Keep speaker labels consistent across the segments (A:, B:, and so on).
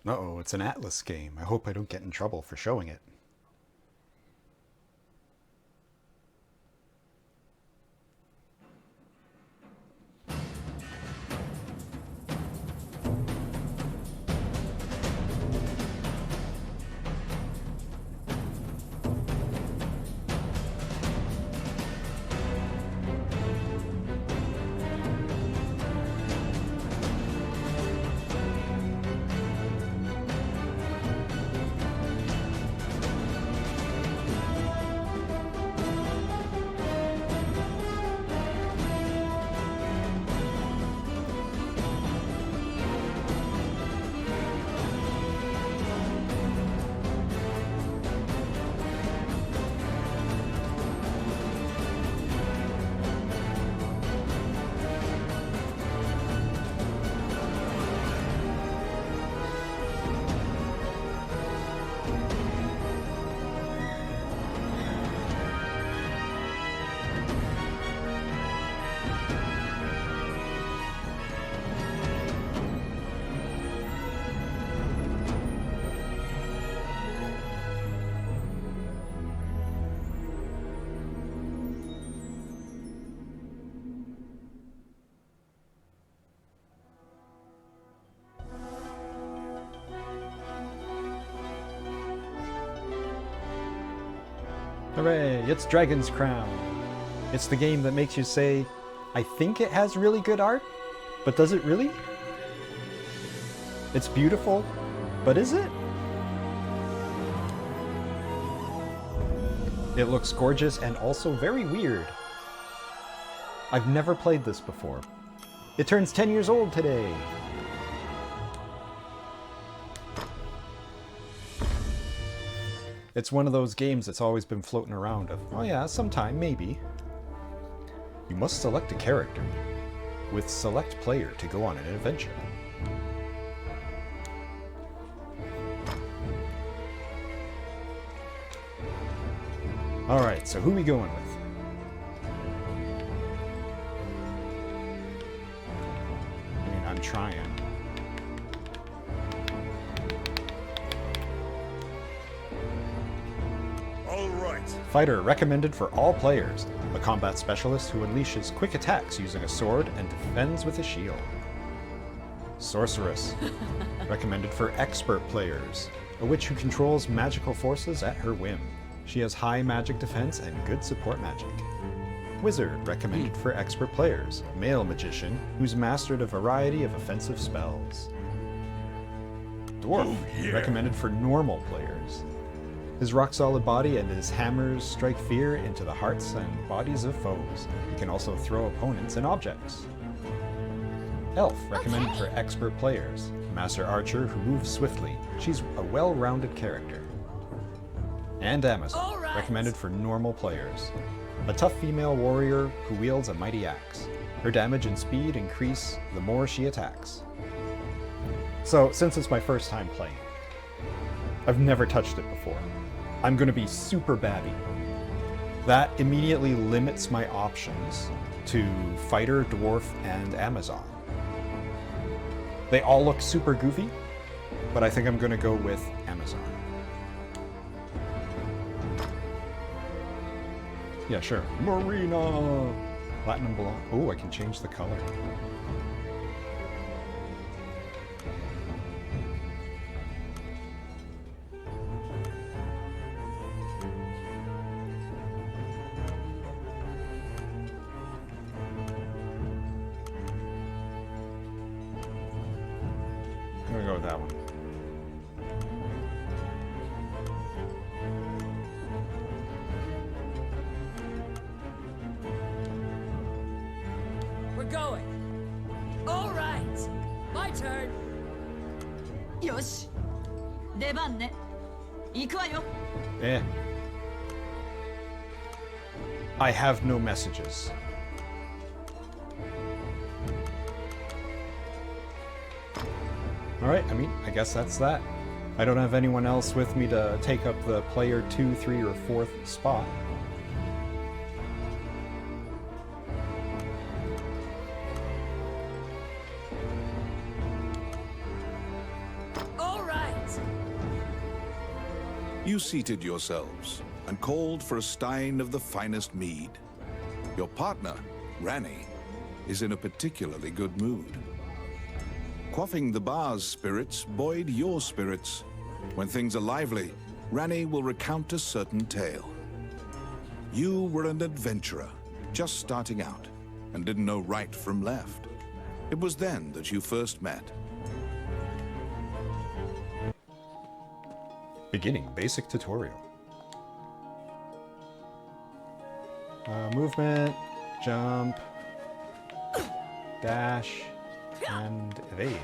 A: Uh-oh, it's an Atlas game. I hope I don't get in trouble for showing it. Hooray, it's Dragon's Crown. It's the game that makes you say, I think it has really good art, but does it really? It's beautiful, but is it? It looks gorgeous and also very weird. I've never played this before. It turns 10 years old today. It's one of those games that's always been floating around of, oh yeah, sometime, maybe. You must select a character, with select player to go on an adventure. Alright, so who we going with? I mean, I'm trying. Fighter recommended for all players. A combat specialist who unleashes quick attacks using a sword and defends with a shield. Sorceress. Recommended for expert players. A witch who controls magical forces at her whim. She has high magic defense and good support magic. Wizard. Recommended for expert players. Male magician who's mastered a variety of offensive spells. Dwarf. Recommended for normal players. His rock-solid body and his hammers strike fear into the hearts and bodies of foes. He can also throw opponents and objects. Elf, recommended for expert players. Master archer who moves swiftly. She's a well-rounded character. And Amazon, recommended for normal players. A tough female warrior who wields a mighty axe. Her damage and speed increase the more she attacks. So, since it's my first time playing, I've never touched it before. I'm going to be super babby. That immediately limits my options to Fighter, Dwarf, and Amazon. They all look super goofy, but I think I'm going to go with Amazon. Yeah, sure. Marina! Platinum Blonde. Oh, I can change the color. I'm gonna go with that one.
B: We're going. All right. My turn.
C: よし出番ね行くわよ
A: Eh. I have no messages. Alright, I mean, I guess that's that. I don't have anyone else with me to take up the player 2, 3, or 4th spot.
B: All right.
D: You seated yourselves and called for a stein of the finest mead. Your partner, Ranni, is in a particularly good mood. Quaffing the bar's spirits buoyed your spirits. When things are lively, Ranni will recount a certain tale. You were an adventurer, just starting out, and didn't know right from left. It was then that you first met.
A: Beginning basic tutorial. Movement, jump, dash, and evade.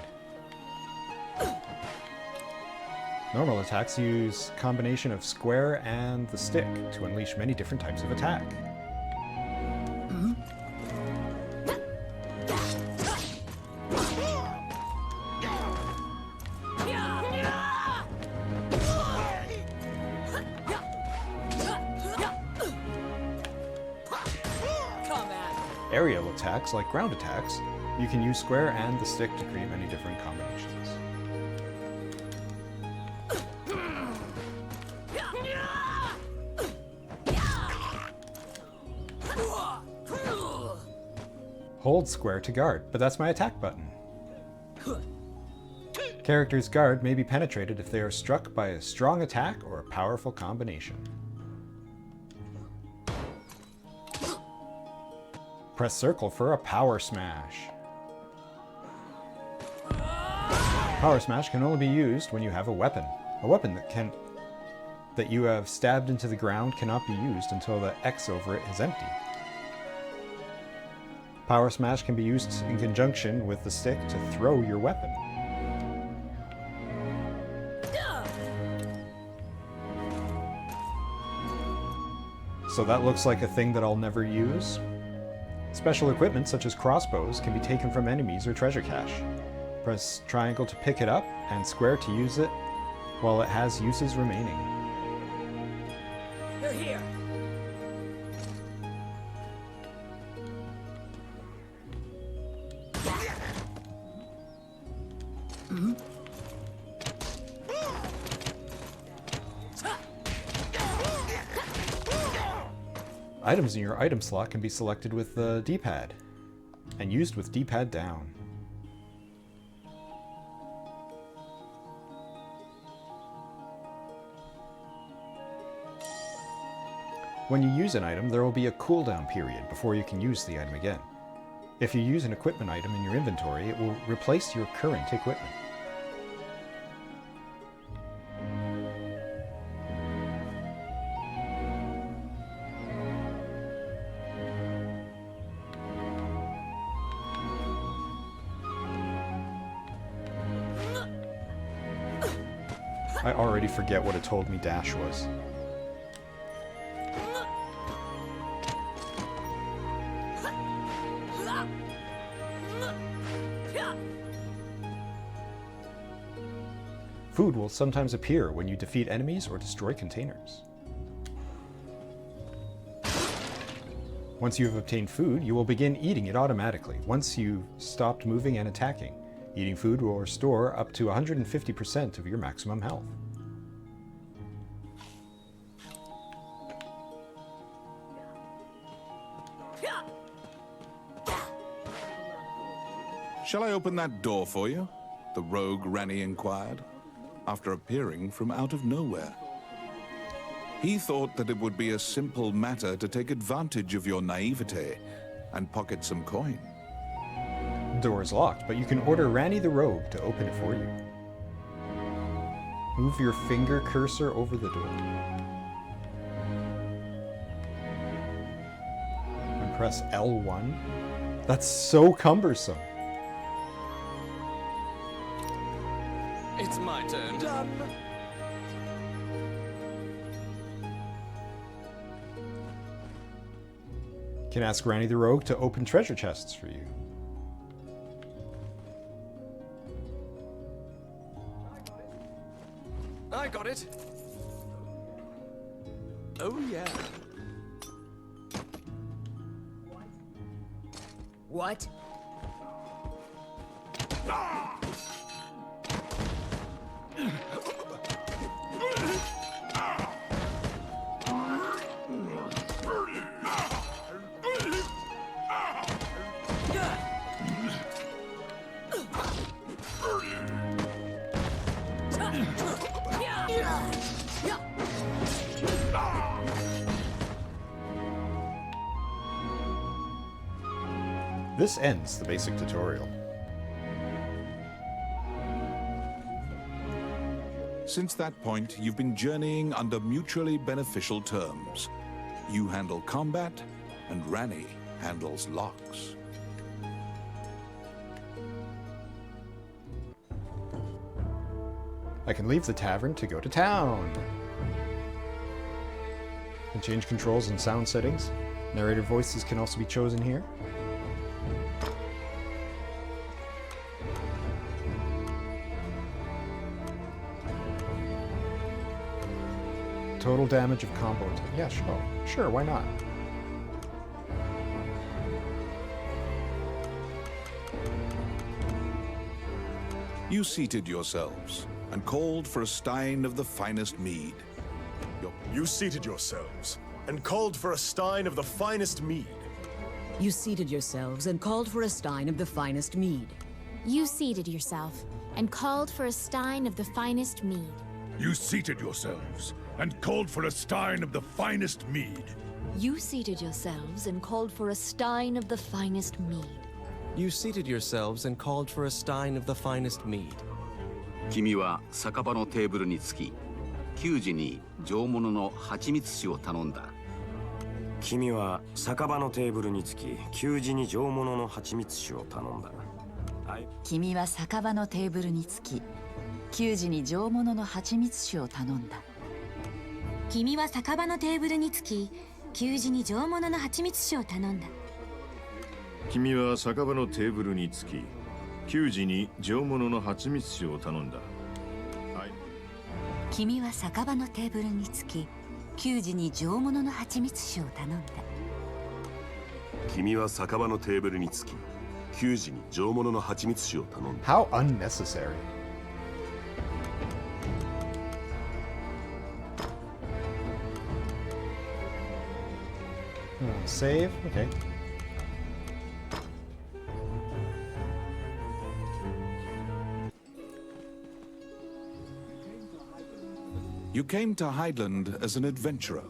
A: Normal attacks use combination of square and the stick to unleash many different types of attack. Aerial attacks, like ground attacks, you can use square and the stick to create many different combinations. Hold square to guard, but that's my attack button. Characters' guard may be penetrated if they are struck by a strong attack or a powerful combination. Press circle for a power smash. Power smash can only be used when you have a weapon. A weapon that you have stabbed into the ground cannot be used until the X over it is empty. Power smash can be used in conjunction with the stick to throw your weapon. So that looks like a thing that I'll never use. Special equipment such as crossbows can be taken from enemies or treasure cache. Press triangle to pick it up and square to use it while it has uses remaining.
B: You're here.
A: Items in your item slot can be selected with the D-pad and used with D-pad down. When you use an item, there will be a cooldown period before you can use the item again. If you use an equipment item in your inventory, it will replace your current equipment. I already forget what it told me dash was. Food will sometimes appear when you defeat enemies or destroy containers. Once you have obtained food, you will begin eating it automatically once you've stopped moving and attacking. Eating food will restore up to 150% of your maximum health.
D: Shall I open that door for you? The rogue Ranni inquired, after appearing from out of nowhere. He thought that it would be a simple matter to take advantage of your naivete and pocket some coin.
A: The door is locked, but you can order Ranni the Rogue to open it for you. Move your finger cursor over the door. And press L1. That's so cumbersome.
E: It's my turn.
B: Done.
A: You can ask Ranni the Rogue to open treasure chests for you.
E: I got it. Oh, yeah.
B: What?
A: This ends the basic tutorial.
D: Since that point, you've been journeying under mutually beneficial terms. You handle combat, and Ranni handles locks.
A: I can leave the tavern to go to town. Can change controls and sound settings. Narrator voices can also be chosen here. Total damage of combo attack. Yeah, sure, why not?
D: You seated yourselves and called for a stein of the finest mead.
F: You seated yourselves and called for a stein of the finest mead.
G: You seated yourselves and called for a stein of the finest mead.
H: You seated yourself and called for a stein of the finest mead.
I: You seated yourselves and called for a stein of the finest mead.
J: You seated yourselves and called for a stein of the finest mead.
E: You seated yourselves and called for a stein of the finest mead.
K: 君は酒場のテーブルにつき、給仕に上物の蜂蜜酒を頼んだ。
L: 君は酒場のテーブルにつき、給仕に上物の蜂蜜酒を頼んだ。
C: 君は酒場のテーブルにつき、給仕に上物の蜂蜜酒を頼んだ。
H: 君は酒場のテーブルにつき、給仕に上物の蜂蜜酒を頼んだ。
I: 君は酒場のテーブルにつき、給仕に上物の蜂蜜酒を頼んだ。
C: 君は酒場のテーブルにつき、給仕に上物の蜂蜜酒を頼んだ。
M: 君は酒場のテーブルにつき、給仕に上物の蜂蜜酒を頼んだ。
A: How unnecessary. Save? Okay.
D: You came to Hydeland as an adventurer.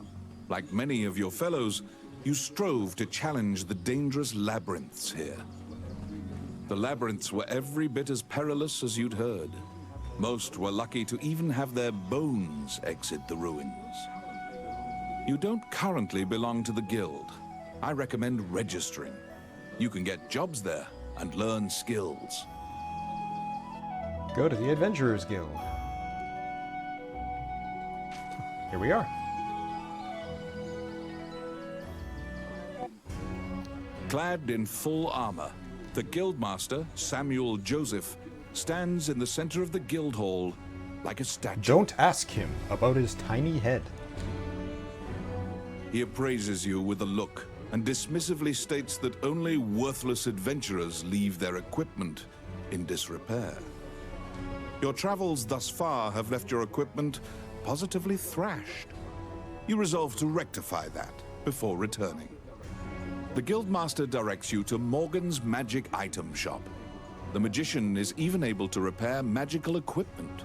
D: Like many of your fellows, you strove to challenge the dangerous labyrinths here. The labyrinths were every bit as perilous as you'd heard. Most were lucky to even have their bones exit the ruins. You don't currently belong to the guild. I recommend registering. You can get jobs there and learn skills.
A: Go to the Adventurers Guild. Here we are.
D: Clad in full armor, the Guildmaster, Samuel Joseph, stands in the center of the guild hall like a statue.
A: Don't ask him about his tiny head.
D: He appraises you with a look and dismissively states that only worthless adventurers leave their equipment in disrepair. Your travels thus far have left your equipment positively thrashed. You resolve to rectify that before returning. The Guildmaster directs you to Morgan's Magic Item Shop. The magician is even able to repair magical equipment.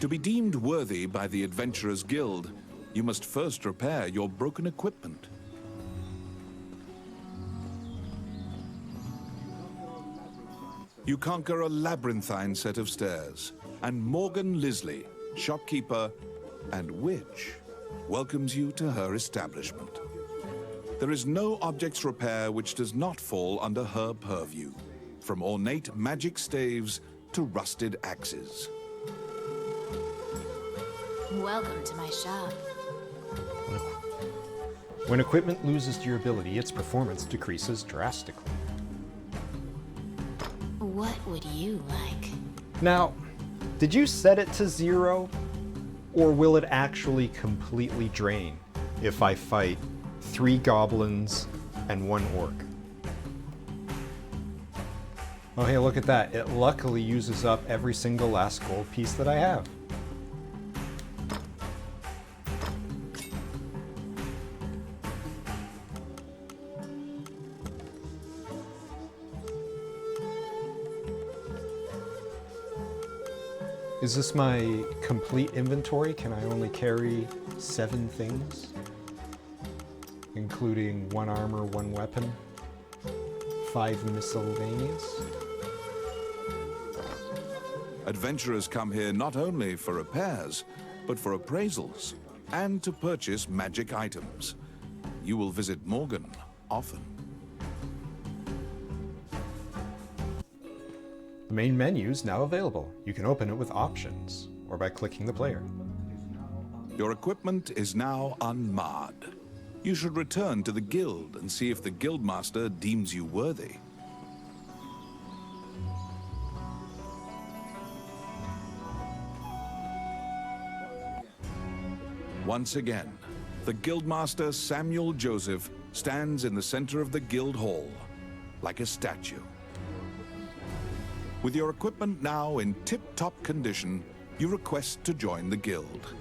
D: To be deemed worthy by the Adventurers Guild, you must first repair your broken equipment. You conquer a labyrinthine set of stairs, and Morgan Lisley, shopkeeper and witch, welcomes you to her establishment. There is no objects repair which does not fall under her purview, from ornate magic staves to rusted axes.
H: Welcome to my shop.
A: When equipment loses durability, its performance decreases drastically.
H: What would you like?
A: Now, did you set it to 0? Or will it actually completely drain if I fight 3 goblins and 1 orc? Oh hey, look at that. It luckily uses up every single last gold piece that I have. Is this my complete inventory? Can I only carry 7 things, including 1 armor, 1 weapon, 5 miscellaneous.
D: Adventurers come here not only for repairs, but for appraisals and to purchase magic items. You will visit Morgan often.
A: The main menu is now available. You can open it with options or by clicking the player.
D: Your equipment is now unmarred. You should return to the guild and see if the guildmaster deems you worthy. Once again, the Guildmaster Samuel Joseph stands in the center of the guild hall, like a statue. With your equipment now in tip-top condition, you request to join the guild.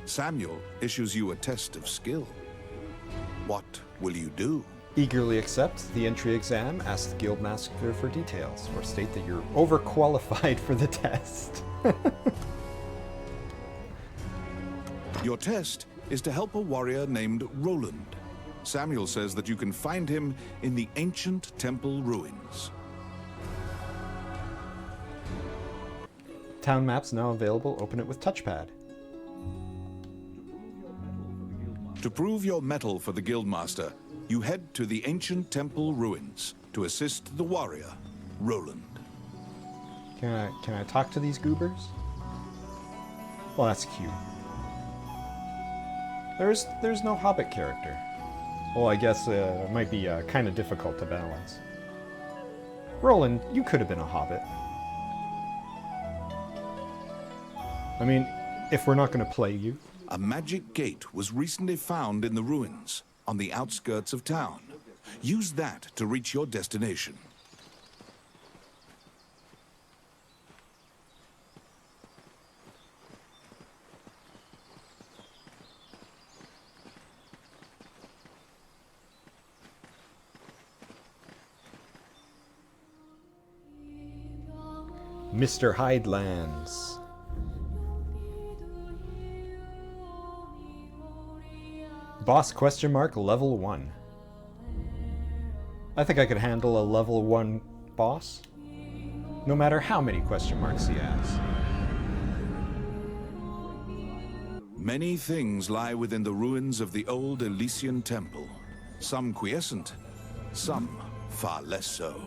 D: Samuel issues you a test of skill. What will you do?
A: Eagerly accept the entry exam, ask the Guildmaster for details, or state that you're overqualified for the test.
D: Your test is to help a warrior named Roland. Samuel says that you can find him in the ancient temple ruins.
A: Town maps now available. Open it with touchpad.
D: To prove your mettle for the Guildmaster, you head to the ancient temple ruins to assist the warrior, Roland.
A: Can I talk to these goobers? Well, that's cute. There's no Hobbit character. Well, I guess it might be kind of difficult to balance. Roland, you could have been a Hobbit. I mean, if we're not going to play you.
D: A magic gate was recently found in the ruins on the outskirts of town. Use that to reach your destination.
A: Mr. Hydelands. Boss question mark level 1. I think I could handle a level 1 boss, no matter how many question marks he has.
D: Many things lie within the ruins of the old Elysian temple. Some quiescent, some far less so.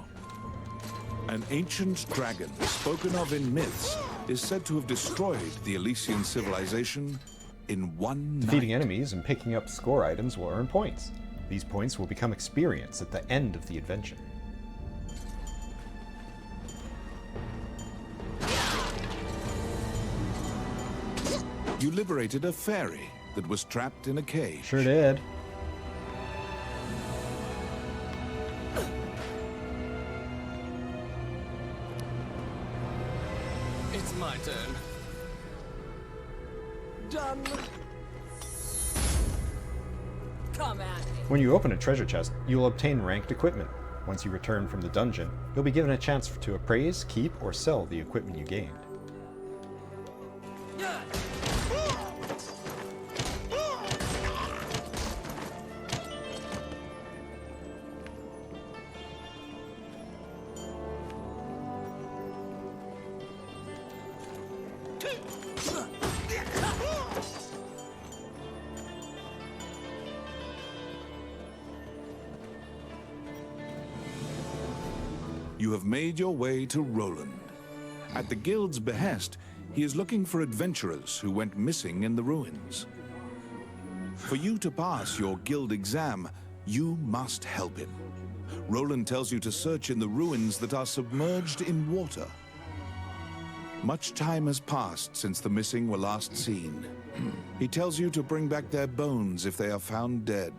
D: An ancient dragon, spoken of in myths, is said to have destroyed the Elysian civilization in one
A: Defeating
D: night.
A: enemies and picking up score items will earn points. These points will become experience at the end of the adventure.
D: You liberated a fairy that was trapped in a cage.
A: Sure did.
E: It's my turn. Done.
B: Come at me.
A: When you open a treasure chest, you'll obtain ranked equipment. Once you return from the dungeon, you'll be given a chance to appraise, keep, or sell the equipment you gained.
D: You have made your way to Roland. At the guild's behest, he is looking for adventurers who went missing in the ruins. For you to pass your guild exam, you must help him. Roland tells you to search in the ruins that are submerged in water. Much time has passed since the missing were last seen. He tells you to bring back their bones if they are found dead.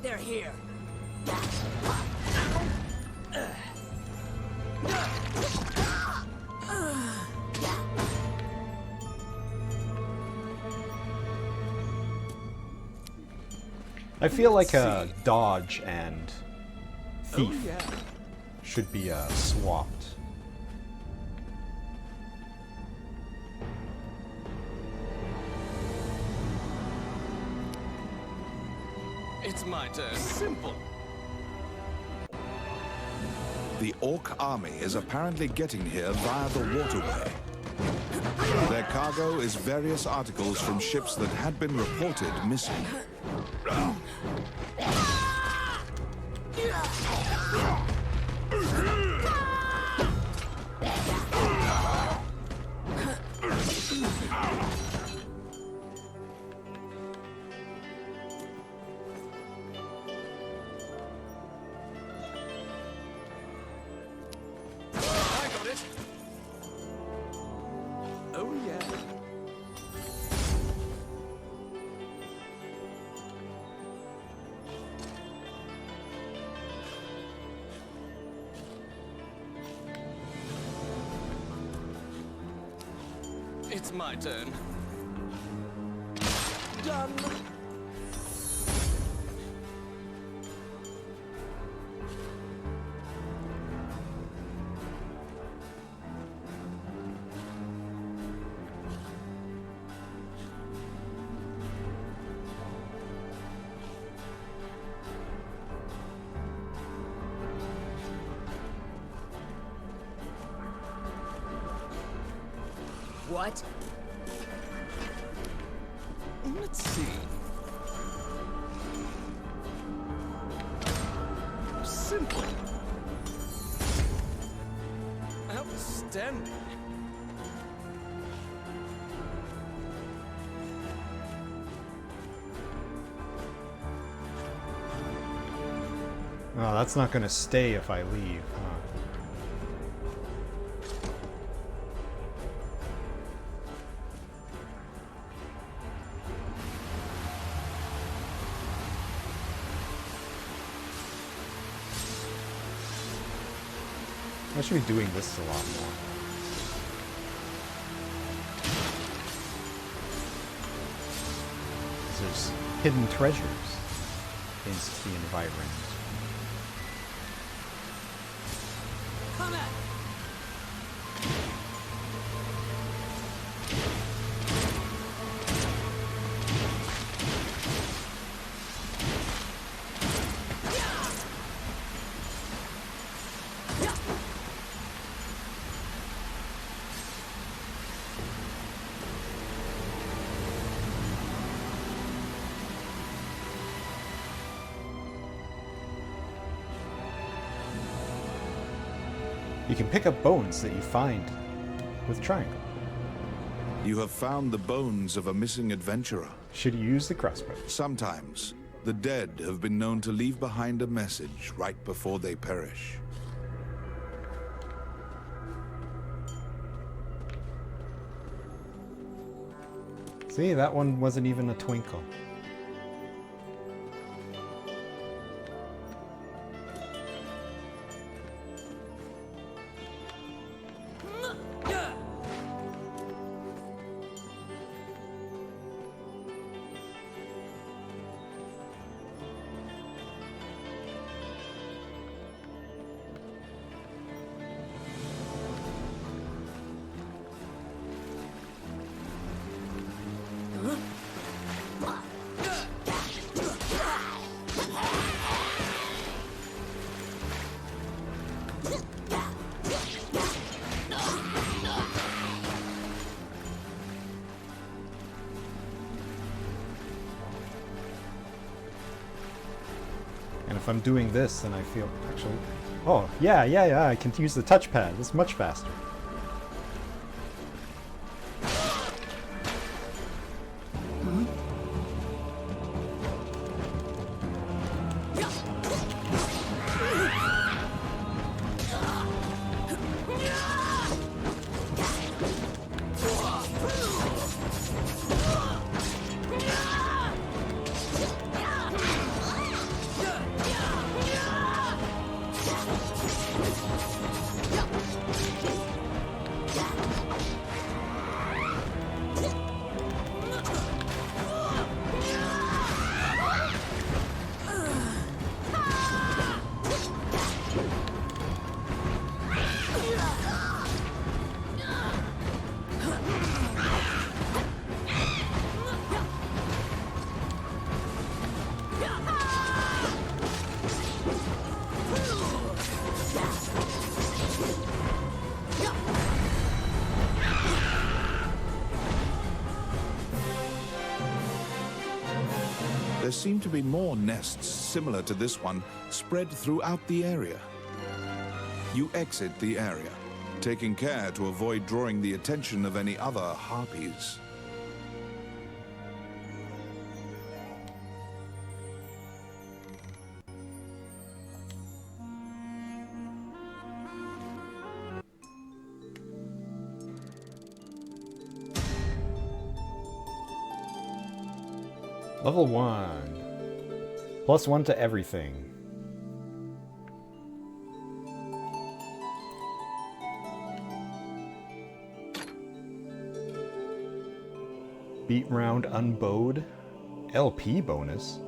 B: They're here.
A: I feel like a dodge and thief should be swapped.
E: It's my turn. Simple.
D: The Orc army is apparently getting here via the waterway. Their cargo is various articles from ships that had been reported missing.
E: Oh, yeah. It's my turn. Done.
G: What?
E: Let's see. Simple. Outstanding.
A: Oh, that's not going to stay if I leave, huh? I should be doing this a lot more. There's hidden treasures in the environment.
B: Come at!
A: You can pick up bones that you find with triangle.
D: You have found the bones of a missing adventurer.
A: Should you use the crossbow?
D: Sometimes, the dead have been known to leave behind a message right before they perish.
A: See, that one wasn't even a twinkle. And if I'm doing this, then I feel actually... Oh, yeah, I can use the touchpad. It's much faster.
D: there seem to be more nests similar to this one spread throughout the area. You exit the area, taking care to avoid drawing the attention of any other harpies.
A: Level 1. +1 to everything. Beat round unbowed. LP bonus.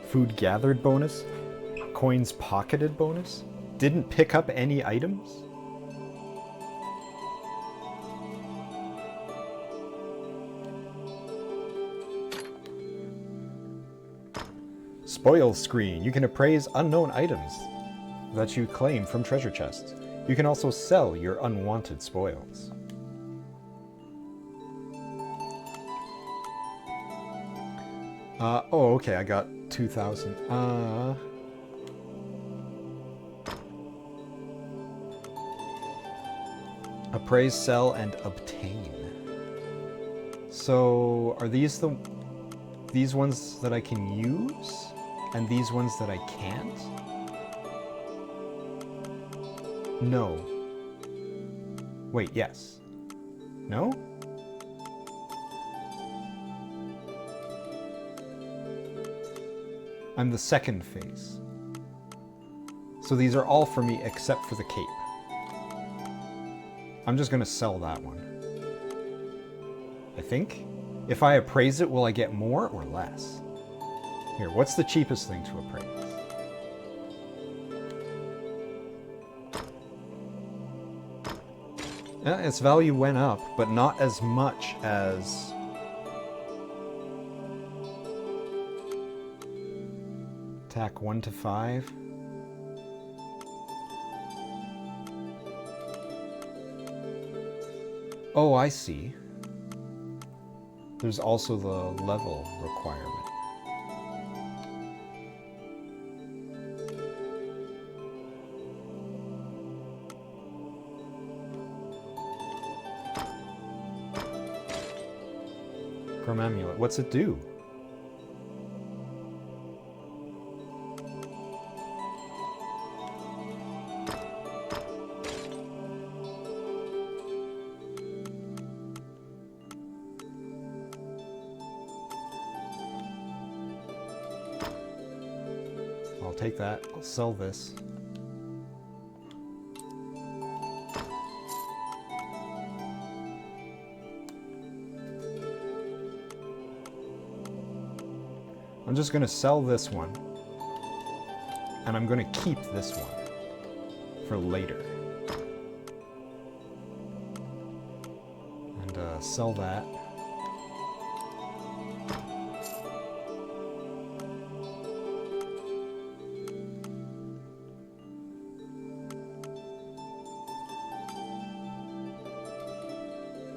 A: Food gathered bonus. Coins pocketed bonus. Didn't pick up any items. Spoil screen. You can appraise unknown items that you claim from treasure chests. You can also sell your unwanted spoils. Oh, okay, I got 2,000. Appraise, sell, and obtain. So, are these these ones that I can use? And these ones that I can't? No. Wait, yes. No? I'm the second phase. So these are all for me except for the cape. I'm just gonna sell that one. I think. If I appraise it, will I get more or less? Here, what's the cheapest thing to appraise? Yeah, its value went up, but not as much as... Attack 1 to 5. Oh, I see. There's also the level requirement. Chrome Amulet. What's it do? I'll take that. I'll sell this. I'm just going to sell this one, and I'm going to keep this one for later. And sell that.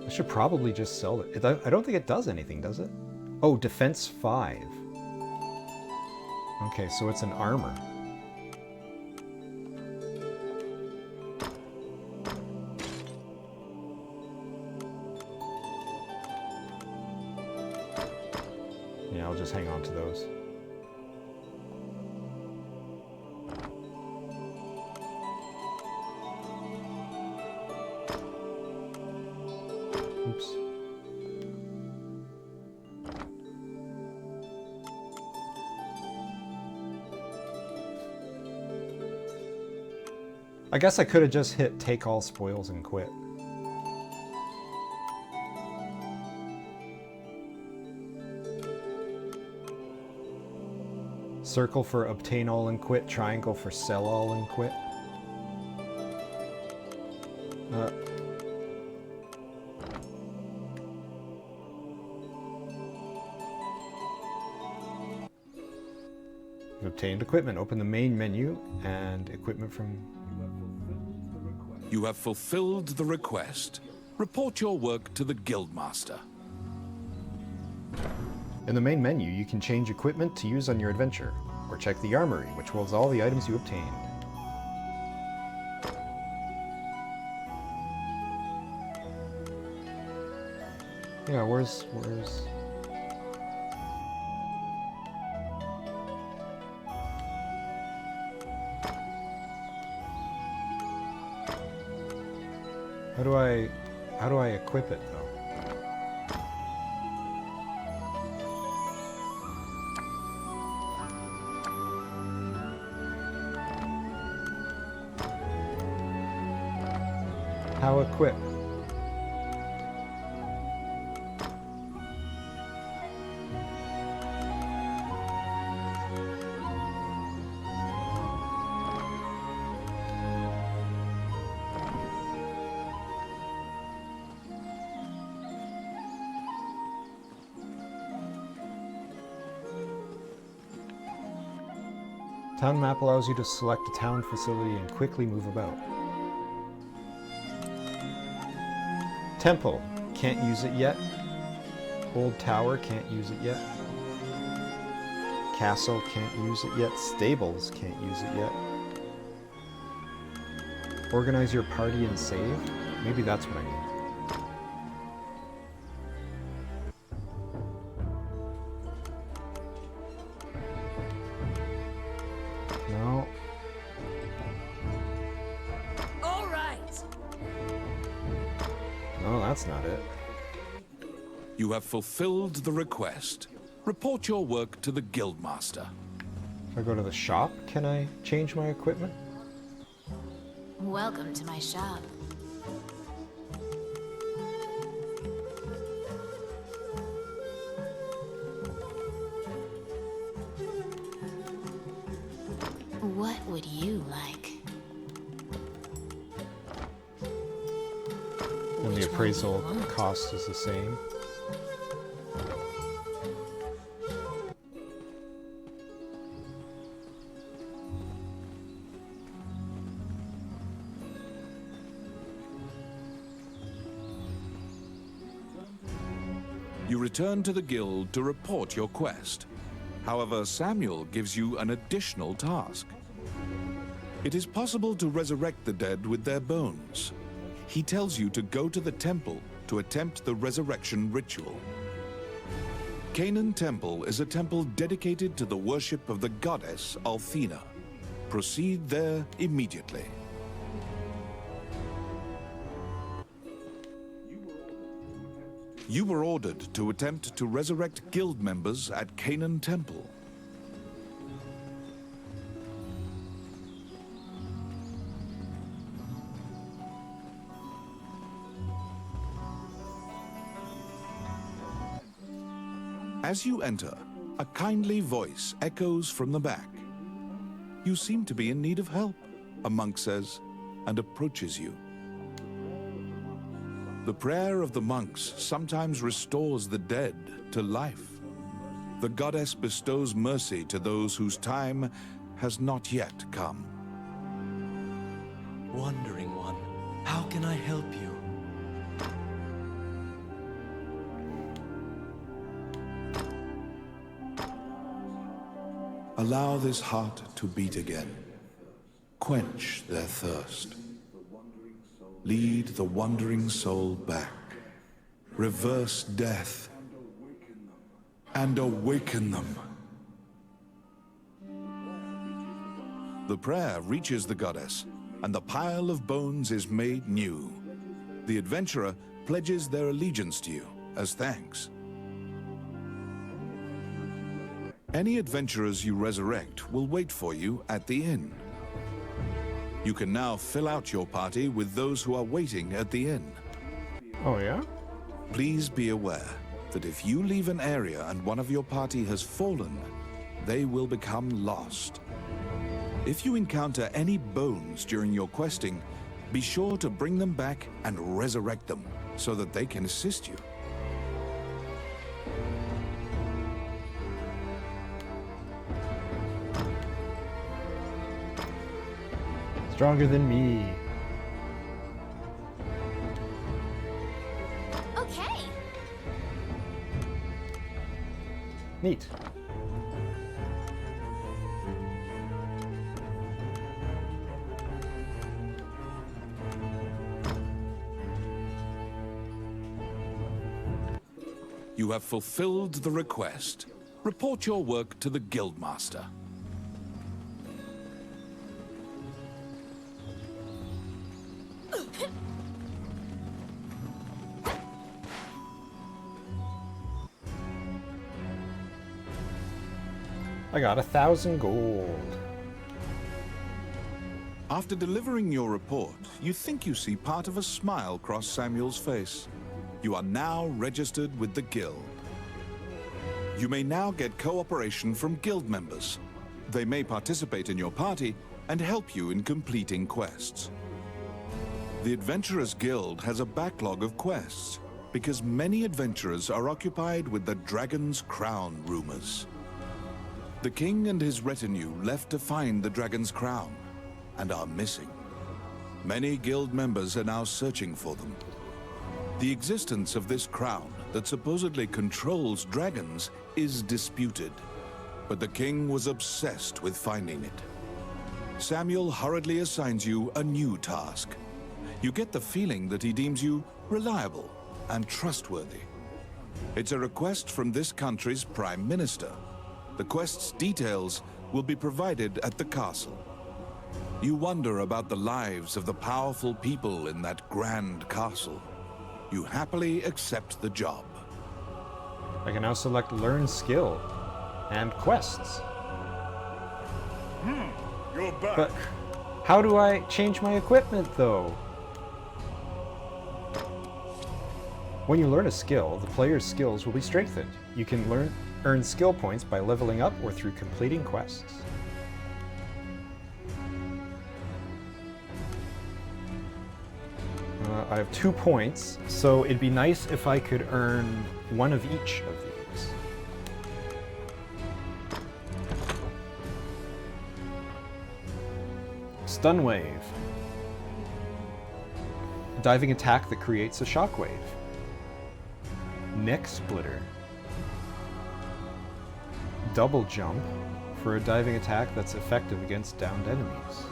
A: I should probably just sell it. I don't think it does anything, does it? Oh, defense 5. Okay, so it's an armor. Yeah, I'll just hang on to those. Oops. I guess I could have just hit take all spoils and quit. Circle for obtain all and quit, triangle for sell all and quit. You've obtained equipment. Open the main menu and equipment from...
D: You have fulfilled the request. Report your work to the Guildmaster.
A: In the main menu, you can change equipment to use on your adventure, or check the armory, which holds all the items you obtained. Yeah, where's... How do I equip it, though? How equip? Town map allows you to select a town facility and quickly move about. Temple, can't use it yet. Old Tower, can't use it yet. Castle, can't use it yet. Stables, can't use it yet. Organize your party and save? Maybe that's what I need. No.
B: All right.
A: No, that's not it.
D: You have fulfilled the request. Report your work to the Guildmaster.
A: If I go to the shop, can I change my equipment?
H: Welcome to my shop. What would you like?
A: And the appraisal cost is the same.
D: You return to the guild to report your quest. However, Samuel gives you an additional task. It is possible to resurrect the dead with their bones. He tells you to go to the temple to attempt the resurrection ritual. Canaan Temple is a temple dedicated to the worship of the goddess Althena. Proceed there immediately. You were ordered to attempt to resurrect guild members at Canaan Temple. As you enter, a kindly voice echoes from the back. You seem to be in need of help, a monk says, and approaches you. The prayer of the monks sometimes restores the dead to life. The goddess bestows mercy to those whose time has not yet come.
E: Wandering One, how can I help you?
D: Allow this heart to beat again. Quench their thirst. Lead the wandering soul back. Reverse death. And awaken them. The prayer reaches the goddess, and the pile of bones is made new. The adventurer pledges their allegiance to you as thanks. Any adventurers you resurrect will wait for you at the inn. You can now fill out your party with those who are waiting at the inn.
A: Oh, yeah?
D: Please be aware that if you leave an area and one of your party has fallen, they will become lost. If you encounter any bones during your questing, be sure to bring them back and resurrect them so that they can assist you.
A: Stronger than me.
H: Okay.
A: Neat.
D: You have fulfilled the request. Report your work to the Guildmaster.
A: I got 1,000 gold.
D: After delivering your report, you think you see part of a smile cross Samuel's face. You are now registered with the Guild. You may now get cooperation from Guild members. They may participate in your party and help you in completing quests. The Adventurers Guild has a backlog of quests because many adventurers are occupied with the Dragon's Crown rumors. The king and his retinue left to find the Dragon's Crown and are missing. Many guild members are now searching for them. The existence of this crown that supposedly controls dragons is disputed, but the king was obsessed with finding it. Samuel hurriedly assigns you a new task. You get the feeling that he deems you reliable and trustworthy. It's a request from this country's Prime Minister. The quest's details will be provided at the castle. You wonder about the lives of the powerful people in that grand castle. You happily accept the job.
A: I can now select Learn Skill and Quests.
F: You're back.
A: But how do I change my equipment, though? When you learn a skill, the player's skills will be strengthened. You can earn skill points by leveling up or through completing quests. I have 2 points, so it'd be nice if I could earn one of each of these. Stun Wave. Diving attack that creates a shockwave. Neck Splitter. Double Jump for a diving attack that's effective against downed enemies.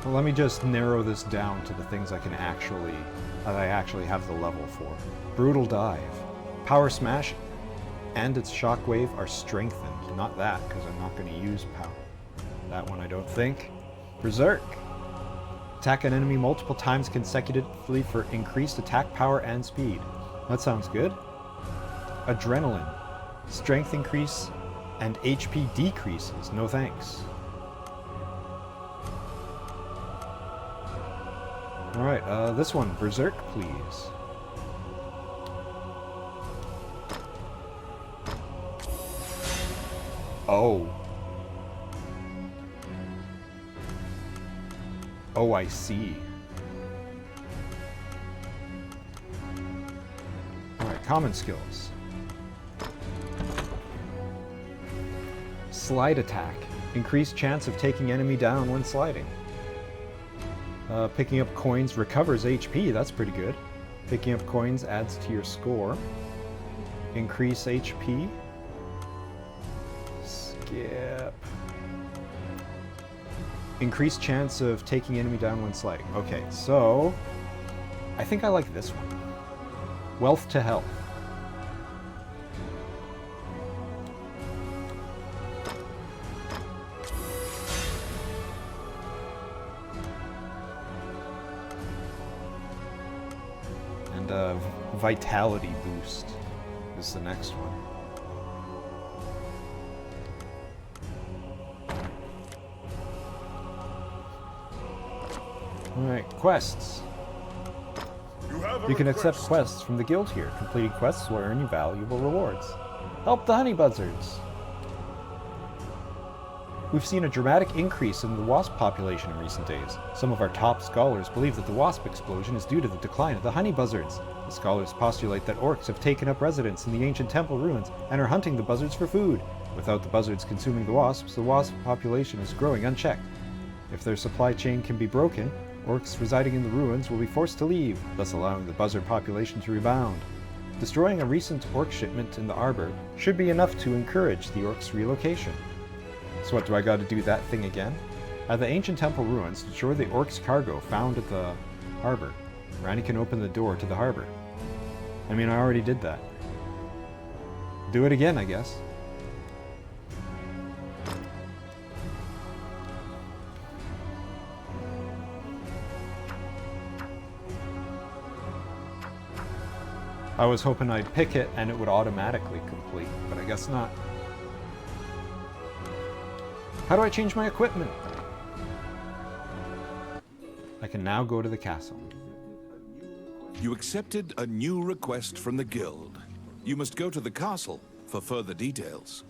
A: Well, let me just narrow this down to the things that I actually have the level for. Brutal Dive. Power Smash and its Shockwave are strengthened. Not that, because I'm not going to use power. That one I don't think. Berserk. Attack an enemy multiple times consecutively for increased attack power and speed. That sounds good. Adrenaline. Strength increase and HP decreases. No thanks. Alright, this one. Berserk, please. Oh. Oh, I see. Alright, common skills. Slide attack. Increased chance of taking enemy down when sliding. Picking up coins recovers HP, that's pretty good. Picking up coins adds to your score. Increase HP. Skip. Increased chance of taking enemy down when sliding. Okay, so I think I like this one. Wealth to health. And vitality boost is the next one. Alright, quests. You can accept quests from the guild here. Completing quests will earn you valuable rewards. Help the honey buzzards! We've seen a dramatic increase in the wasp population in recent days. Some of our top scholars believe that the wasp explosion is due to the decline of the honey buzzards. The scholars postulate that orcs have taken up residence in the ancient temple ruins and are hunting the buzzards for food. Without the buzzards consuming the wasp population is growing unchecked. If their supply chain can be broken, Orcs residing in the ruins will be forced to leave, thus allowing the buzzard population to rebound. Destroying a recent orc shipment in the arbor should be enough to encourage the orcs' relocation. So what, do I gotta do that thing again? At the ancient temple ruins, destroy the orcs' cargo found at the harbor. Ranni can open the door to the harbor. I mean, I already did that. Do it again, I guess. I was hoping I'd pick it and it would automatically complete, but I guess not. How do I change my equipment? I can now go to the castle.
D: You accepted a new request from the guild. You must go to the castle for further details.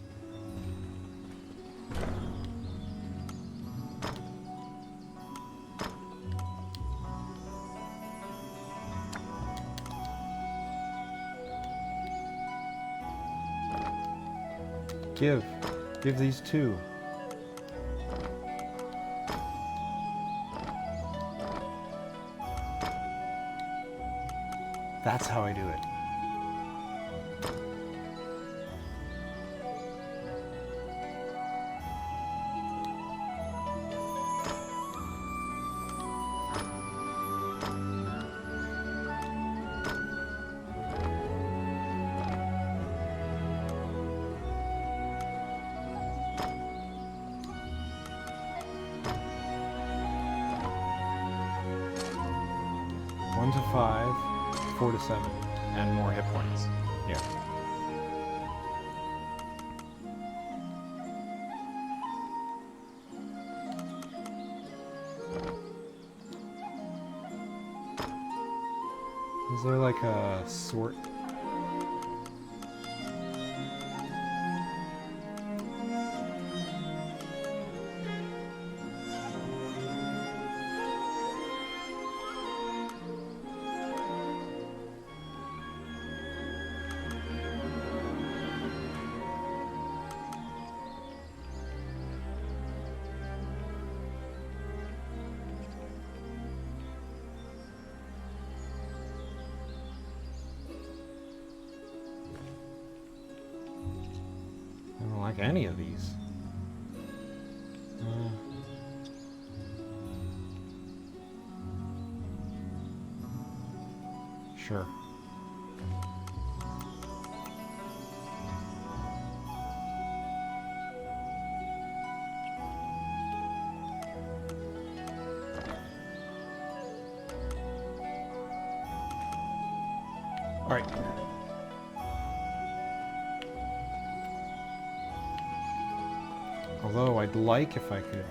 A: Give these two. That's how I do it. One to 5, 4 to 7, and more hit points. Yeah. Is there like a sort? I don't like any of these. Sure. All right. Although I'd like if I could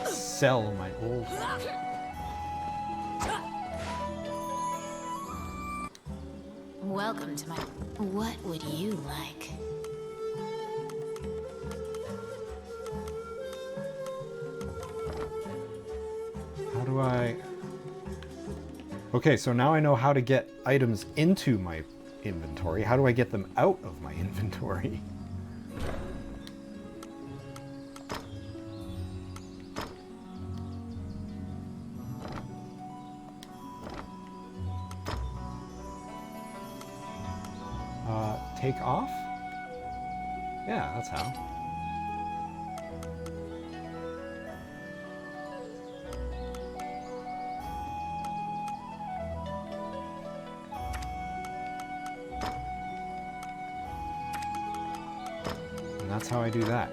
A: sell my old.
H: Welcome to my... What would you like?
A: How do I... Okay, so now I know how to get items into my inventory. How do I get them out of my inventory? Take off? Yeah, that's how. And that's how I do that.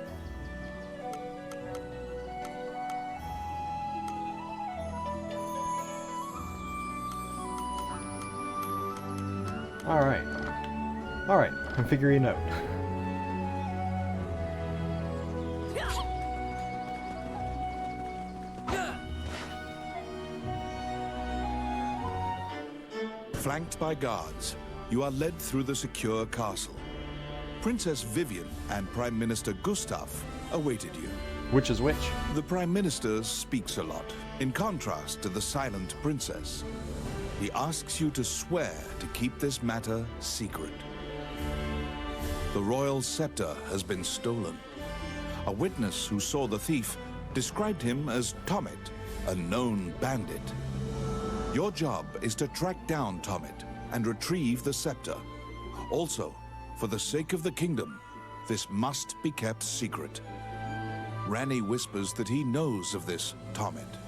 A: All right. All right, I'm figuring it out.
D: Flanked by guards, you are led through the secure castle. Princess Vivian and Prime Minister Gustav awaited you.
A: Which is which?
D: The Prime Minister speaks a lot, in contrast to the silent princess. He asks you to swear to keep this matter secret. The royal scepter has been stolen. A witness who saw the thief described him as Tommet, a known bandit. Your job is to track down Tommet and retrieve the scepter. Also, for the sake of the kingdom, this must be kept secret. Ranni whispers that he knows of this Tommet.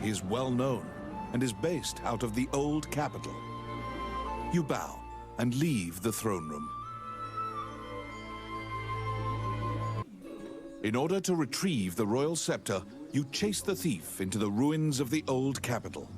D: He is well known and is based out of the old capital. You bow and leave the throne room. In order to retrieve the royal scepter, you chase the thief into the ruins of the old capital.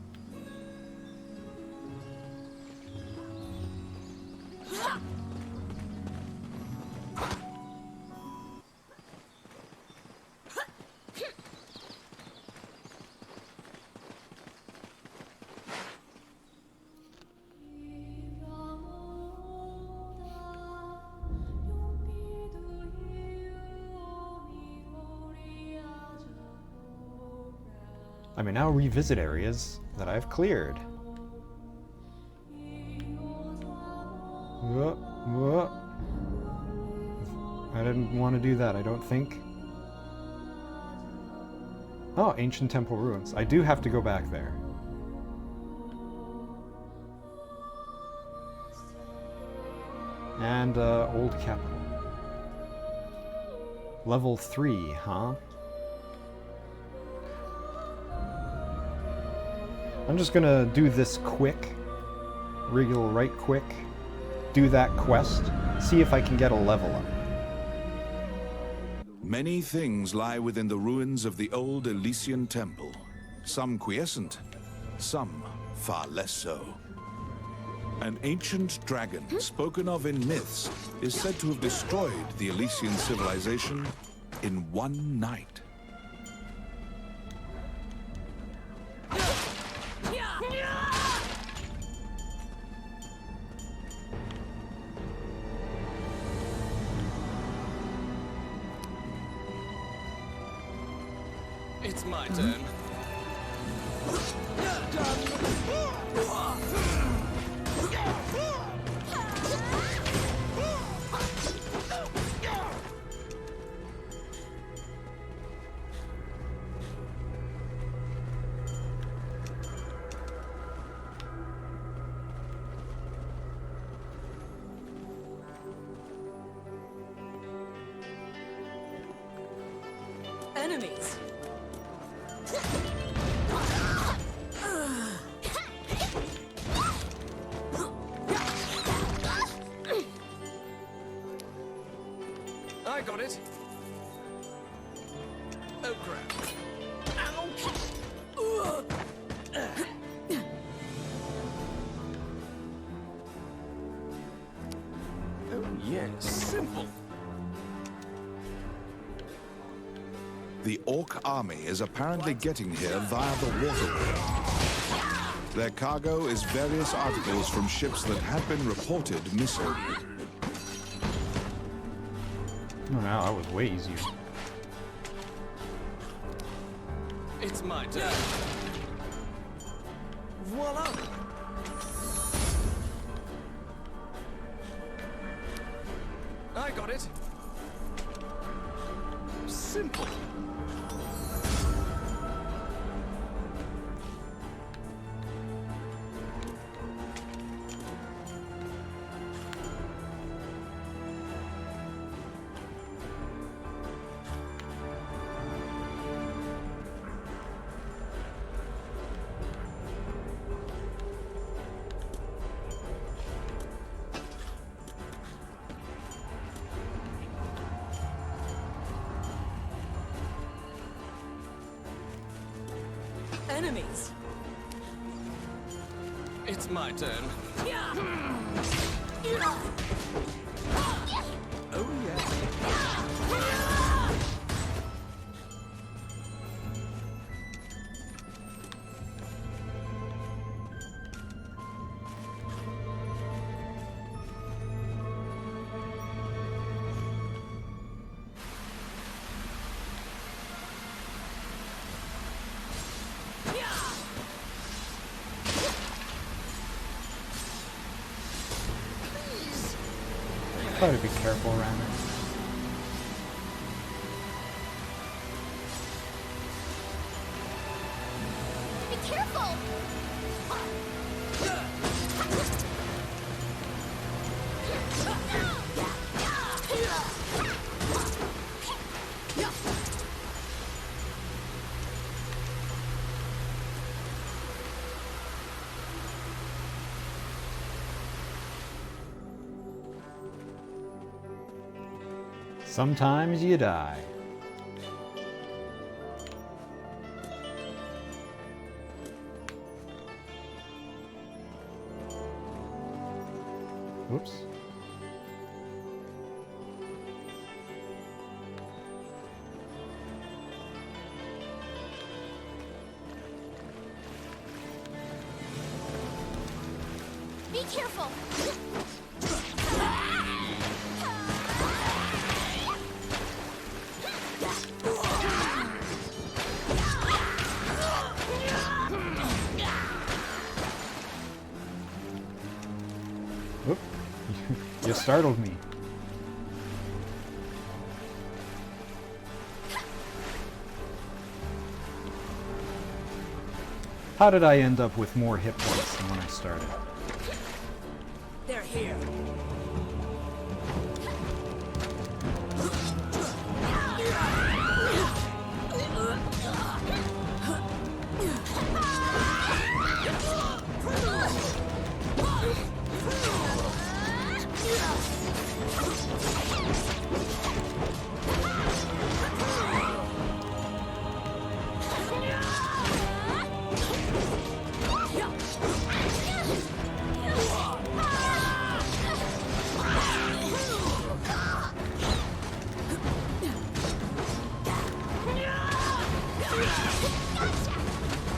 A: I may now revisit areas that I've cleared. I didn't want to do that, I don't think. Oh, ancient temple ruins. I do have to go back there. And old capital. Level 3, huh? I'm just gonna do this quick, wriggle right quick, do that quest, see if I can get a level up.
D: Many things lie within the ruins of the old Elysian temple. Some quiescent, some far less so. An ancient dragon, spoken of in myths, is said to have destroyed the Elysian civilization in one night.
E: It's my turn.
B: Enemies!
E: I got it. Oh crap. Oh yes, simple.
D: The Orc army is apparently getting here via the waterway. Their cargo is various articles from ships that had been reported missing.
A: Oh, now that was way easier.
E: It's my turn. Voila! I got it. Simple.
B: Enemies!
E: It's my turn. Oh yeah.
A: Try to be careful around it. Sometimes you die. Whoops.
B: Be careful!
A: Whoop. You startled me. How did I end up with more hit points than when I started?
B: They're here.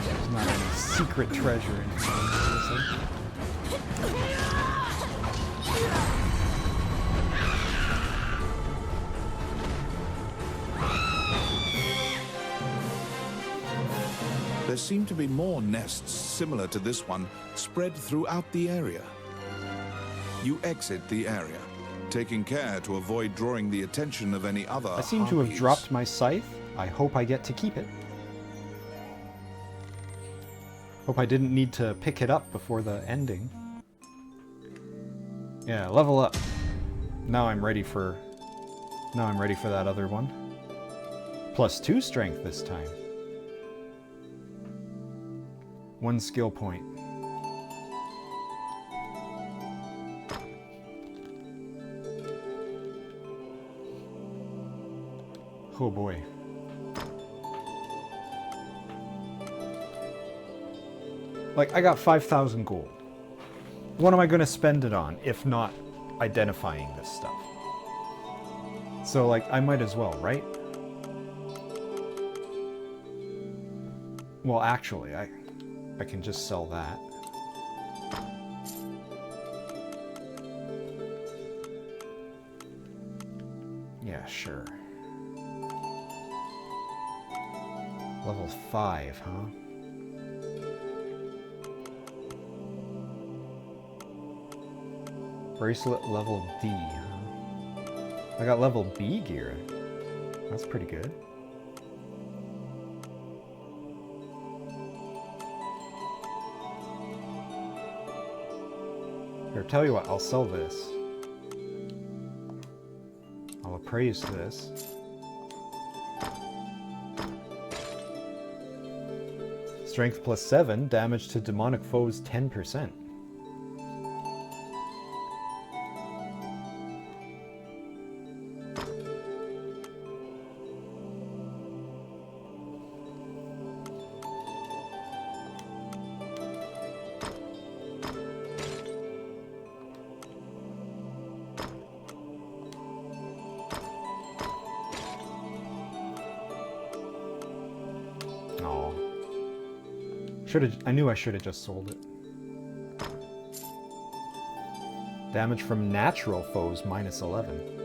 A: There's not any secret treasure in here.
D: There seem to be more nests similar to this one spread throughout the area. You exit the area, taking care to avoid drawing the attention of any other
A: I seem to have
D: harpies.
A: dropped my scythe. I hope I get to keep it. Hope I didn't need to pick it up before the ending. Yeah, level up. Now I'm ready for that other one. +2 strength this time. 1 skill point. Oh boy. Like, I got 5,000 gold. What am I going to spend it on, if not identifying this stuff? So, like, I might as well, right? Well, actually, I can just sell that. Yeah, sure. Level 5, huh? Bracelet level D, huh? I got level B gear. That's pretty good. Here, tell you what, I'll sell this. I'll appraise this. Strength +7, damage to demonic foes 10%. I knew I should have just sold it. Damage from natural foes -11.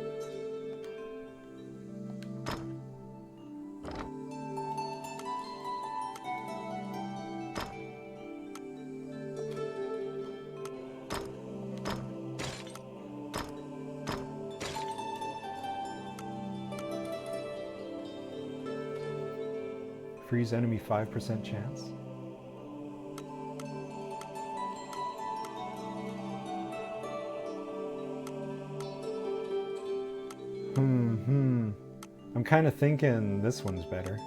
A: Freeze enemy 5% chance. I'm kind of thinking this one's better.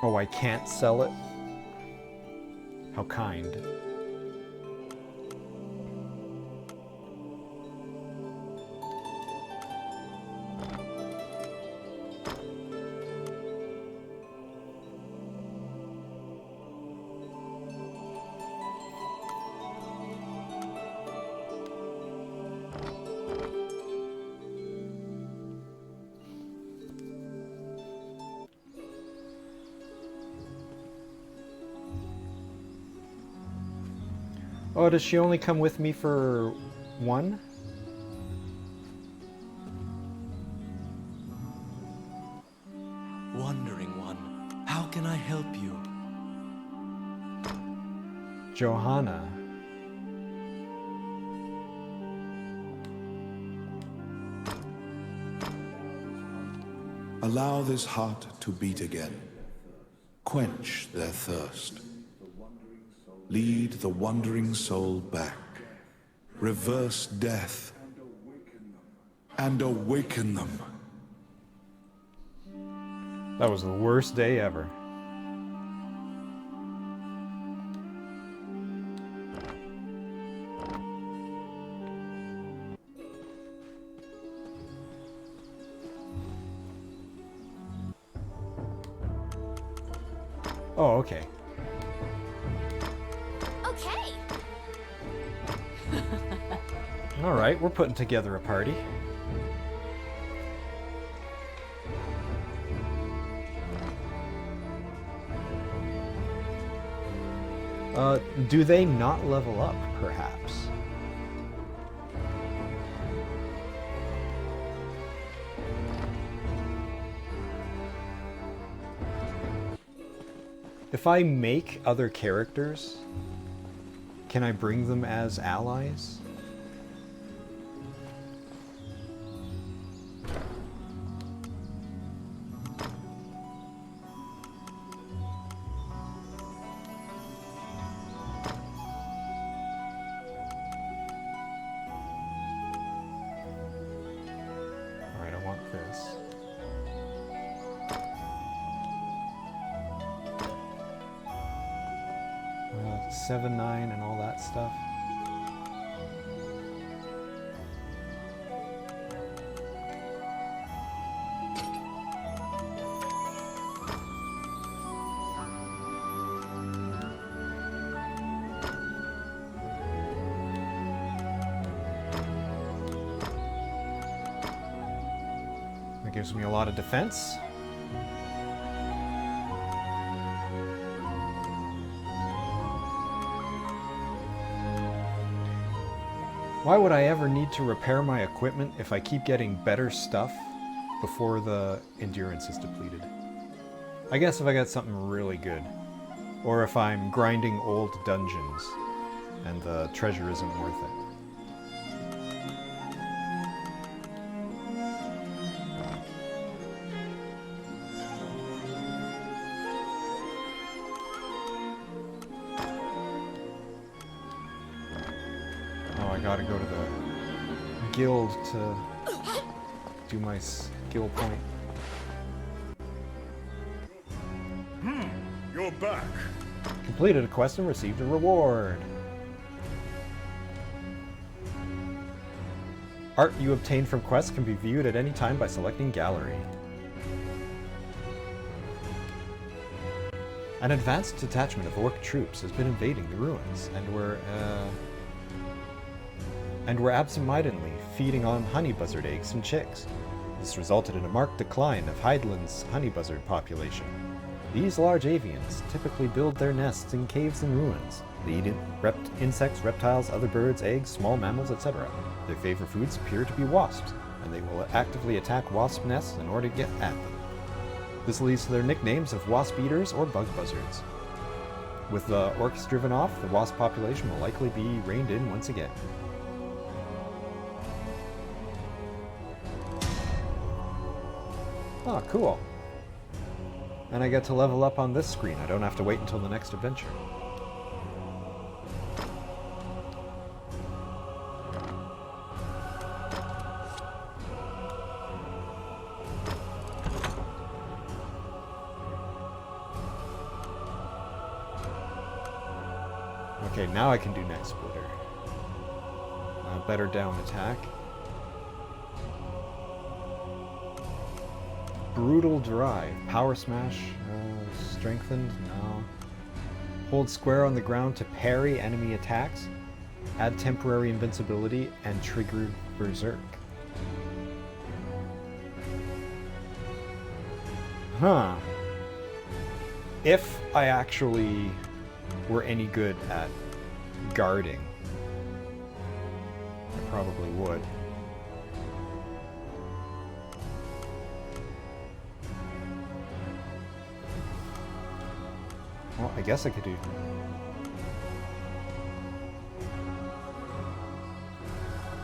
A: Oh, I can't sell it? How kind. Oh, does she only come with me for one?
E: Wandering one, how can I help you?
A: Johanna.
D: Allow this heart to beat again. Quench their thirst. Lead the wandering soul back. Reverse death. And awaken them.
A: That was the worst day ever. Oh, okay.
H: Okay.
A: All right, we're putting together a party. Do they not level up, perhaps? If I make other characters, can I bring them as allies? Alright, I want this. 7, 9, and all that stuff. That gives me a lot of defense. Why would I ever need to repair my equipment if I keep getting better stuff before the endurance is depleted? I guess if I got something really good. Or if I'm grinding old dungeons and the treasure isn't worth it. I gotta go to the guild to do my skill point.
F: You're back.
A: Completed a quest and received a reward. Art you obtain from quests can be viewed at any time by selecting Gallery. An advanced detachment of orc troops has been invading the ruins and were absent-mindedly feeding on honey buzzard eggs and chicks. This resulted in a marked decline of Hydaelyn's honey buzzard population. These large avians typically build their nests in caves and ruins. They eat insects, reptiles, other birds, eggs, small mammals, etc. Their favorite foods appear to be wasps, and they will actively attack wasp nests in order to get at them. This leads to their nicknames of wasp eaters or bug buzzards. With the orcs driven off, the wasp population will likely be reined in once again. Oh, cool. And I get to level up on this screen. I don't have to wait until the next adventure. Okay, now I can do Neck Splitter. Better down attack. Brutal Drive. Power Smash. Strengthened? No. Hold square on the ground to parry enemy attacks. Add temporary invincibility and trigger Berserk. Huh. If I actually were any good at guarding, I probably would. Well, I guess I could do...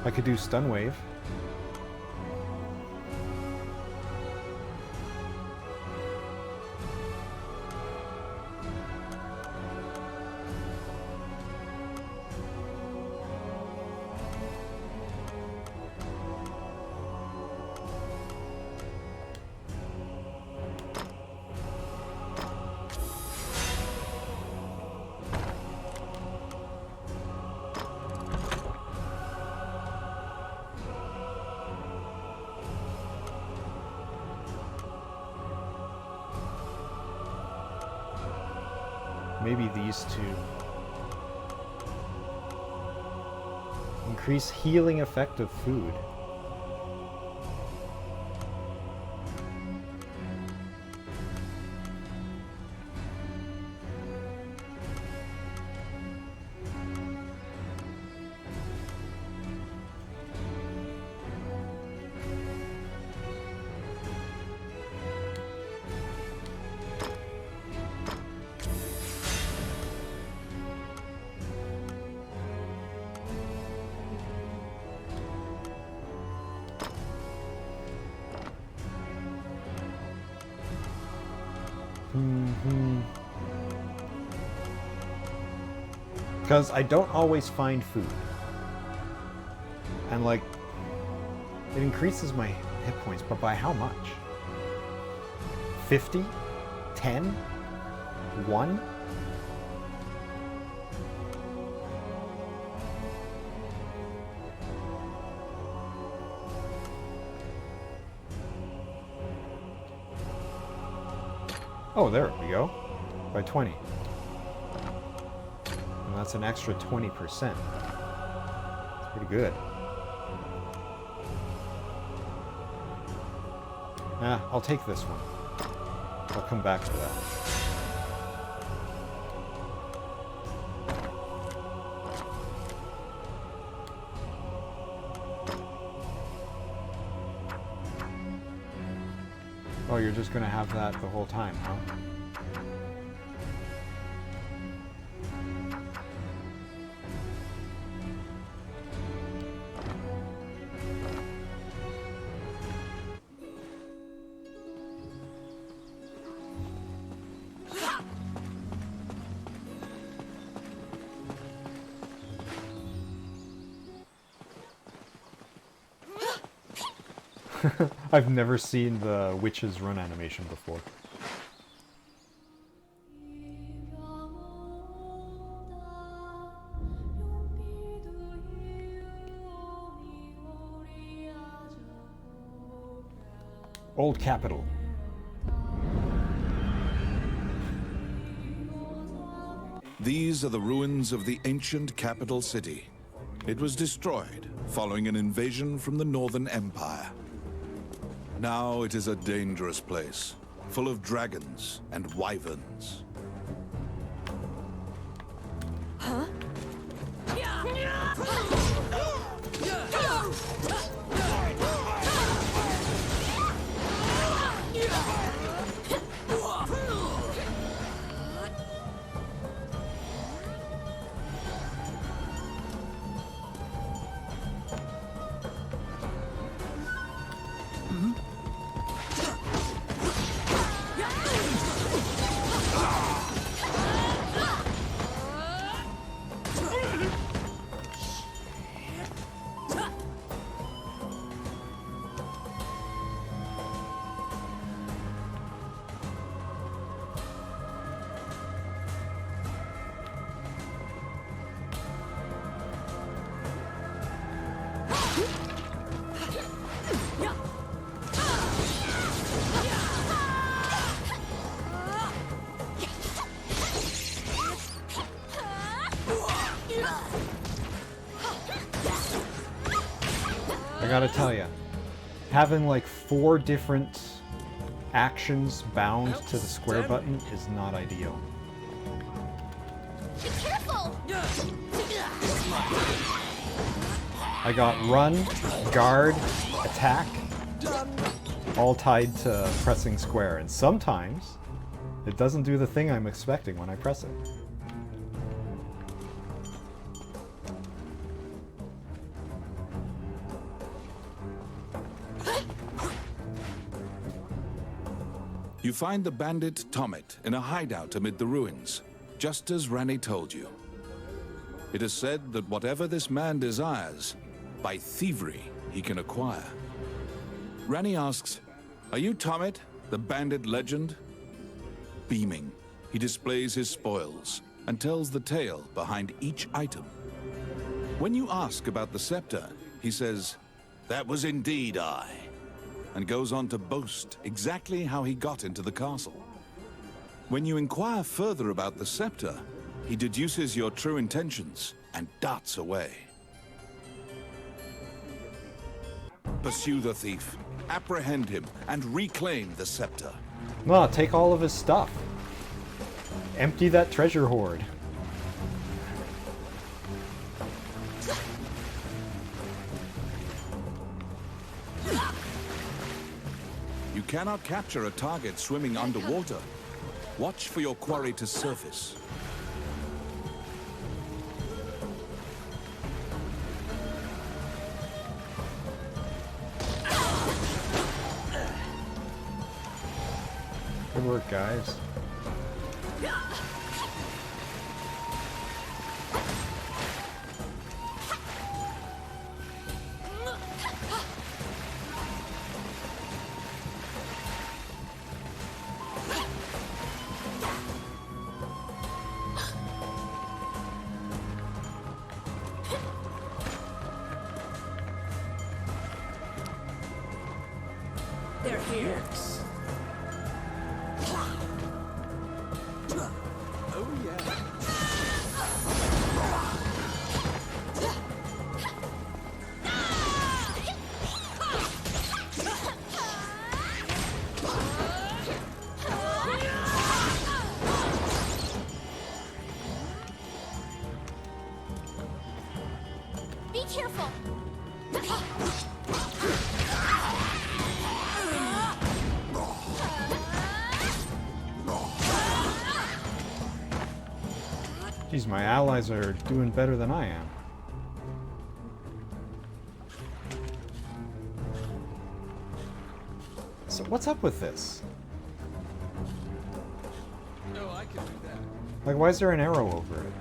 A: I could do Stun Wave. Maybe these two. Increase healing effect of food. Because I don't always find food. And like, it increases my hit points, but by how much? 50? 10? 1? Oh, there we go. By 20. And that's an extra 20%. That's pretty good. I'll take this one. I'll come back to that. Oh, you're just gonna have that the whole time, huh? I've never seen the witch's run animation before. Old Capital.
D: These are the ruins of the ancient capital city. It was destroyed following an invasion from the Northern Empire. Now it is a dangerous place, full of dragons and wyverns.
B: Huh?
A: I gotta tell you, having like 4 different actions bound to the square button is not ideal.
B: Be careful!
A: I got run, guard, attack, all tied to pressing square, and sometimes it doesn't do the thing I'm expecting when I press it.
D: You find the bandit Tomet in a hideout amid the ruins, just as Ranni told you. It is said that whatever this man desires, by thievery he can acquire. Ranni asks, "Are you Tomet, the bandit legend?" Beaming, he displays his spoils and tells the tale behind each item. When you ask about the scepter, he says, "That was indeed I," and goes on to boast exactly how he got into the castle. When you inquire further about the scepter, he deduces your true intentions and darts away. Pursue the thief, apprehend him, and reclaim the scepter.
A: No, take all of his stuff. Empty that treasure hoard.
D: You cannot capture a target swimming underwater. Watch for your quarry to surface.
A: Good work, guys.
B: They're here.
E: Oh yeah.
B: Be careful!
A: Geez, my allies are doing better than I am. So what's up with this?
E: No, I can do that.
A: Like, why is there an arrow over it?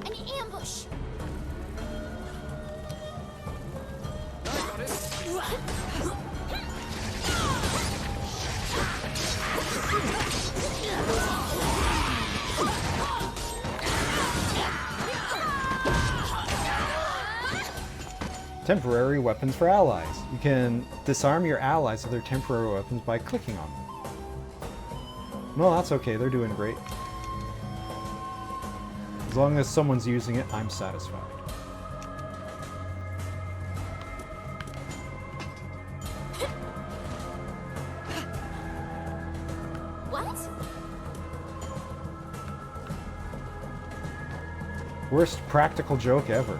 B: An ambush!
A: Temporary weapons for allies. You can disarm your allies of their temporary weapons by clicking on them. No, that's okay. They're doing great. As long as someone's using it, I'm satisfied.
B: What?
A: Worst practical joke ever.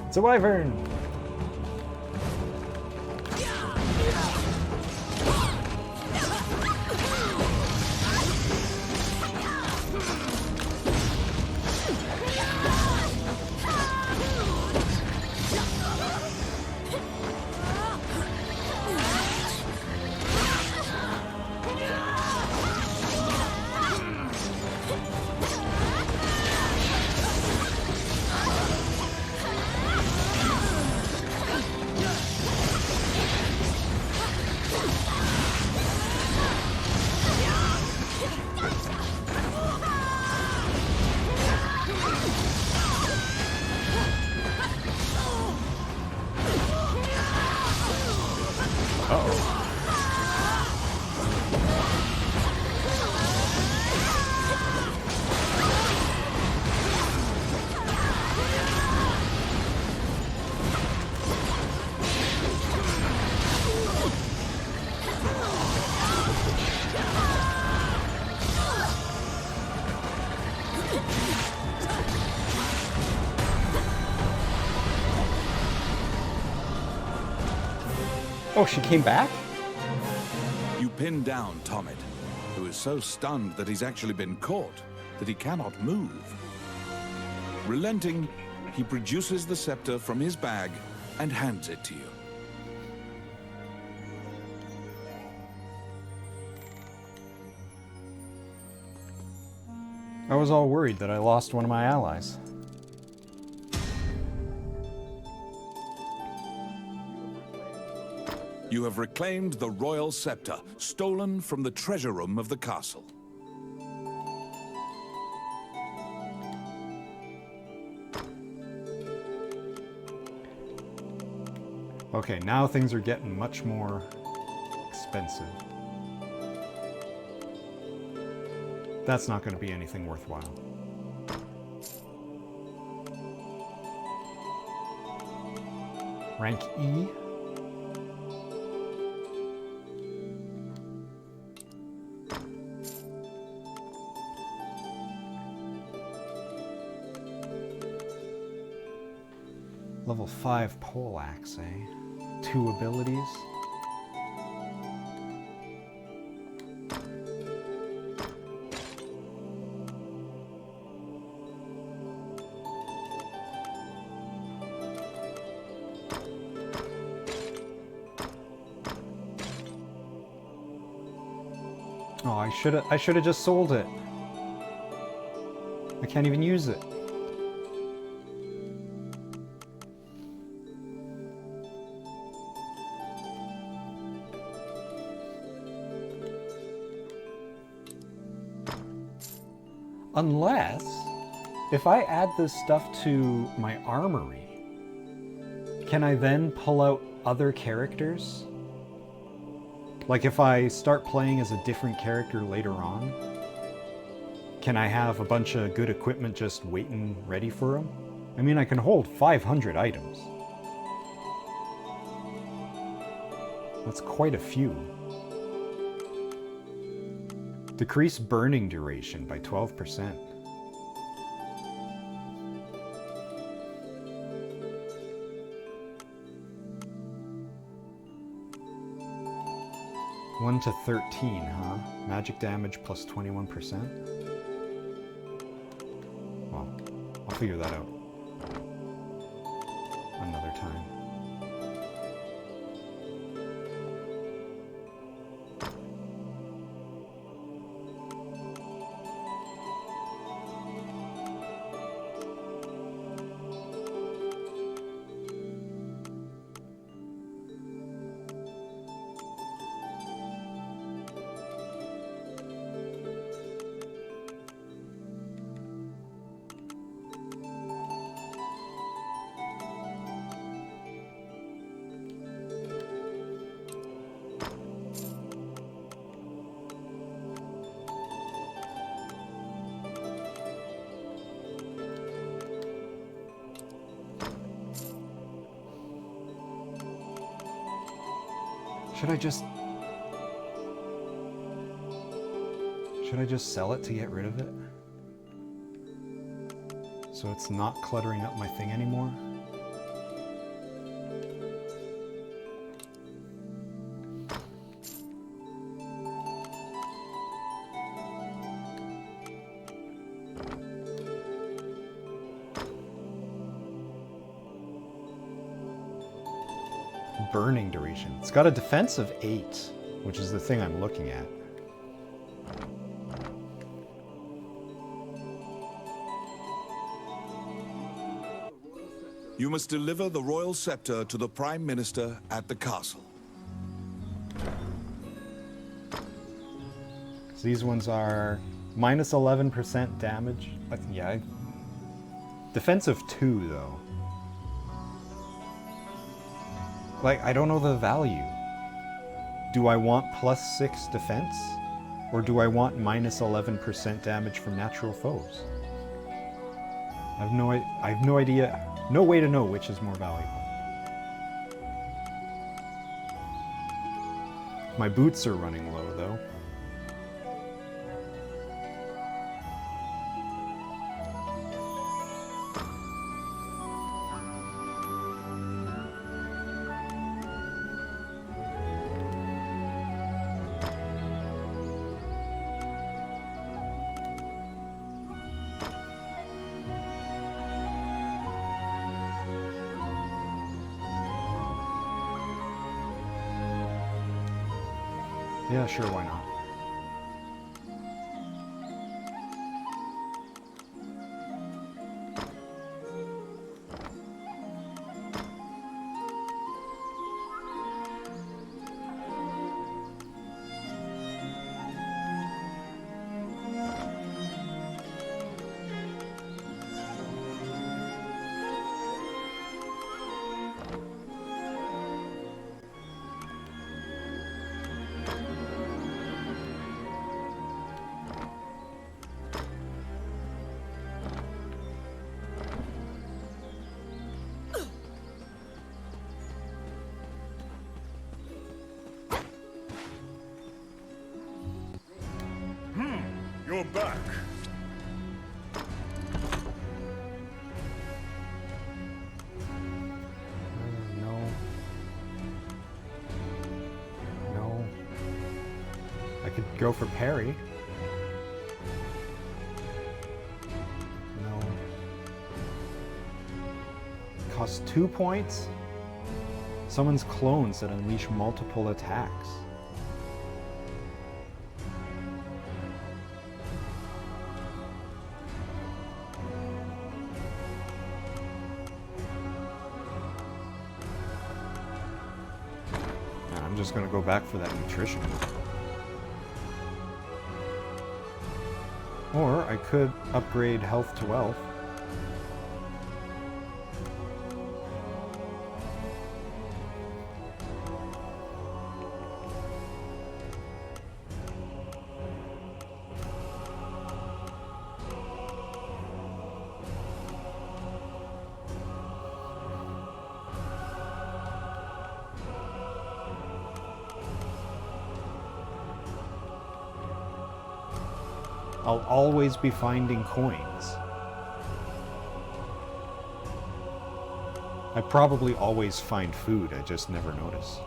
A: It's a wyvern! Oh, she came back?
D: You pin down Tommet, who is so stunned that he's actually been caught that he cannot move. Relenting, he produces the scepter from his bag and hands it to you.
A: I was all worried that I lost one of my allies.
D: You have reclaimed the royal scepter, stolen from the treasure room of the castle.
A: Okay, now things are getting much more expensive. That's not going to be anything worthwhile. Rank E. Level 5 poleaxe, eh? 2 abilities. Oh, I should have just sold it. I can't even use it. Unless, if I add this stuff to my armory, can I then pull out other characters? Like if I start playing as a different character later on, can I have a bunch of good equipment just waiting ready for him? I mean, I can hold 500 items. That's quite a few. Decrease burning duration by 12%. One to 13, huh? Magic damage plus 21%. Well, I'll figure that out another time. Should I just sell it to get rid of it? So it's not cluttering up my thing anymore? Burning duration. It's got a defense of 8, which is the thing I'm looking at.
D: You must deliver the royal scepter to the Prime Minister at the castle.
A: So these ones are minus 11% damage. Yeah. Defense of 2, though. Like, I don't know the value. Do I want plus 6 defense? Or do I want minus 11% damage from natural foes? I have no idea. No way to know which is more valuable. My boots are running low, though. Yeah, sure, why not?
F: You're back.
A: No. No. I could go for parry. No. Costs 2 points? Summons clones that unleash multiple attacks. I'm just gonna go back for that nutrition. Or I could upgrade health to wealth. I'll always be finding coins. I probably always find food, I just never notice.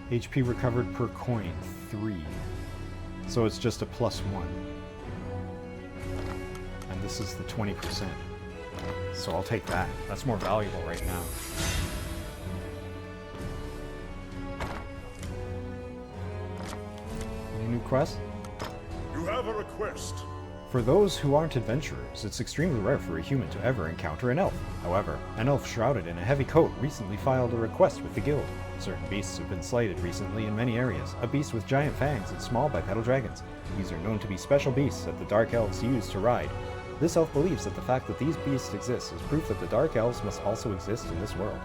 A: HP recovered per coin, 3. So it's just a +1. And this is the 20%. So I'll take that. That's more valuable right now. Any new quests?
F: You have a request.
A: For those who aren't adventurers, it's extremely rare for a human to ever encounter an elf. However, an elf shrouded in a heavy coat recently filed a request with the guild. Certain beasts have been slighted recently in many areas. A beast with giant fangs and small bipedal dragons. These are known to be special beasts that the Dark Elves use to ride. This elf believes that the fact that these beasts exist is proof that the Dark Elves must also exist in this world.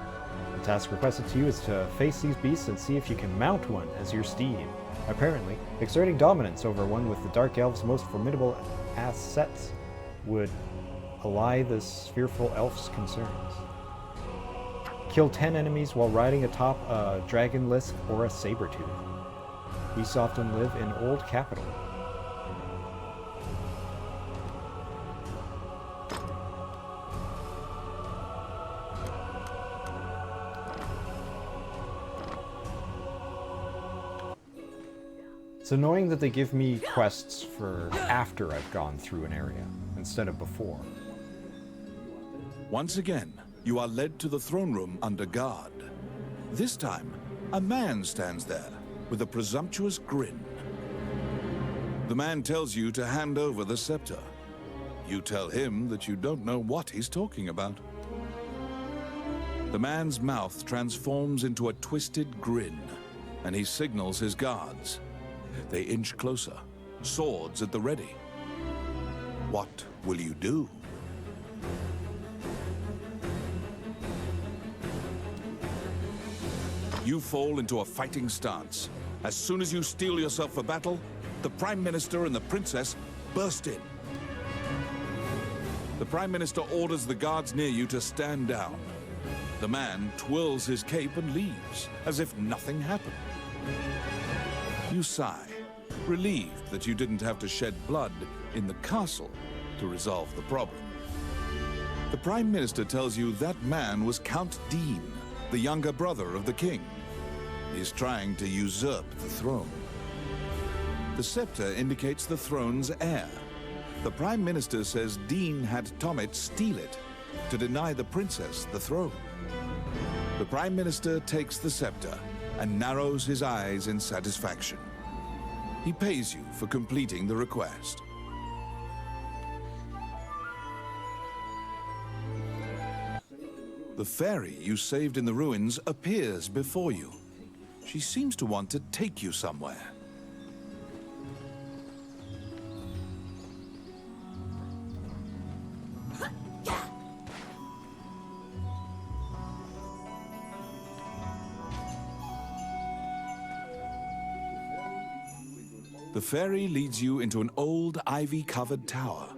A: The task requested to you is to face these beasts and see if you can mount one as your steed. Apparently, exerting dominance over one with the Dark Elves' most formidable assets would allay the fearful elf's concerns. Kill 10 enemies while riding atop a Dragonlisk or a Sabertooth. Beasts often live in Old Capital. It's annoying that they give me quests for after I've gone through an area, instead of before.
D: Once again, you are led to the throne room under guard. This time, a man stands there with a presumptuous grin. The man tells you to hand over the scepter. You tell him that you don't know what he's talking about. The man's mouth transforms into a twisted grin, and he signals his guards. They inch closer, swords at the ready. What will you do? You fall into a fighting stance. As soon as you steel yourself for battle, the Prime Minister and the Princess burst in. The Prime Minister orders the guards near you to stand down. The man twirls his cape and leaves, as if nothing happened. You sigh, relieved that you didn't have to shed blood in the castle to resolve the problem. The Prime Minister tells you that man was Count Dean, the younger brother of the king. He's trying to usurp the throne. The scepter indicates the throne's heir. The Prime Minister says Dean had Tommet steal it to deny the princess the throne. The Prime Minister takes the scepter and narrows his eyes in satisfaction. He pays you for completing the request. The fairy you saved in the ruins appears before you. She seems to want to take you somewhere. The fairy leads you into an old ivy-covered tower.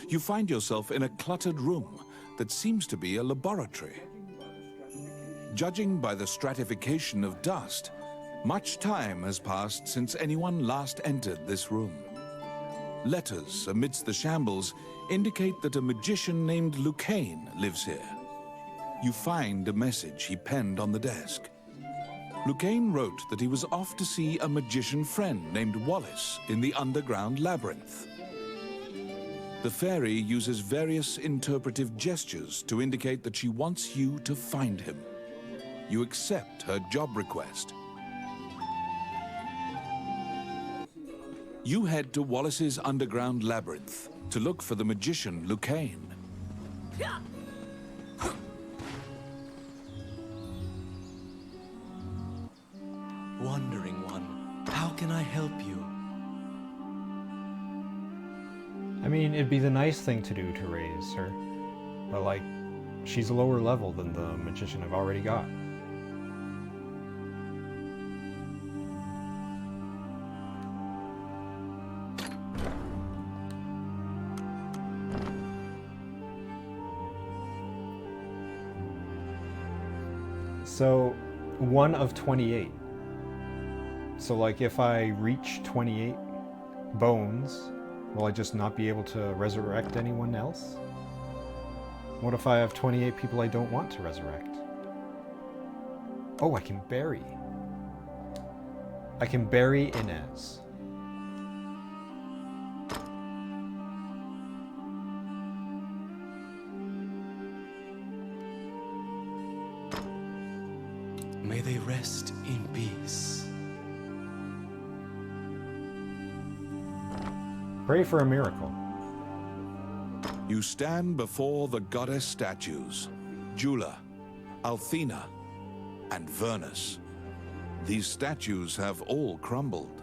D: You find yourself in a cluttered room that seems to be a laboratory. Judging by the stratification of dust, much time has passed since anyone last entered this room. Letters amidst the shambles indicate that a magician named Lucane lives here. You find a message he penned on the desk. Lucane wrote that he was off to see a magician friend named Wallace in the underground labyrinth. The fairy uses various interpretive gestures to indicate that she wants you to find him. You accept her job request. You head to Wallace's underground labyrinth to look for the magician Lucane.
E: Wandering One, how can I help you?
A: I mean, it'd be the nice thing to do to raise her, but like, she's a lower level than the magician I've already got. So, 1 of 28. So like if I reach 28 bones, will I just not be able to resurrect anyone else? What if I have 28 people I don't want to resurrect? Oh, I can bury. I can bury Inez.
E: May they rest in peace.
A: Pray for a miracle.
D: You stand before the goddess statues, Jula, Althena, and Vernus. These statues have all crumbled.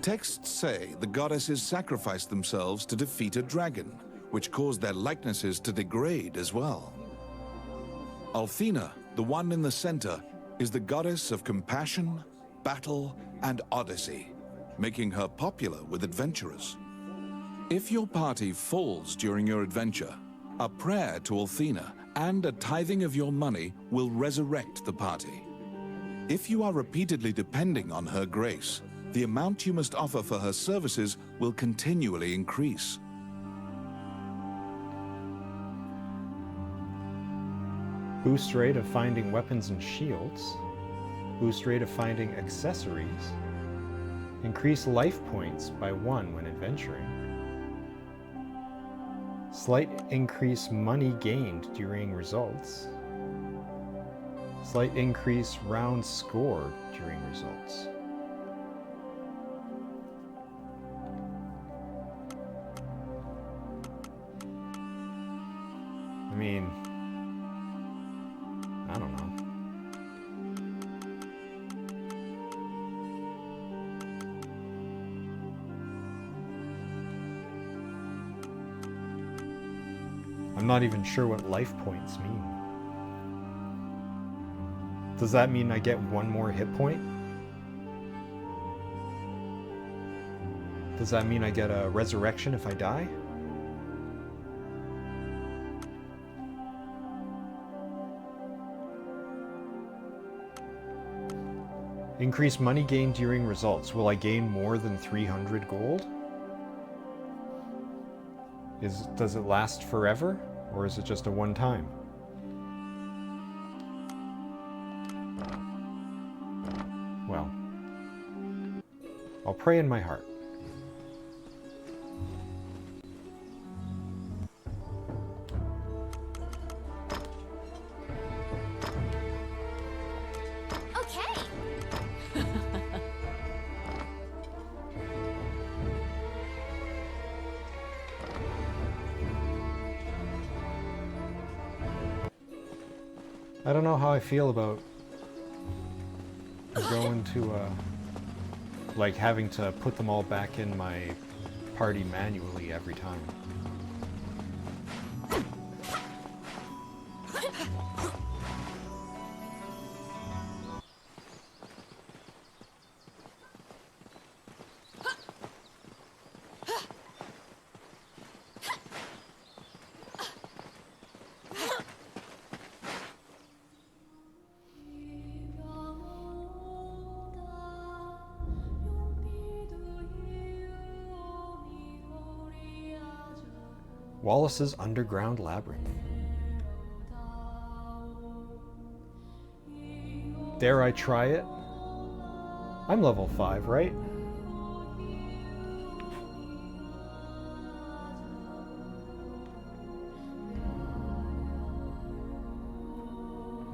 D: Texts say the goddesses sacrificed themselves to defeat a dragon, which caused their likenesses to degrade as well. Althena, the one in the center, is the goddess of compassion, battle, and odyssey, making her popular with adventurers. If your party falls during your adventure, a prayer to Althena and a tithing of your money will resurrect the party. If you are repeatedly depending on her grace, the amount you must offer for her services will continually increase.
A: Boost rate of finding weapons and shields. Boost rate of finding accessories. Increase life points by 1 when adventuring. Slight increase money gained during results. Slight increase round score during results. I mean, I don't know. I'm not even sure what life points mean. Does that mean I get 1 more hit point? Does that mean I get a resurrection if I die? Increase money gained during results. Will I gain more than 300 gold? Does it last forever, or is it just a one-time? Well, I'll pray in my heart. I don't know how I feel about going to, like having to put them all back in my party manually every time. Wallace's Underground Labyrinth. Dare I try it? I'm level 5, right?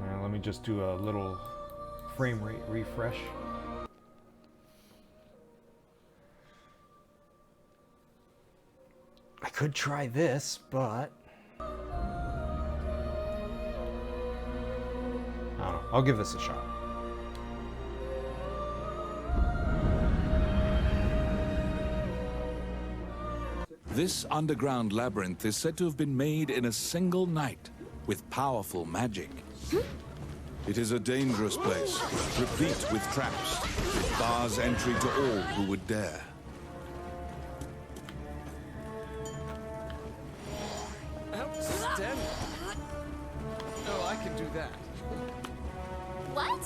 A: Now, let me just do a little frame rate refresh. I could try this, but I don't know. I'll give this a shot.
D: This underground labyrinth is said to have been made in a single night with powerful magic. It is a dangerous place, replete with traps, with bars entry to all who would dare.
E: Outstanding. Oh, I can do that.
H: What?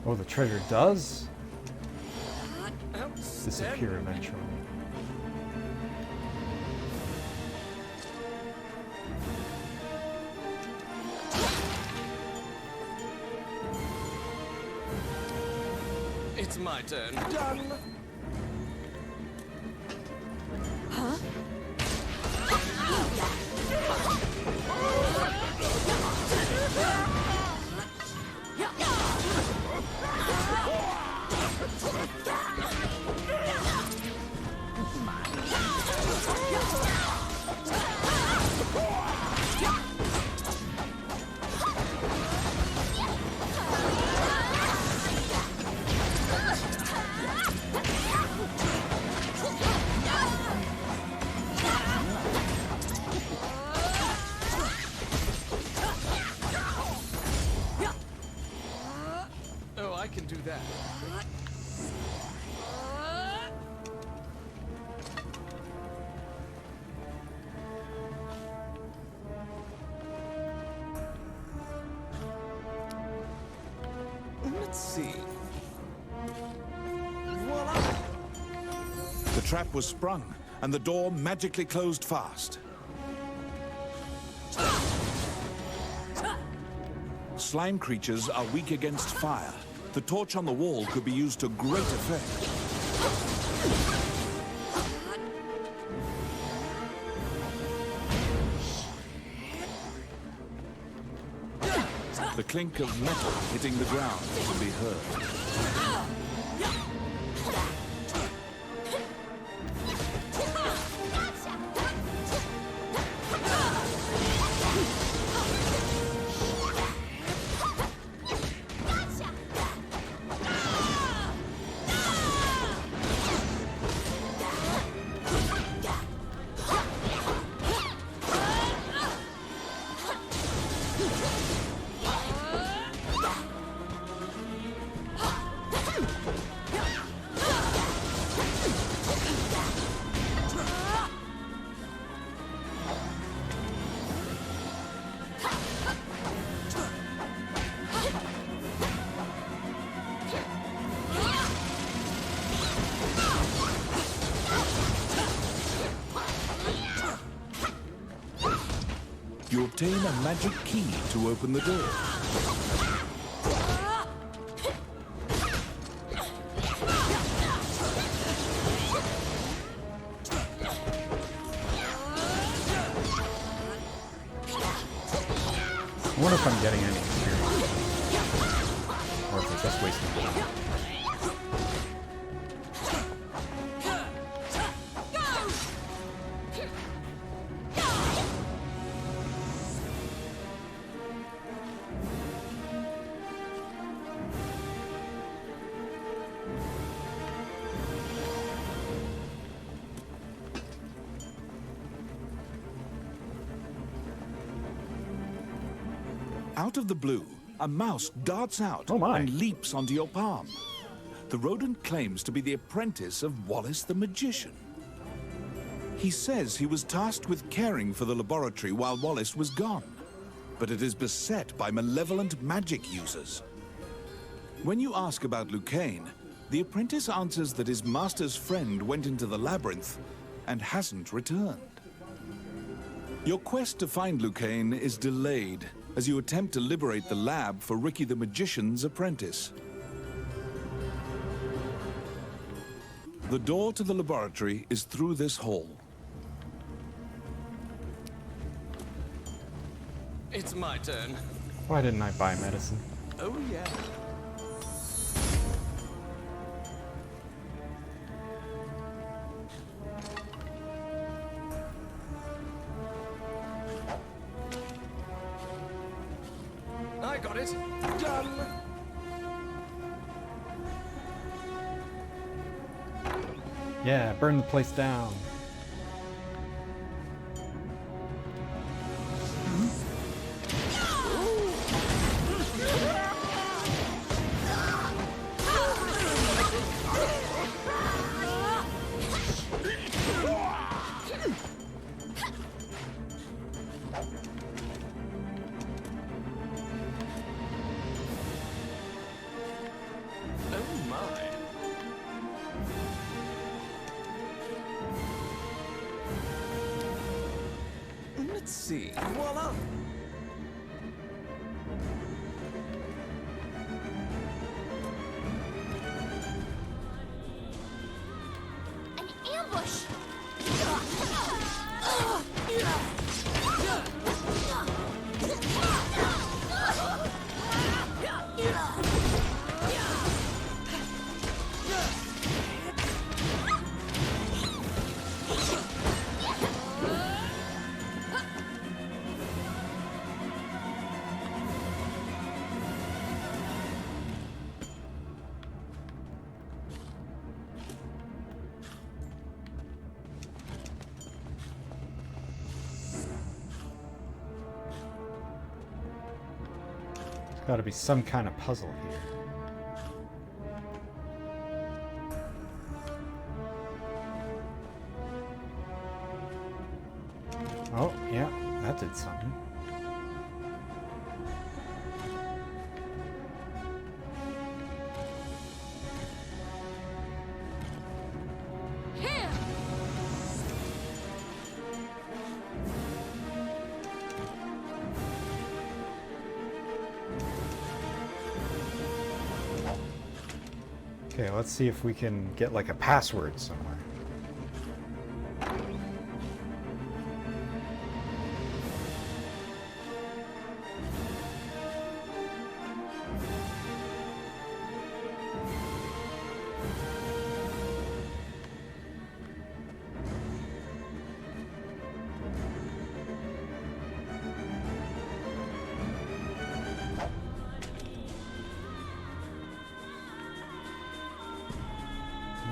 A: Oh, the treasure does disappear eventually.
E: It's my turn. Done.
H: Huh?
E: Oh, I can do that. Let's see. Voila!
D: The trap was sprung, and the door magically closed fast. Slime creatures are weak against fire. The torch on the wall could be used to great effect. The clink of metal hitting the ground can be heard. You obtain a magic key to open the door.
A: I wonder if I'm getting any experience. Or if it's just wasting time.
D: Out of the blue, a mouse darts out and leaps onto your palm. The rodent claims to be the apprentice of Wallace the Magician. He says he was tasked with caring for the laboratory while Wallace was gone, but it is beset by malevolent magic users. When you ask about Lucane, the apprentice answers that his master's friend went into the labyrinth and hasn't returned. Your quest to find Lucane is delayed as you attempt to liberate the lab for Ricky the Magician's apprentice. The door to the laboratory is through this hall.
E: It's my turn.
A: Why didn't I buy medicine?
E: Oh, yeah. I got it. Done.
A: Yeah, burn the place down.
E: Let's see. Voila!
B: An ambush!
A: Got to be some kind of puzzle here. Oh, yeah, that did something. Okay, let's see if we can get like a password somewhere.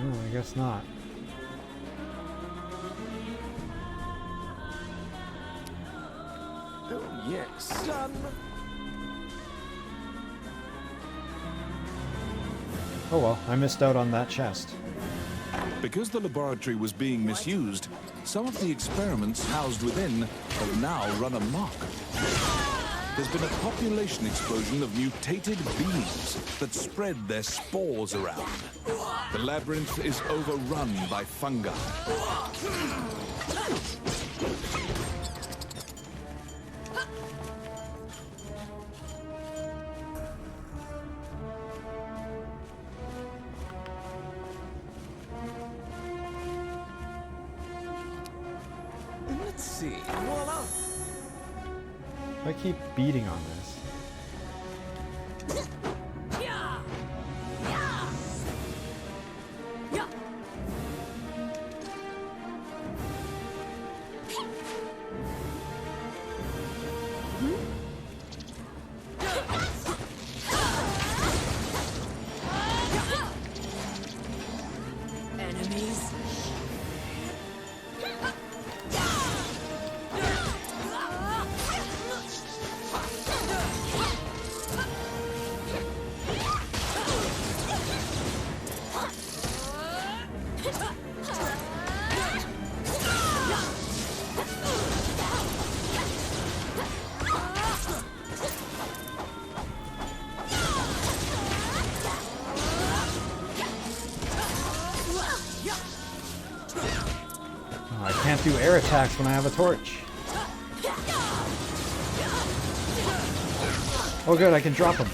A: No, I guess not.
E: Oh, yes. Done.
A: Oh well, I missed out on that chest.
D: Because the laboratory was being misused, some of the experiments housed within have now run amok. There's been a population explosion of mutated beings that spread their spores around. The labyrinth is overrun by fungi.
E: Let's see. Voila!
A: I keep beating on this.
B: Enemies.
A: Oh, I can't do air attacks when I have a torch. Oh good, I can drop them.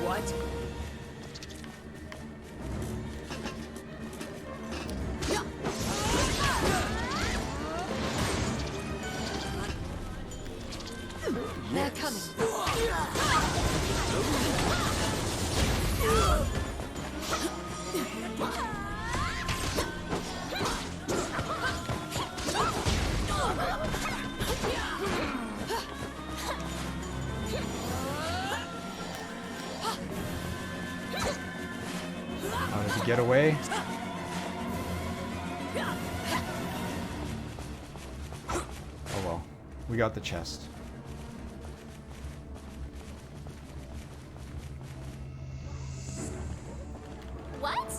B: What?
J: They're coming.
A: How did he get away? Oh well, we got the chest.
J: What?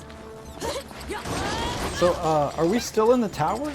A: So, are we still in the tower?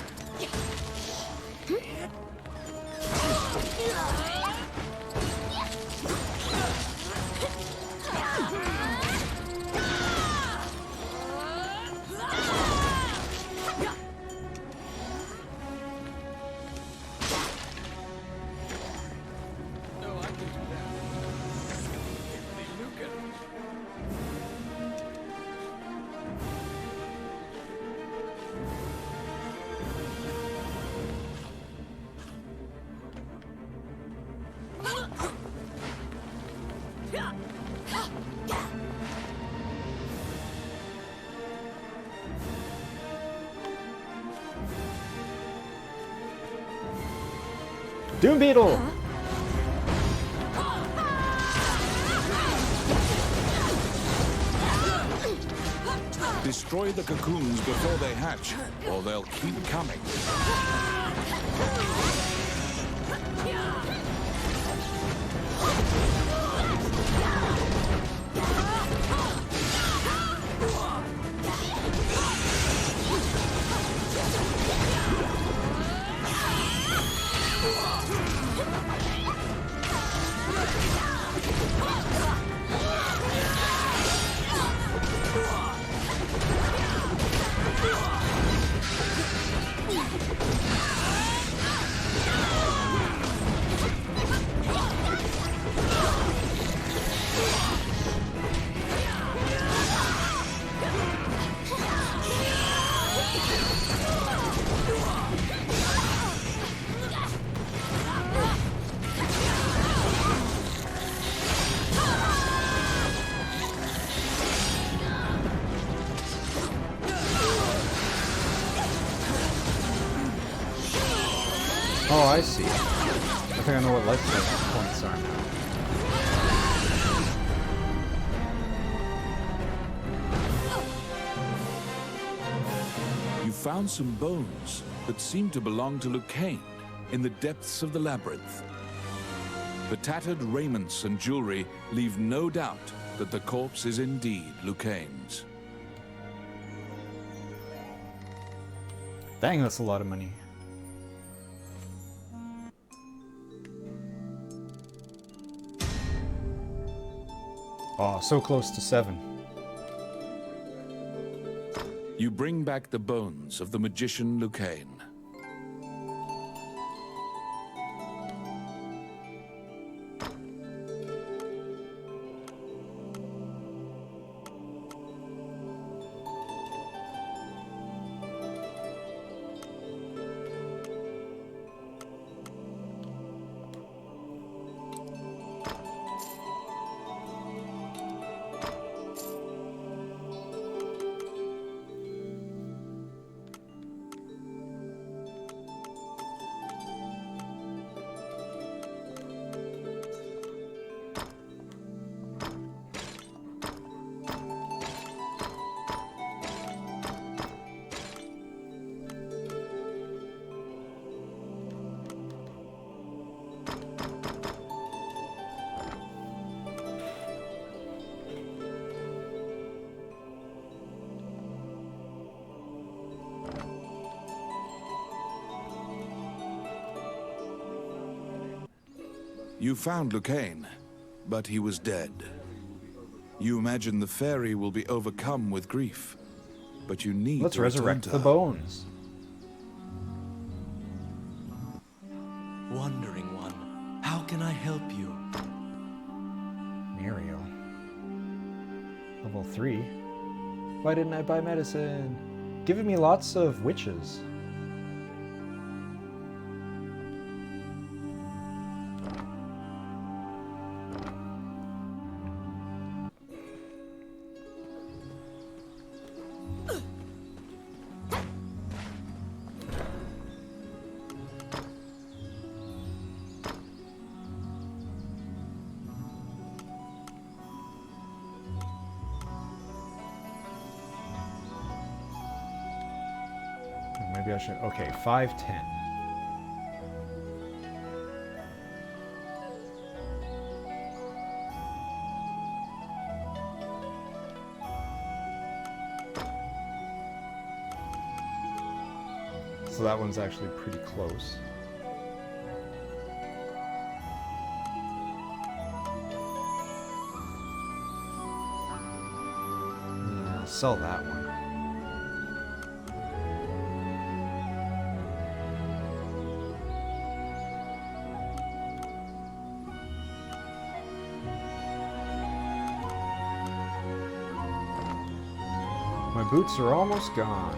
A: Doom Beetle!
D: Destroy the cocoons before they hatch, or they'll keep coming.
A: Oh, I see. I think I know what life points are now.
D: You found some bones that seem to belong to Lucane in the depths of the labyrinth. The tattered raiments and jewelry leave no doubt that the corpse is indeed Lucane's.
A: Dang, that's a lot of money. Oh, so close to 7.
D: You bring back the bones of the magician Lucane. You found Lucane, but he was dead. You imagine the fairy will be overcome with grief, but you need
A: Let's
D: to return
A: resurrect
D: to
A: the
D: her.
A: bones.
E: Wandering One, how can I help you?
A: Muriel. Level 3. Why didn't I buy medicine? Giving me lots of witches. Maybe I should. Okay, 510. So that one's actually pretty close. Yeah, I'll sell that one. My boots are almost gone.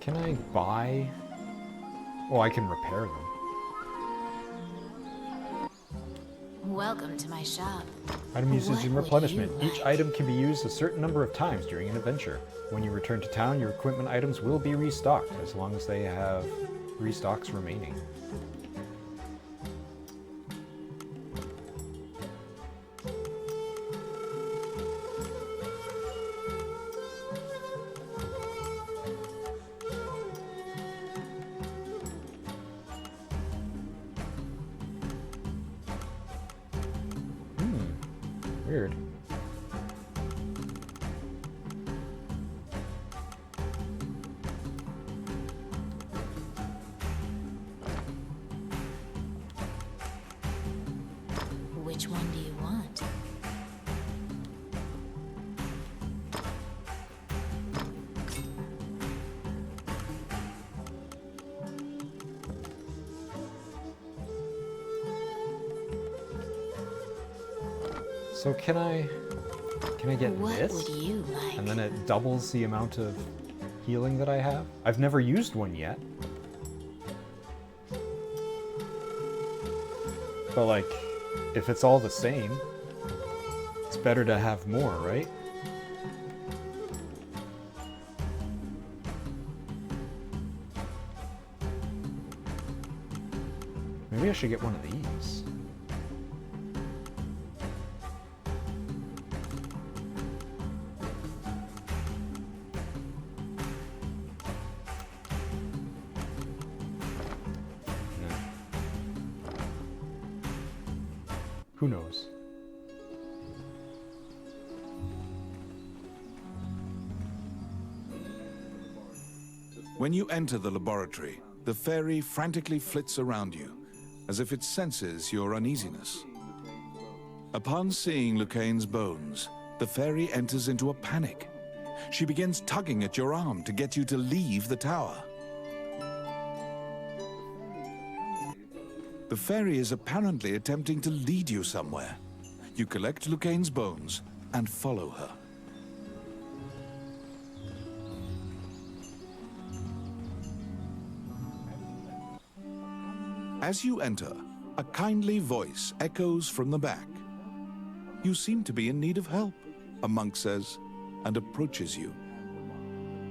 A: Can I buy? Oh, I can repair them.
H: Welcome to my shop.
A: Item usage and
H: What would
A: replenishment.
H: you
A: Each item can be used a certain number of times during an adventure. When you return to town, your equipment items will be restocked, as long as they have restocks remaining. Weird.
H: Which one do you want?
A: So can I get
H: What
A: this?
H: would you like?
A: And then it doubles the amount of healing that I have? I've never used one yet. But like, if it's all the same, It's better to have more, right? Maybe I should get one of these. No. Who knows?
D: When you enter the laboratory, the fairy frantically flits around you, as if it senses your uneasiness. Upon seeing Lucaine's bones, the fairy enters into a panic. She begins tugging at your arm to get you to leave the tower. The fairy is apparently attempting to lead you somewhere. You collect Lucaine's bones and follow her. As you enter, a kindly voice echoes from the back. You seem to be in need of help, a monk says, and approaches you.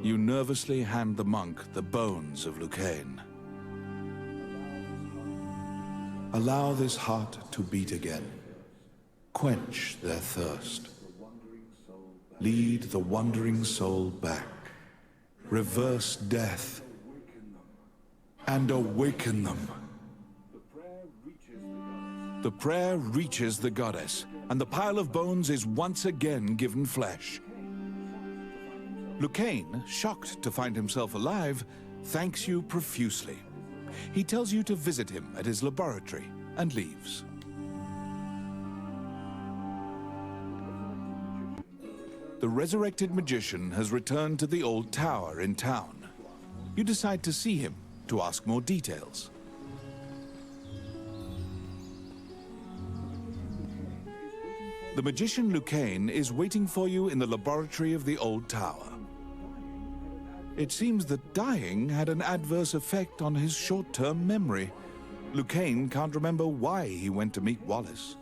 D: You nervously hand the monk the bones of Lucaine. Allow this heart to beat again. Quench their thirst. Lead the wandering soul back. Reverse death. And awaken them. The prayer reaches the goddess, and the pile of bones is once again given flesh. Lucaine, shocked to find himself alive, thanks you profusely. He tells you to visit him at his laboratory and leaves. The resurrected magician has returned to the old tower in town. You decide to see him to ask more details. The magician Lucaine is waiting for you in the laboratory of the old tower. It seems that dying had an adverse effect on his short-term memory. Lucaine can't remember why he went to meet Wallace.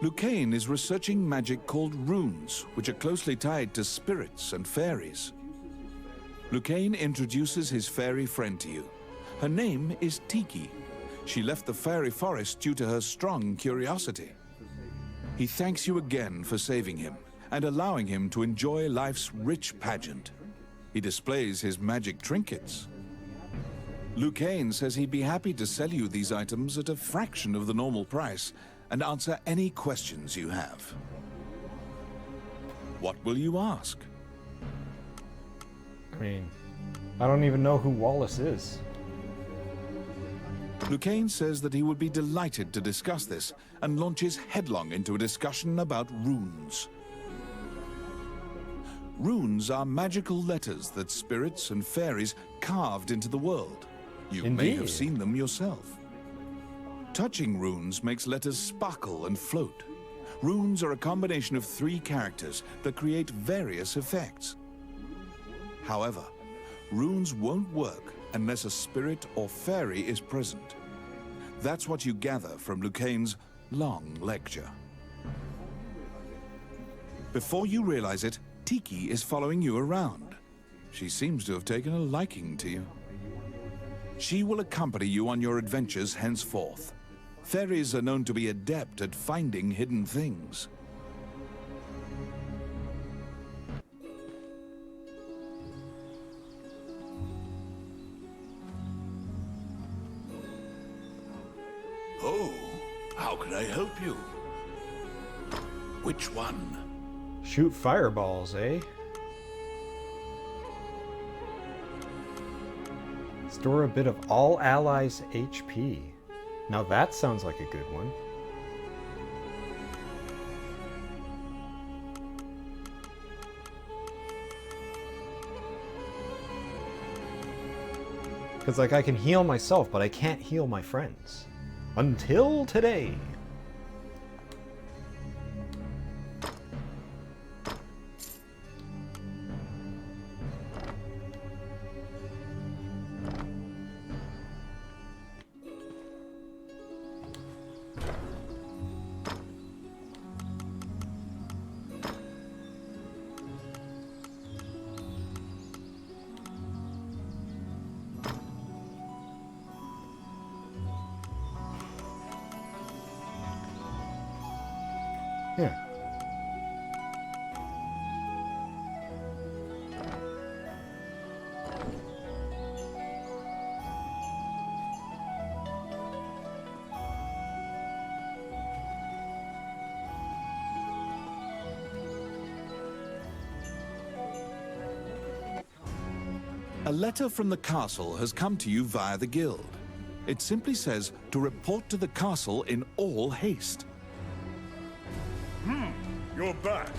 D: Lucaine is researching magic called runes, which are closely tied to spirits and fairies. Lucaine introduces his fairy friend to you. Her name is Tiki. She left the fairy forest due to her strong curiosity. He thanks you again for saving him and allowing him to enjoy life's rich pageant. He displays his magic trinkets. Lucaine says he'd be happy to sell you these items at a fraction of the normal price and answer any questions you have. What will you ask?
A: I mean, I don't even know who Wallace is.
D: Lucaine says that he would be delighted to discuss this and launches headlong into a discussion about runes. Runes are magical letters that spirits and fairies carved into the world. You may have seen them yourself. Touching runes makes letters sparkle and float. Runes are a combination of 3 characters that create various effects. However, runes won't work unless a spirit or fairy is present. That's what you gather from Lucaine's long lecture. Before you realize it, Tiki is following you around. She seems to have taken a liking to you. She will accompany you on your adventures henceforth. Fairies are known to be adept at finding hidden things.
N: Oh, how can I help you? Which one?
A: Shoot fireballs, eh? Store a bit of all allies' HP. Now that sounds like a good one. Because, like, I can heal myself, but I can't heal my friends. Until today. Yeah.
D: A letter from the castle has come to you via the guild. It simply says to report to the castle in all haste.
F: You're back.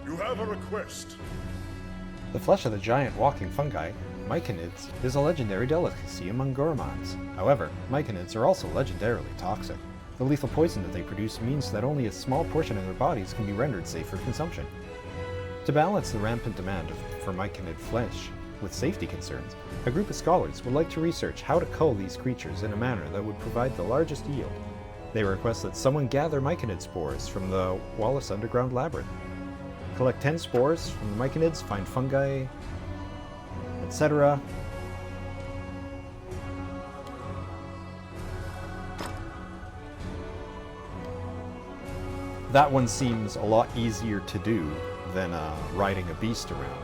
F: You have a request.
A: The flesh of the giant walking fungi, myconids, is a legendary delicacy among gourmands. However, myconids are also legendarily toxic. The lethal poison that they produce means that only a small portion of their bodies can be rendered safe for consumption. To balance the rampant demand for myconid flesh with safety concerns, a group of scholars would like to research how to cull these creatures in a manner that would provide the largest yield. They request that someone gather myconid spores from the Wallace Underground Labyrinth. Collect 10 spores from the myconids, find fungi, etc. That one seems a lot easier to do than riding a beast around,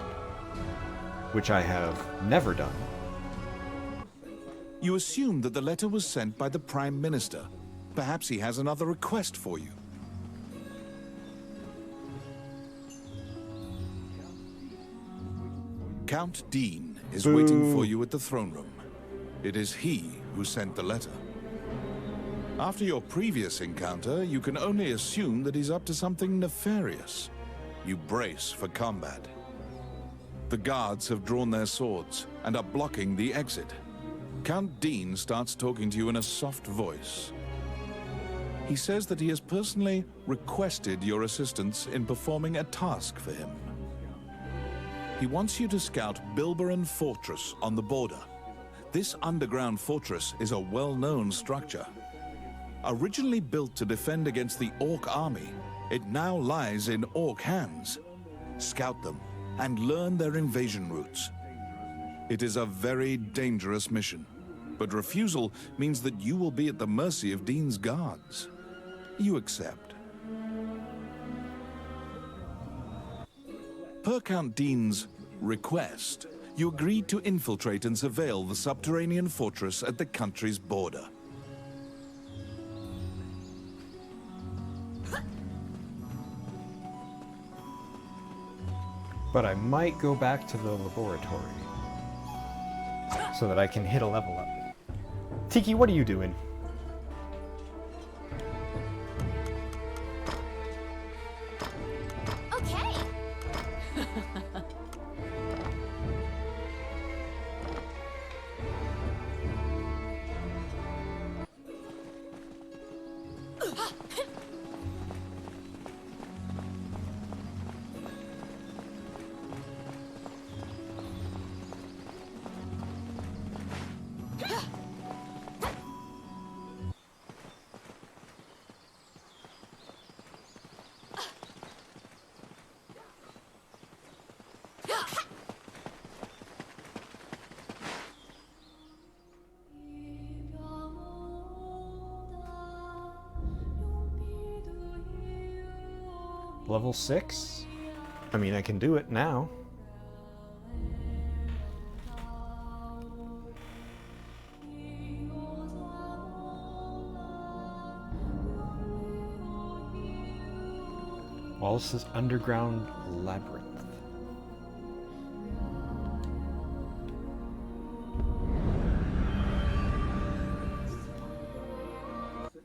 A: which I have never done.
D: You assume that the letter was sent by the Prime Minister. Perhaps he has another request for you. Count Dean is waiting for you at the throne room. It is he who sent the letter. After your previous encounter, you can only assume that he's up to something nefarious. You brace for combat. The guards have drawn their swords and are blocking the exit. Count Dean starts talking to you in a soft voice. He says that he has personally requested your assistance in performing a task for him. He wants you to scout Bilberan Fortress on the border. This underground fortress is a well-known structure. Originally built to defend against the Orc army, it now lies in Orc hands. Scout them and learn their invasion routes. It is a very dangerous mission, but refusal means that you will be at the mercy of Dean's guards. You accept. Per Count Dean's request, you agreed to infiltrate and surveil the subterranean fortress at the country's border.
A: But I might go back to the laboratory so that I can hit a level up. Tiki, what are you doing?
H: Okay.
A: Level 6? I mean, I can do it now. Wallace's Underground Labyrinth.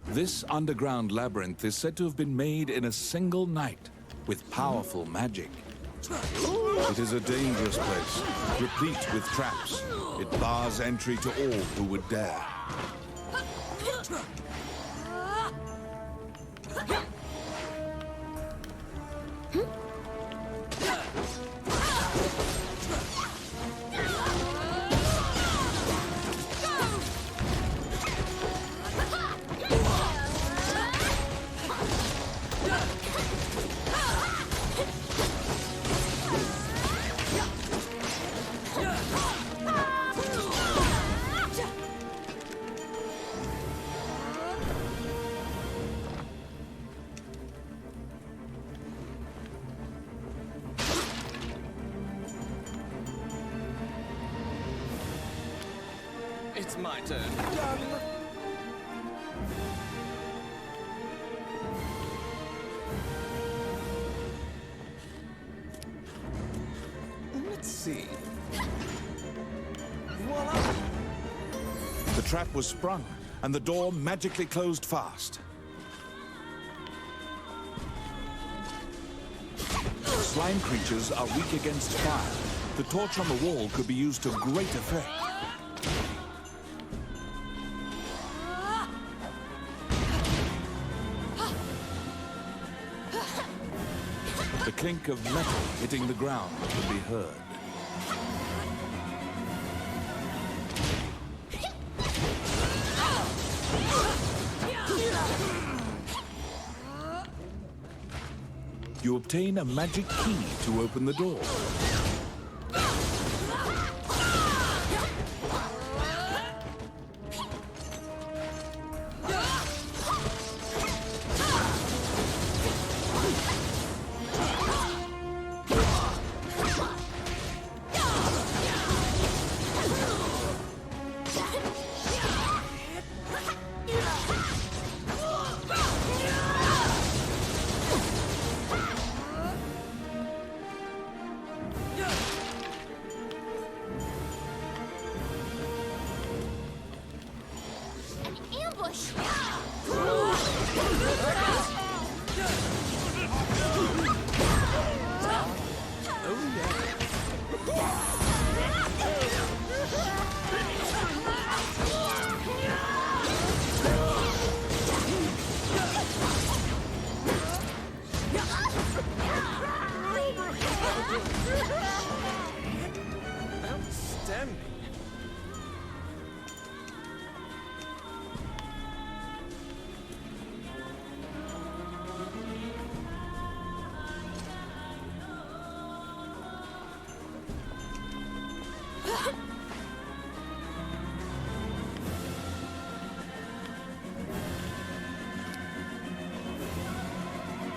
D: This underground labyrinth is said to have been made in a single night with powerful magic. It is a dangerous place, replete with traps. It bars entry to all who would dare.
E: It's my turn. Let's see. Voila!
D: The trap was sprung, and the door magically closed fast. Slime creatures are weak against fire. The torch on the wall could be used to great effect. The clink of metal hitting the ground could be heard. You obtain a magic key to open the door.
E: Outstanding.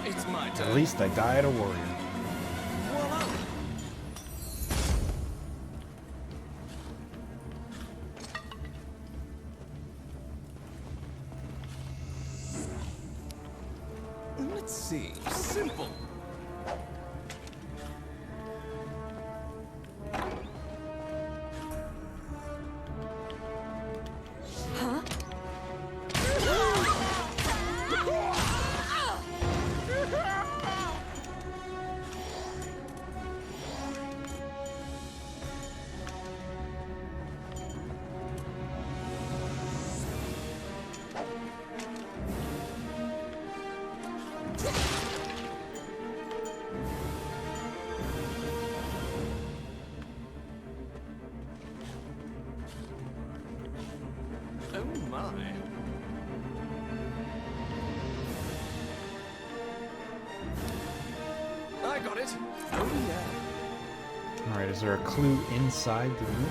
E: It's my turn.
A: At least I died a warrior.
E: Voila! Let's see. Simple.
H: Huh?
E: Oh my. I got it. Oh yeah.
A: Alright, is there a clue inside the room?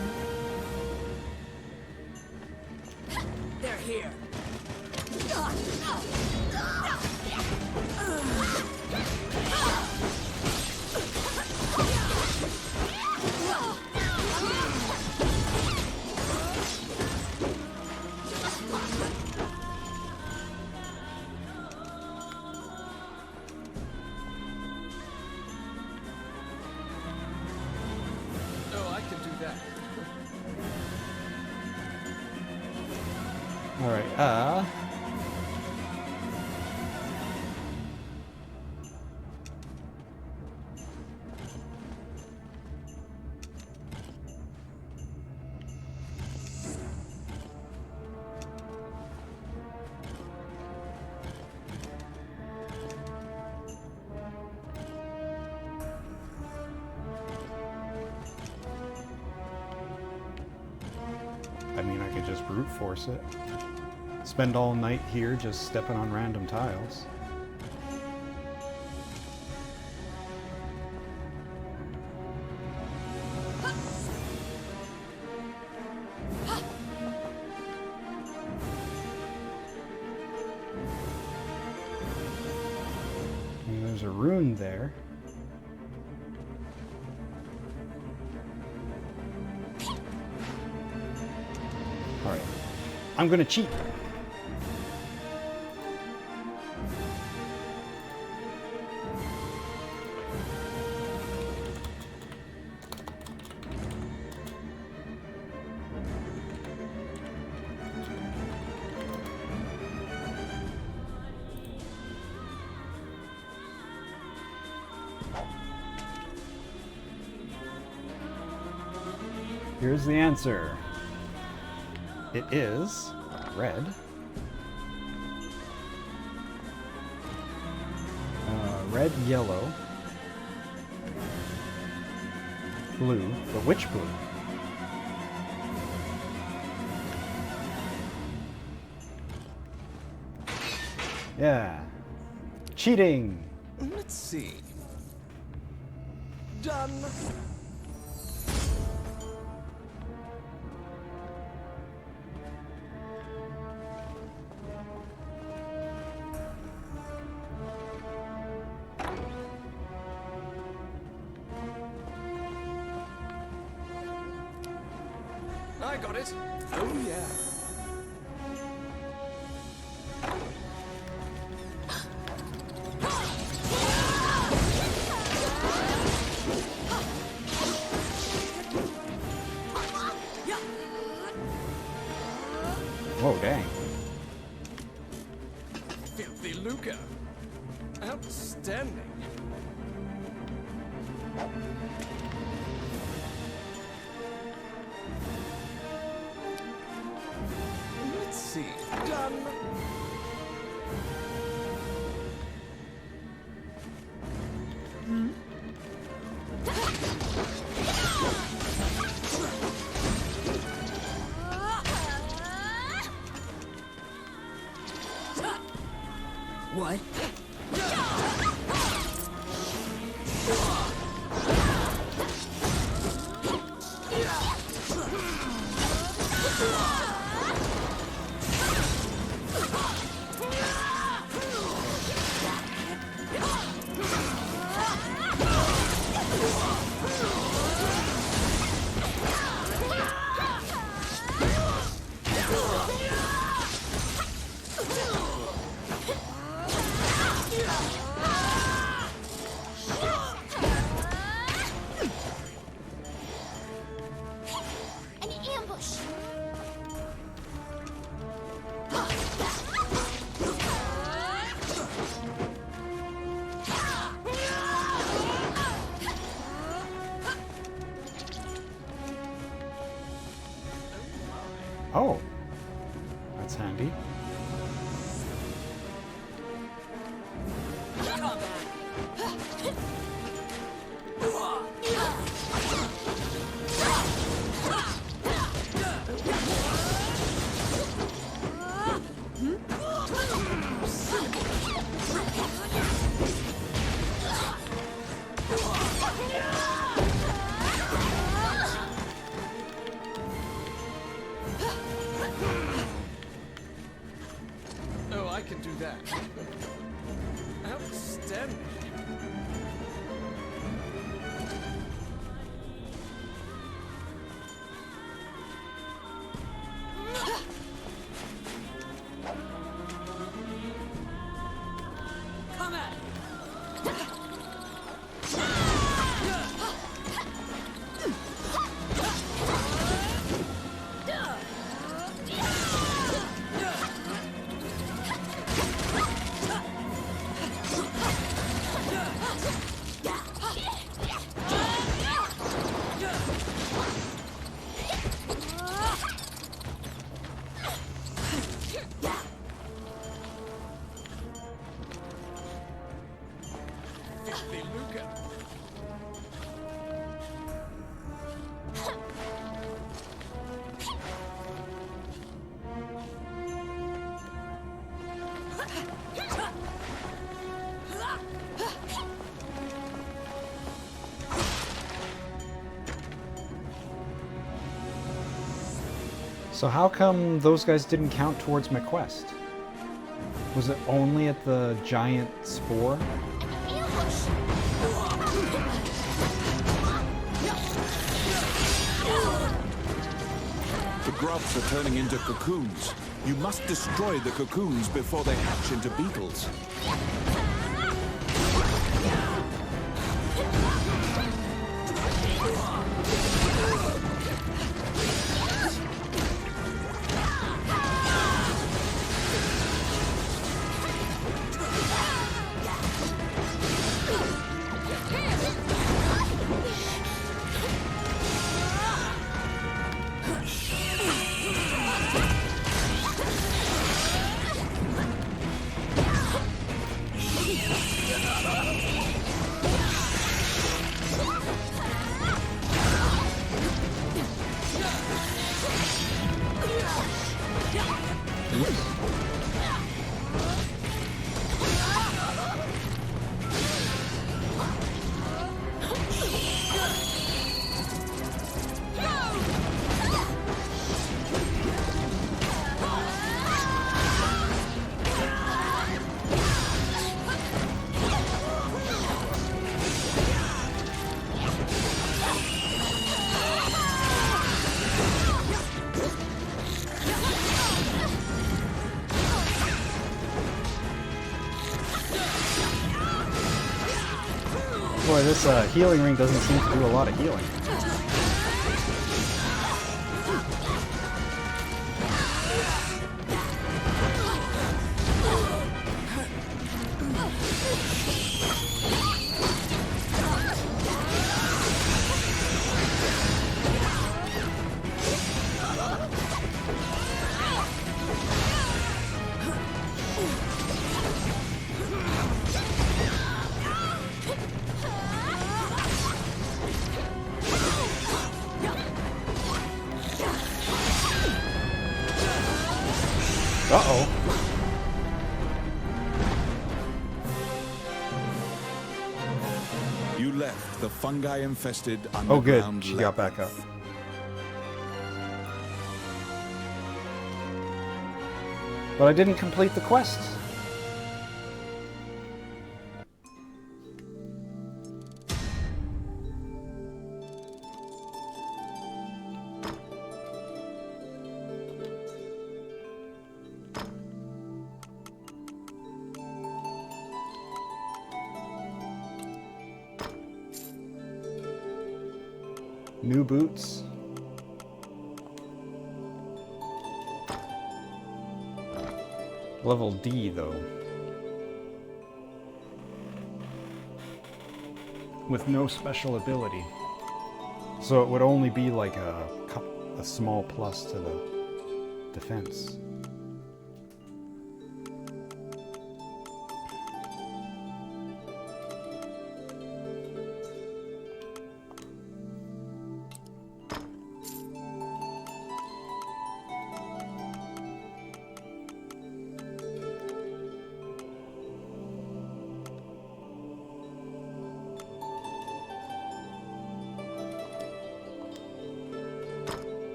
B: They're here.
A: Alright, I mean, I could just brute force it. Spend all night here just stepping on random tiles. And there's a rune there. Alright. I'm gonna cheat. Here's the answer. It is red. Red, yellow, blue, but which blue? Yeah. Cheating!
E: Let's see. Done. I got it. Oh, yeah.
A: Whoa, dang.
E: Filthy Luca. Outstanding. Let's see. Done.
G: What?
H: An ambush.
A: Oh, that's handy.
E: Oh, I can do that. Outstanding.
B: Come at
A: So how come those guys didn't count towards my quest? Was it only at the giant spore?
D: The grubs are turning into cocoons. You must destroy the cocoons before they hatch into beetles.
A: Boy, this healing ring doesn't seem to do a lot of healing. Uh-oh.
D: You left the fungi-infested underground
A: Oh good, she got
D: labyrinth.
A: back up. But I didn't complete the quest. New boots. Level D though. With no special ability. So it would only be like a small plus to the defense.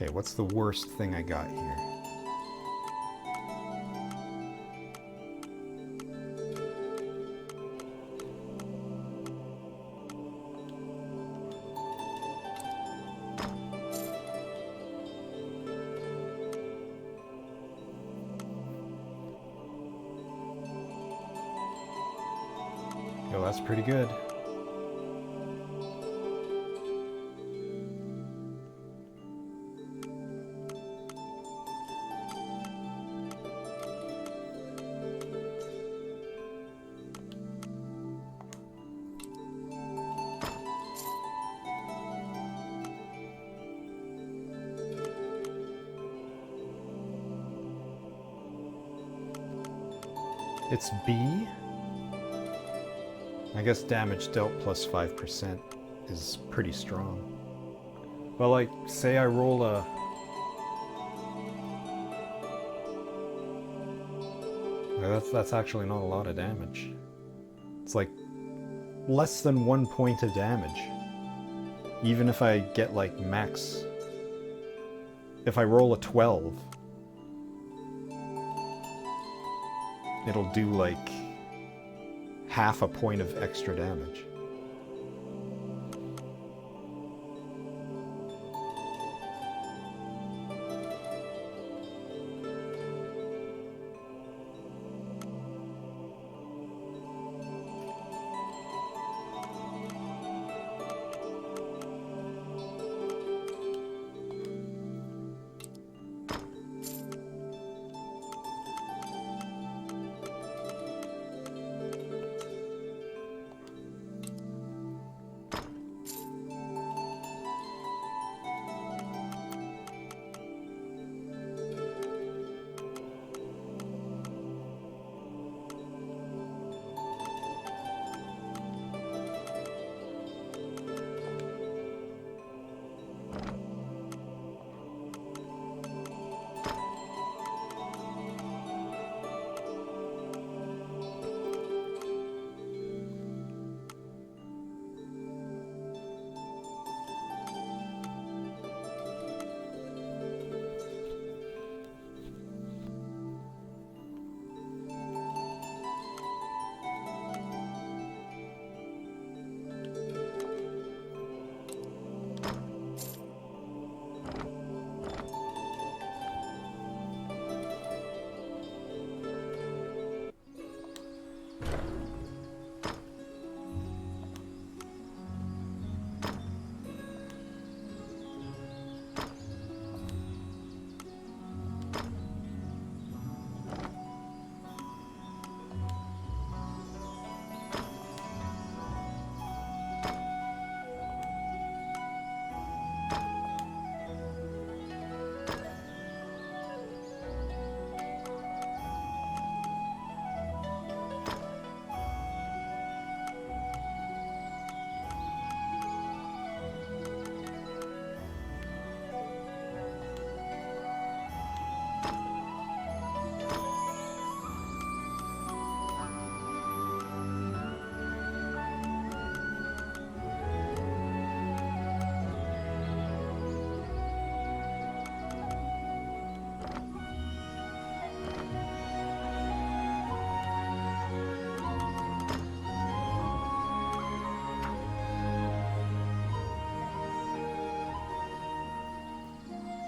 A: Okay, what's the worst thing I got here? Yo, that's pretty good. It's B? I guess damage dealt plus 5% is pretty strong. But like, say I roll a... That's actually not a lot of damage. It's like less than 1 point of damage. Even if I get like max... If I roll a 12, it'll do like half a point of extra damage.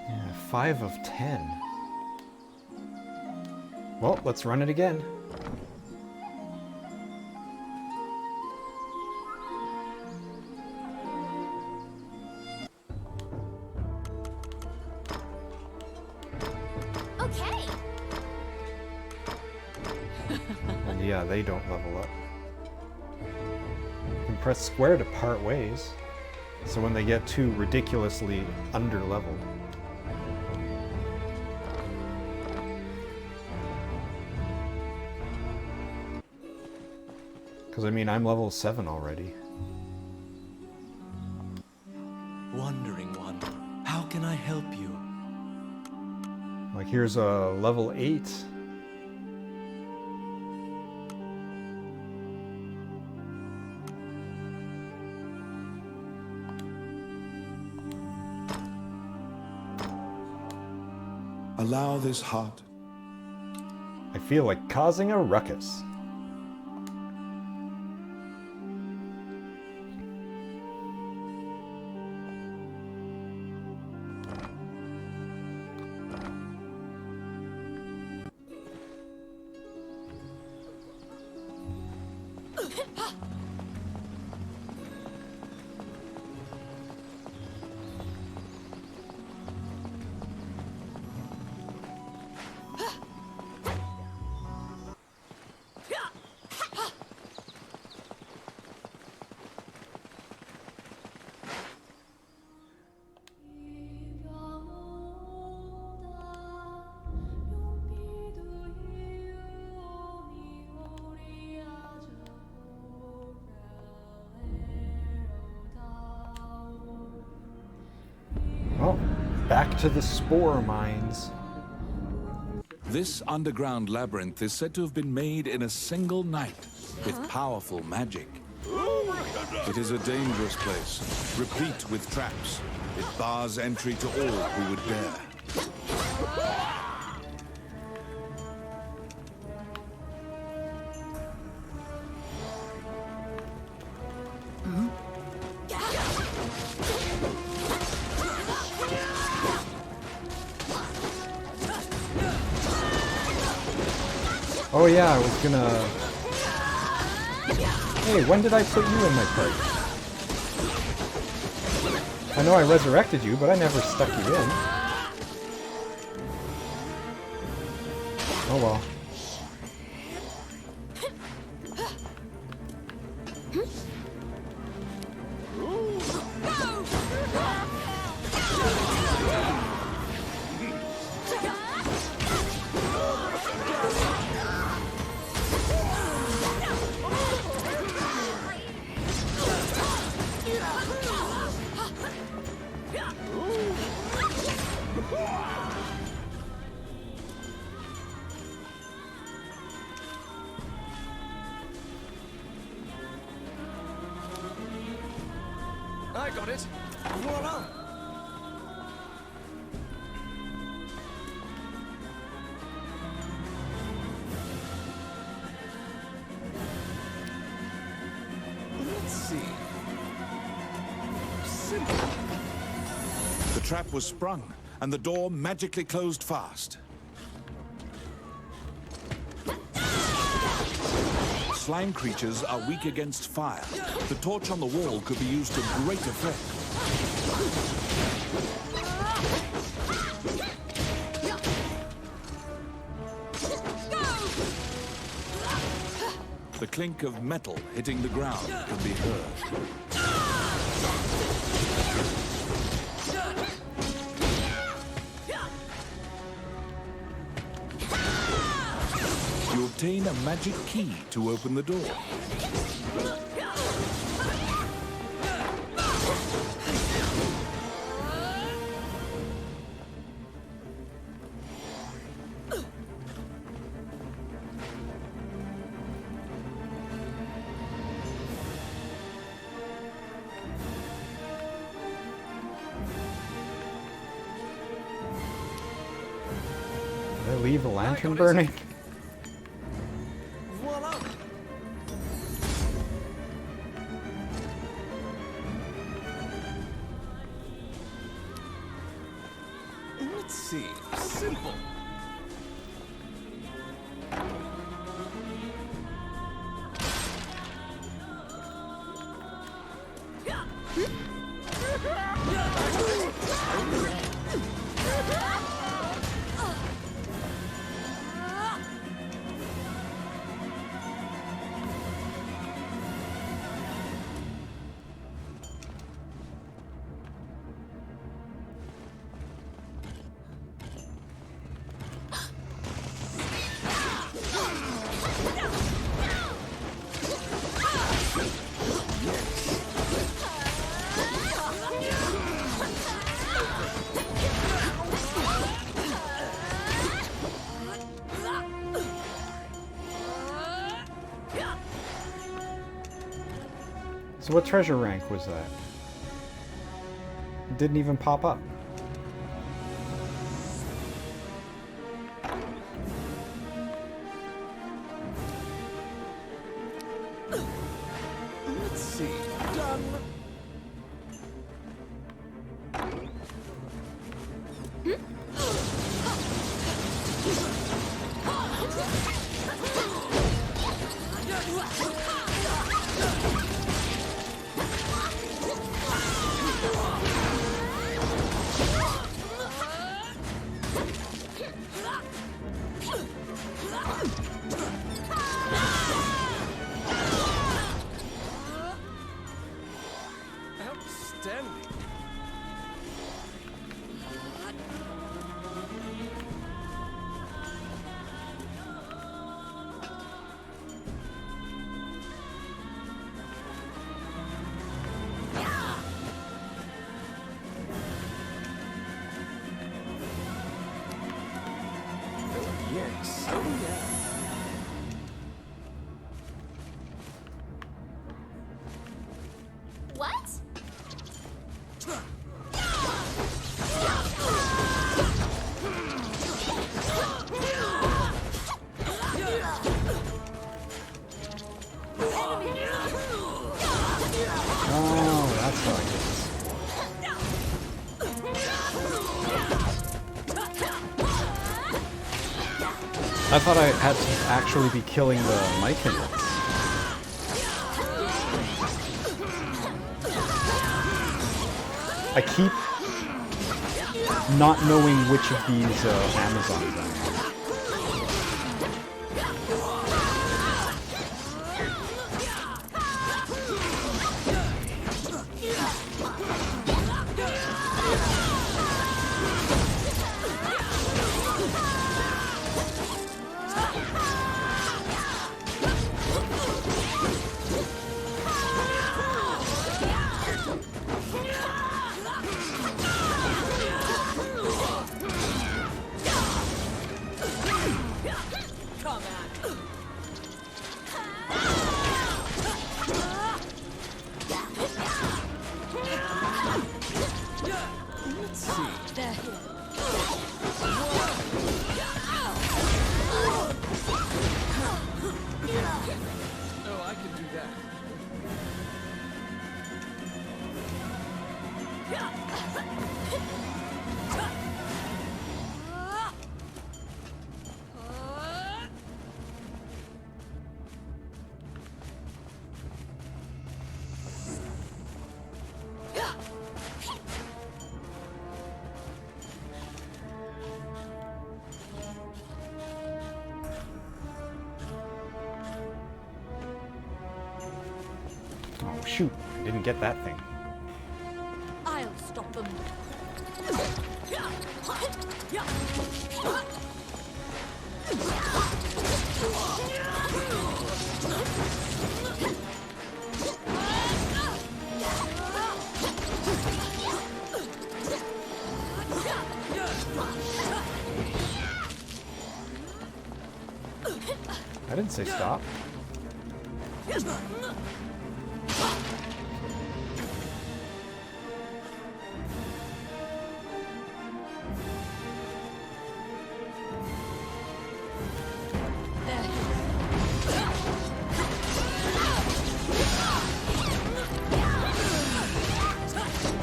A: Yeah, 5 of 10. Well, let's run it again.
H: Okay.
A: And yeah, they don't level up. You can press square to part ways. So when they get too ridiculously under-leveled. Because I mean, I'm level 7 already.
E: Wandering one, how can I help you?
A: Like here's a level 8.
D: Allow this heart.
A: I feel like causing a ruckus. to the spore mines.
D: This underground labyrinth is said to have been made in a single night with powerful magic. It is a dangerous place, replete with traps. It bars entry to all who would dare.
A: Oh yeah, I was gonna... Hey, when did I put you in my party? I know I resurrected you, but I never stuck you in. Oh well.
E: I got it. Voila!
D: Let's see. Simple. The trap was sprung, and the door magically closed fast. Slime creatures are weak against fire. The torch on the wall could be used to great effect. The clink of metal hitting the ground can be heard. You obtain a magic key to open the door.
A: Did I leave a lantern burning?
E: Voila! Let's see. Simple.
A: So what treasure rank was that? It didn't even pop up.
E: Let's see. Done.
J: What?
A: Oh, that's how I get this. I thought I had to actually be killing the mic hindrance. I keep not knowing which of these Amazons I'm on. Oh shoot, I didn't get that thing.
J: I'll stop them.
A: I didn't say stop.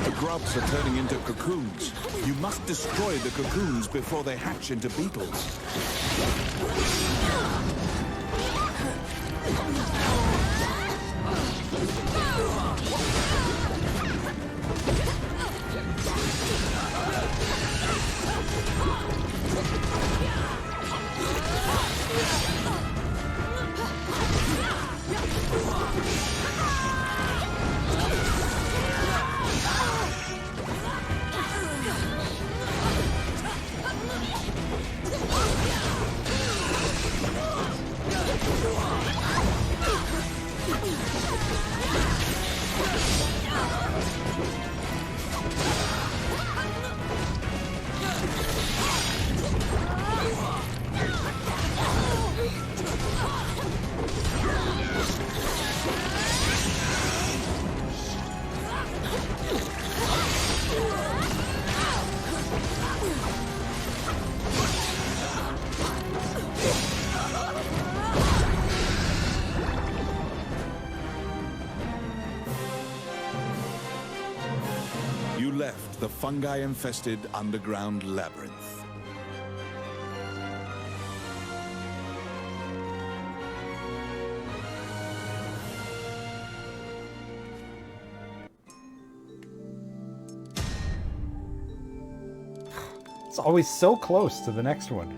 D: The grubs are turning into cocoons. You must destroy the cocoons before they hatch into beetles. You left the fungi-infested underground labyrinth.
A: It's always so close to the next one.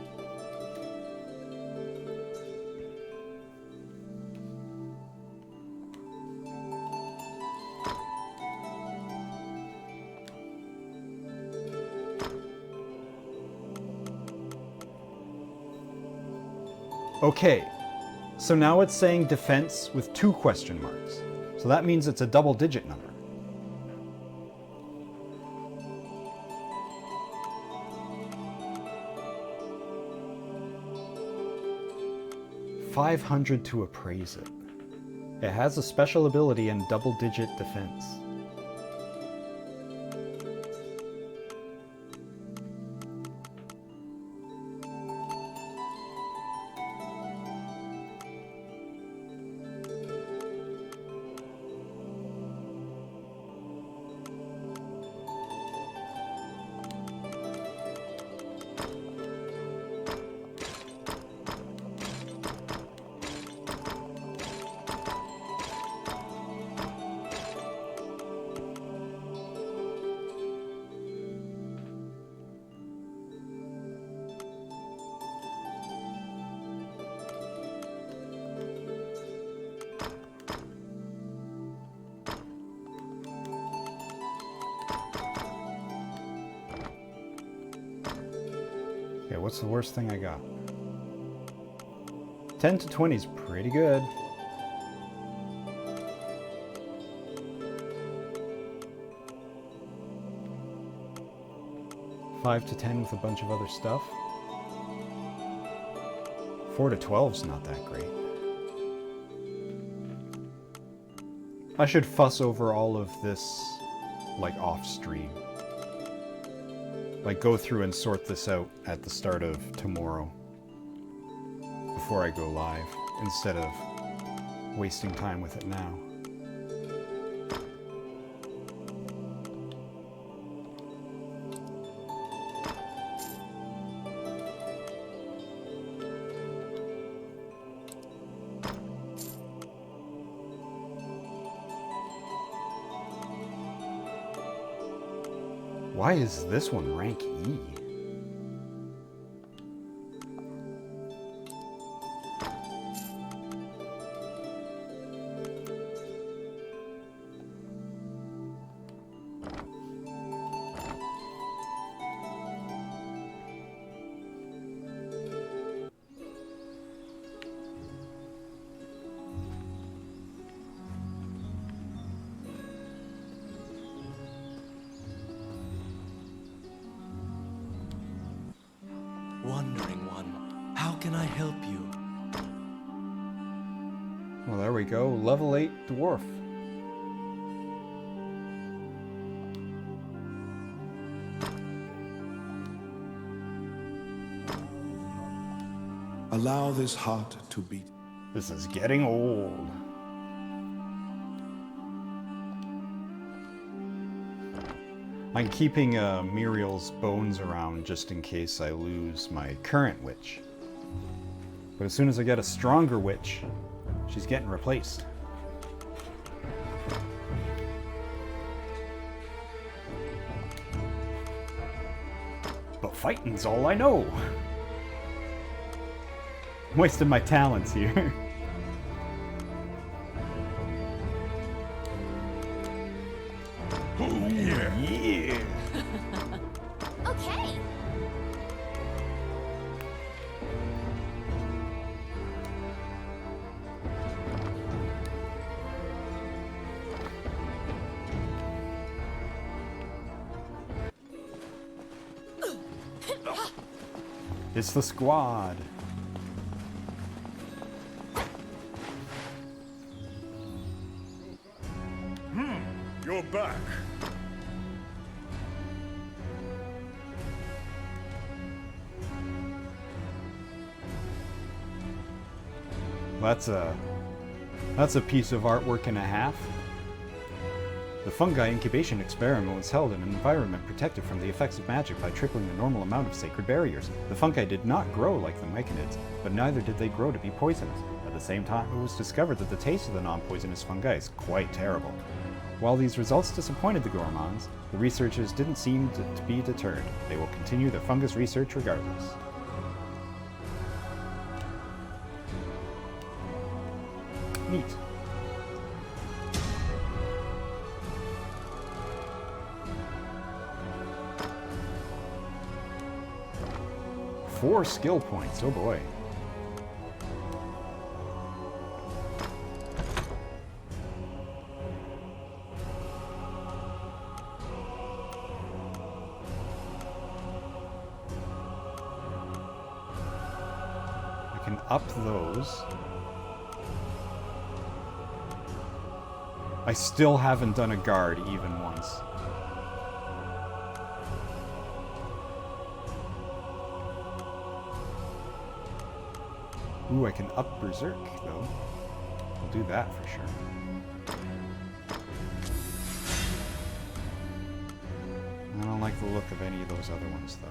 A: Okay, so now it's saying defense with 2 question marks. So that means it's a double-digit number. $500 to appraise it. It has a special ability and double-digit defense. what's the worst thing I got? 10 to 20 is pretty good. Five to 10 with a bunch of other stuff. 4 to 12's not that great. I should fuss over all of this, like, off-stream. Like, go through and sort this out at the start of tomorrow. Before I go live, instead of wasting time with it now. Why is this one rank E?
E: Wandering One, how can I help you?
A: Well, there we go. Level 8 dwarf.
D: Allow this heart to beat.
A: This is getting old. I'm keeping Muriel's bones around just in case I lose my current witch. But as soon as I get a stronger witch, she's getting replaced. But fighting's all I know. I'm wasting my talents here.
N: Oh, yeah.
A: Yeah.
H: Okay.
A: It's the squad.
F: You're back.
A: That's a piece of artwork and a half. The fungi incubation experiment was held in an environment protected from the effects of magic by tripling the normal amount of sacred barriers. The fungi did not grow like the myconids, but neither did they grow to be poisonous. At the same time, it was discovered that the taste of the non-poisonous fungi is quite terrible. While these results disappointed the gourmands, the researchers didn't seem to be deterred. They will continue their fungus research regardless. Neat. Four skill points, oh boy. I can up those. I still haven't done a guard even once. Ooh, I can up Berserk, though. I'll do that for sure. I don't like the look of any of those other ones, though.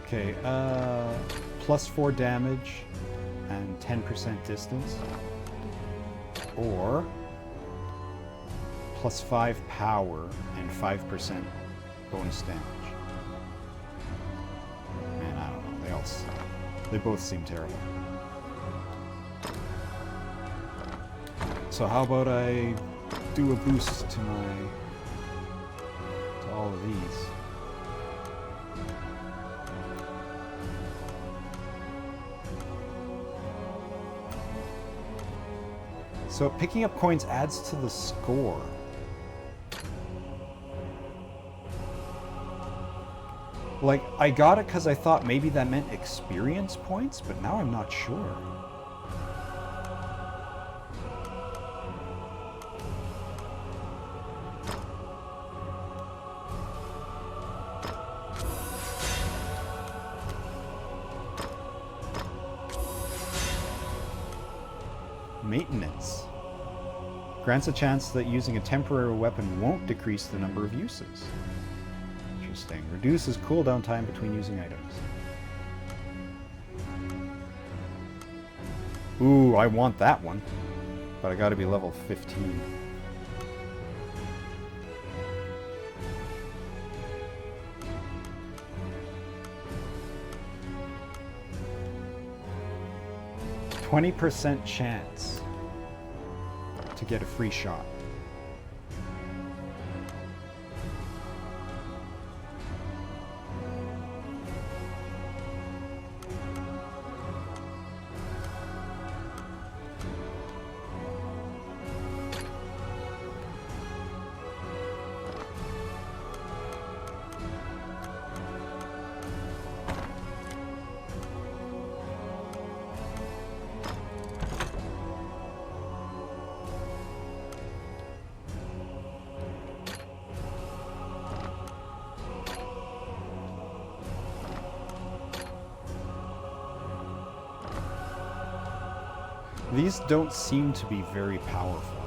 A: Okay, +4 damage and 10% distance. Or +5 power and 5% bonus damage. Man, I don't know. They both seem terrible. So how about I do a boost to all of these. So picking up coins adds to the score. Like, I got it because I thought maybe that meant experience points, but now I'm not sure. Maintenance. Grants a chance that using a temporary weapon won't decrease the number of uses. Interesting. Reduces cooldown time between using items. Ooh, I want that one. But I gotta be level 15. %20 chance to get a free shot. These don't seem to be very powerful.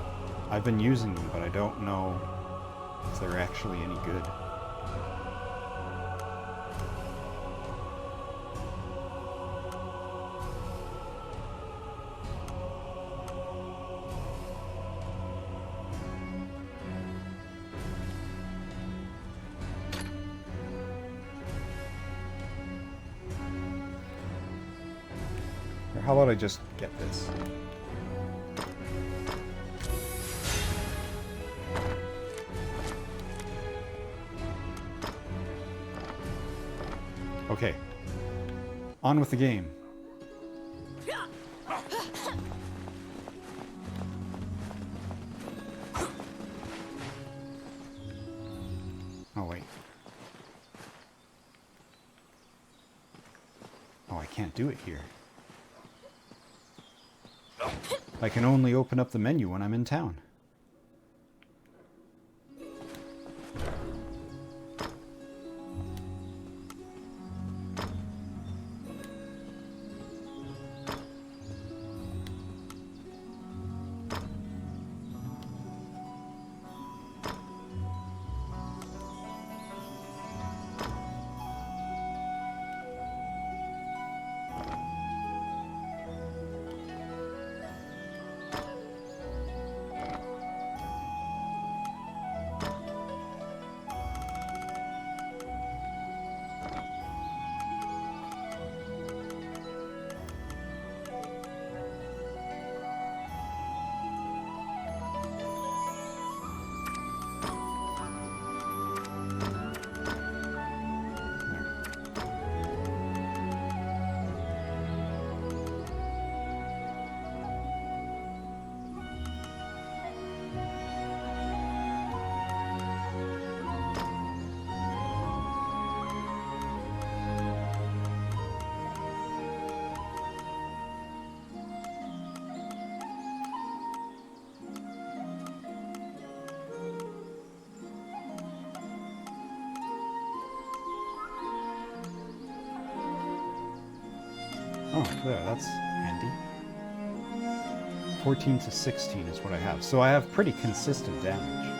A: I've been using them, but I don't know if they're actually any good. Or how about I just get this? Okay. On with the game. Oh, wait. Oh, I can't do it here. I can only open up the menu when I'm in town. Oh, there, that's handy. 14 to 16 is what I have. So I have pretty consistent damage.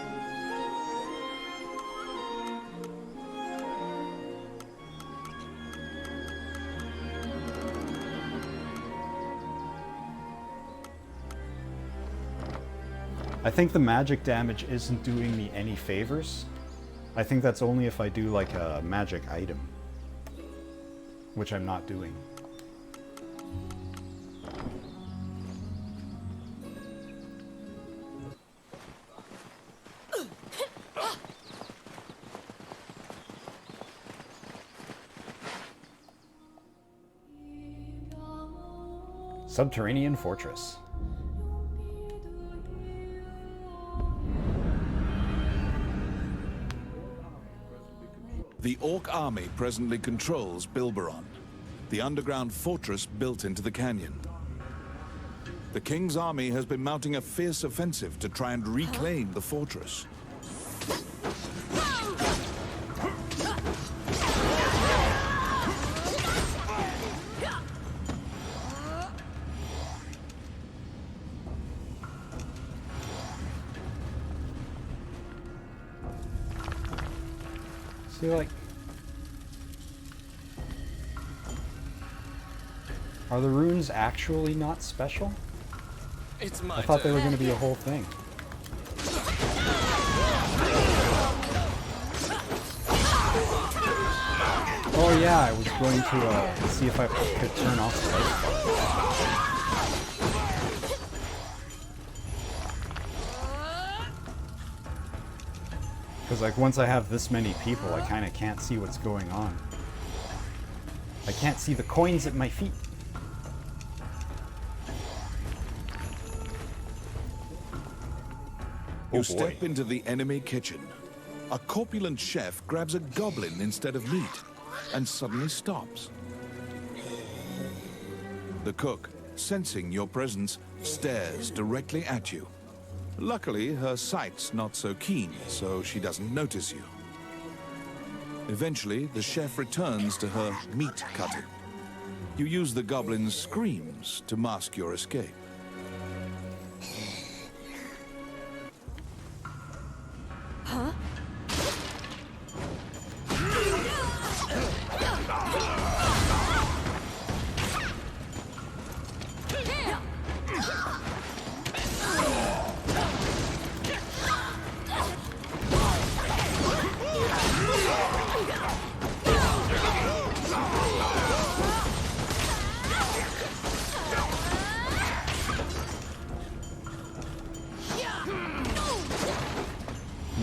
A: I think the magic damage isn't doing me any favors. I think that's only if I do like a magic item, which I'm not doing. Subterranean fortress.
D: The Orc army presently controls Bilberon, the underground fortress built into the canyon. The King's army has been mounting a fierce offensive to try and reclaim the fortress.
A: See, like, are the runes actually not special?
E: It's my
A: I thought they
E: turn.
A: were going to be a whole thing. Oh yeah, I was going to see if I could turn off the light. Because like once I have this many people, I kind of can't see what's going on. I can't see the coins at my feet.
D: You step into the enemy kitchen. A corpulent chef grabs a goblin instead of meat and suddenly stops. The cook, sensing your presence, stares directly at you. Luckily, her sight's not so keen, so she doesn't notice you. Eventually, the chef returns to her meat cutting. You use the goblin's screams to mask your escape.
H: Huh?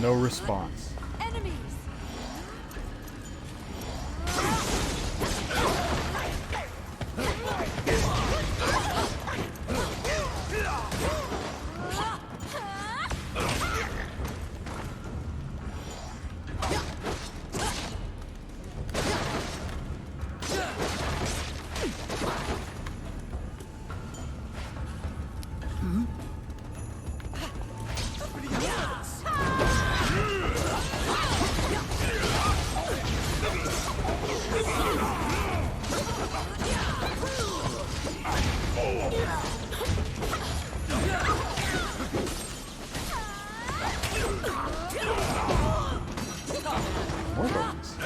A: No response. More goblins.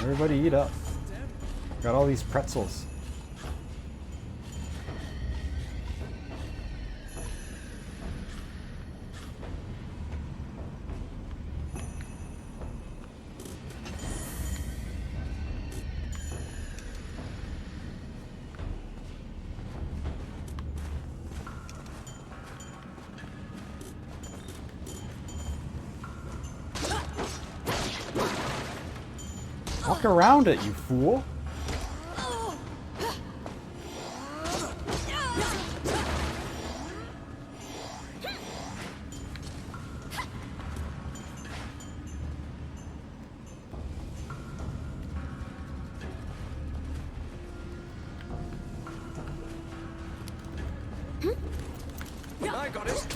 A: Everybody eat up. Got all these pretzels. Walk around it, you fool!
E: I got it.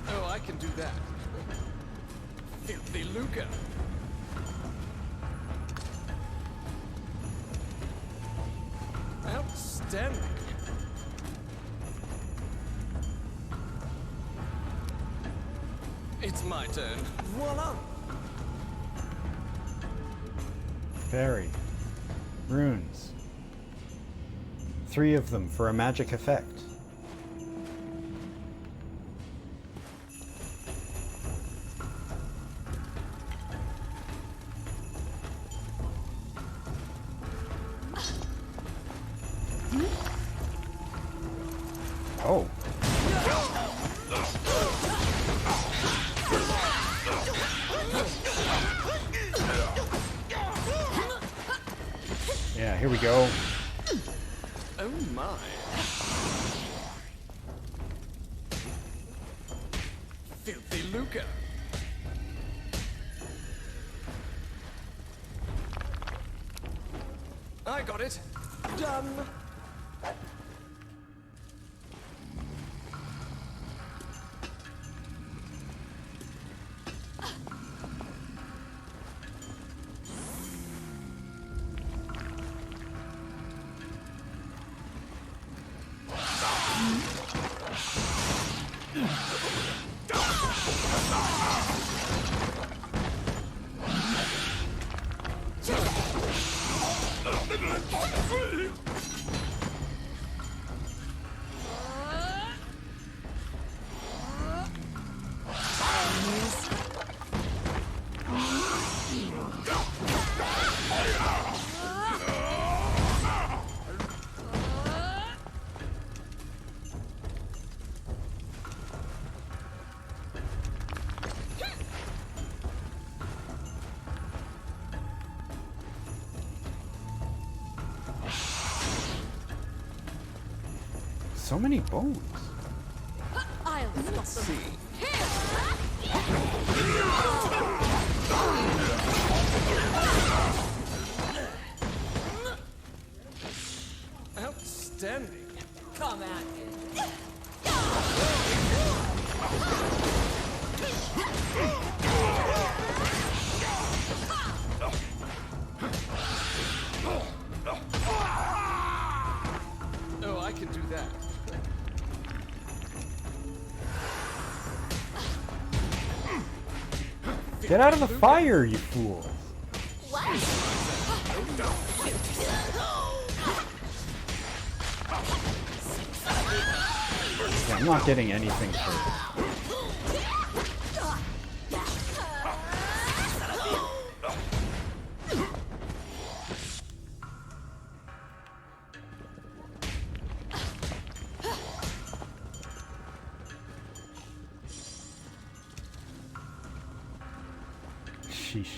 E: Oh, I can do that. Filthy Luca. Outstanding. It's my turn. Voila!
A: Fairy. Runes. 3 of them for a magic effect. Oh. Yeah, here we go.
E: Oh my. Filthy Luca. I got it. Done.
A: So many bones.
J: I'll stop them.
E: Outstanding.
B: Come at me.
E: Oh, I can do that.
A: Get out of the fire, you fools! Yeah, I'm not getting anything for it. Sheesh.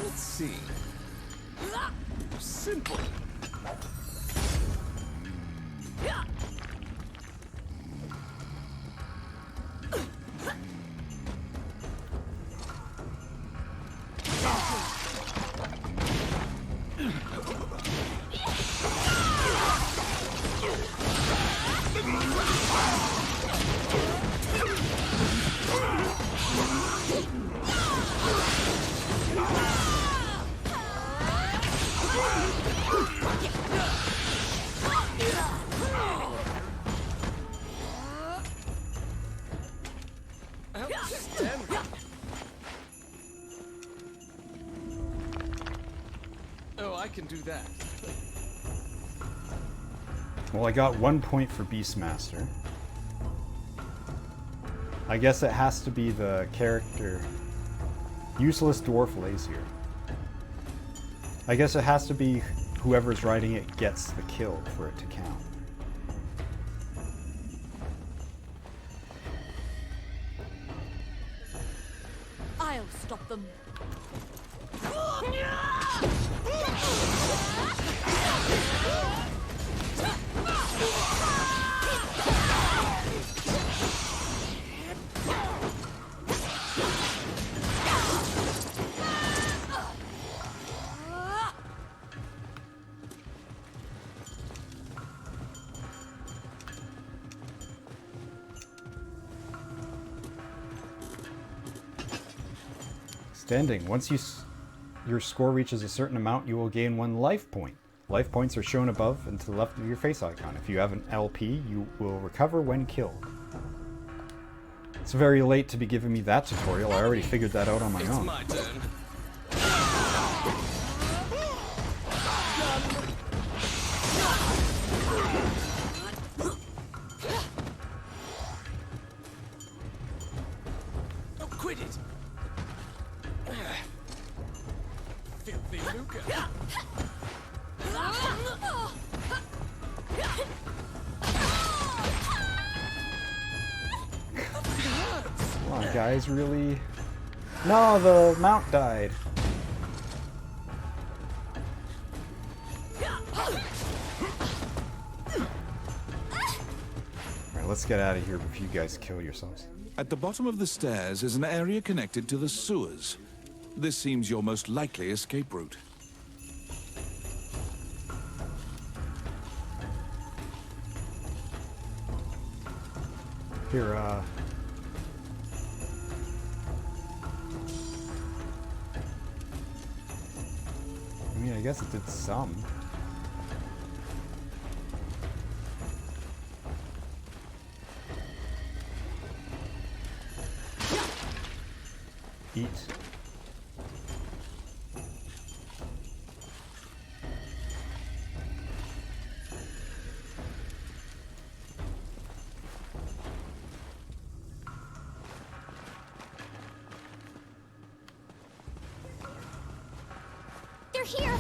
E: Let's see. Simple. Oh, I can do that.
A: Well, I got 1 point for Beastmaster. I guess it has to be the character Useless Dwarf Lazier. I guess it has to be whoever's riding it gets the kill for it to count.
J: I'll stop them.
A: Standing. Once your score reaches a certain amount, you will gain 1 life point. Life points are shown above and to the left of your face icon. If you have an LP, you will recover when killed. It's very late to be giving me that tutorial. I already figured that out on my own.
E: My turn.
B: Quit it! Filthy Luca!
A: Come on, guys, really? No, the mount died. Alright, let's get out of here before you guys kill yourselves.
D: At the bottom of the stairs is an area connected to the sewers. This seems your most likely escape route.
A: Here, I mean, I guess it did some. Eat.
H: They're here!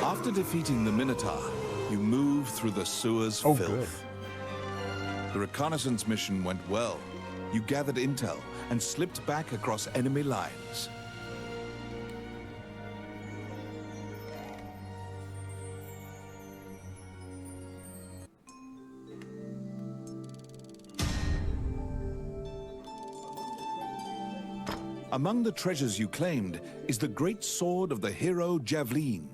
D: After defeating the Minotaur, you move through the sewer's filth.
A: Good.
D: The reconnaissance mission went well. You gathered intel and slipped back across enemy lines. Among the treasures you claimed is the great sword of the hero Javelin.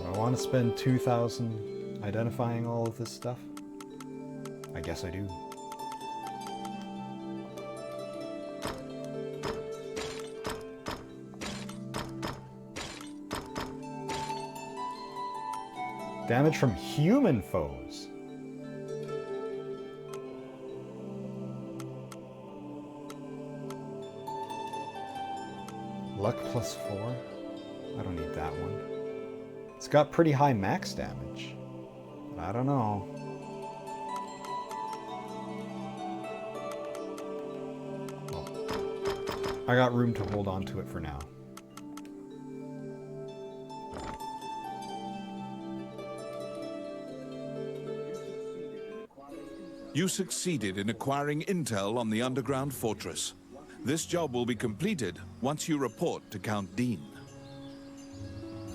A: I want to spend 2,000 identifying all of this stuff. I guess I do. Damage from human foes. +4. I don't need that one. It's got pretty high max damage. But I don't know. Well, I got room to hold on to it for now.
D: You succeeded in acquiring intel on the underground fortress. This job will be completed once you report to Count Dean.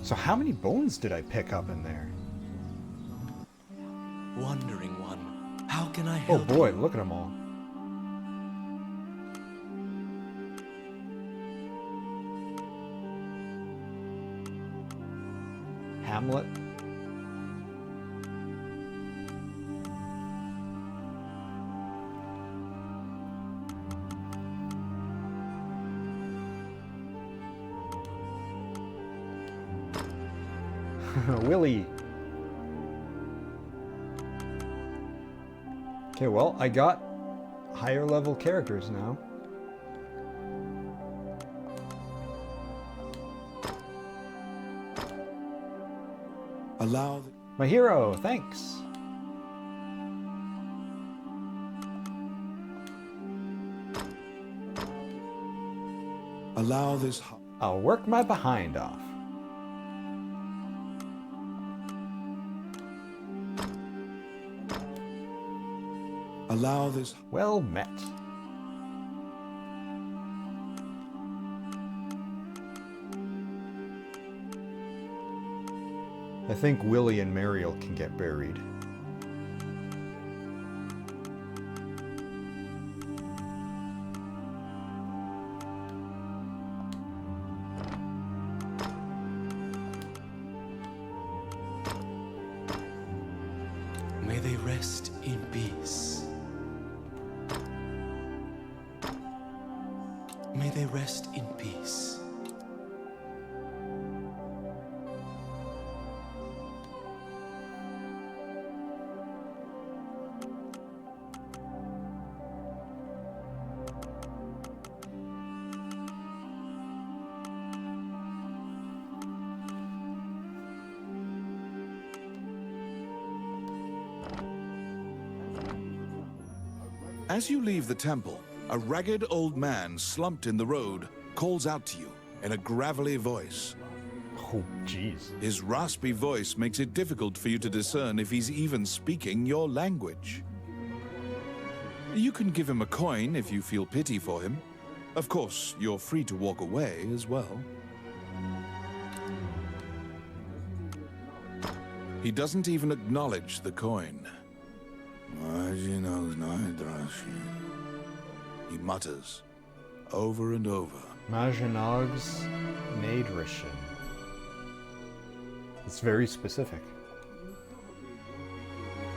A: So how many bones did I pick up in there?
E: Wandering one, how can I
A: Oh
E: help
A: boy,
E: you?
A: look at them all. Hamlet. Willie. Okay, well, I got higher level characters now.
D: Allow
A: my hero, thanks.
D: Allow this.
A: I'll work my behind off.
D: Allow this.
A: Well met. I think Willie and Mariel can get buried.
E: May they rest in peace. May they rest in peace.
D: As you leave the temple, a ragged old man slumped in the road calls out to you in a gravelly voice.
A: Oh, jeez.
D: His raspy voice makes it difficult for you to discern if he's even speaking your language. You can give him a coin if you feel pity for him. Of course, you're free to walk away as well. He doesn't even acknowledge the coin. He mutters over and over.
A: Majinog's Nadrishin. It's very specific.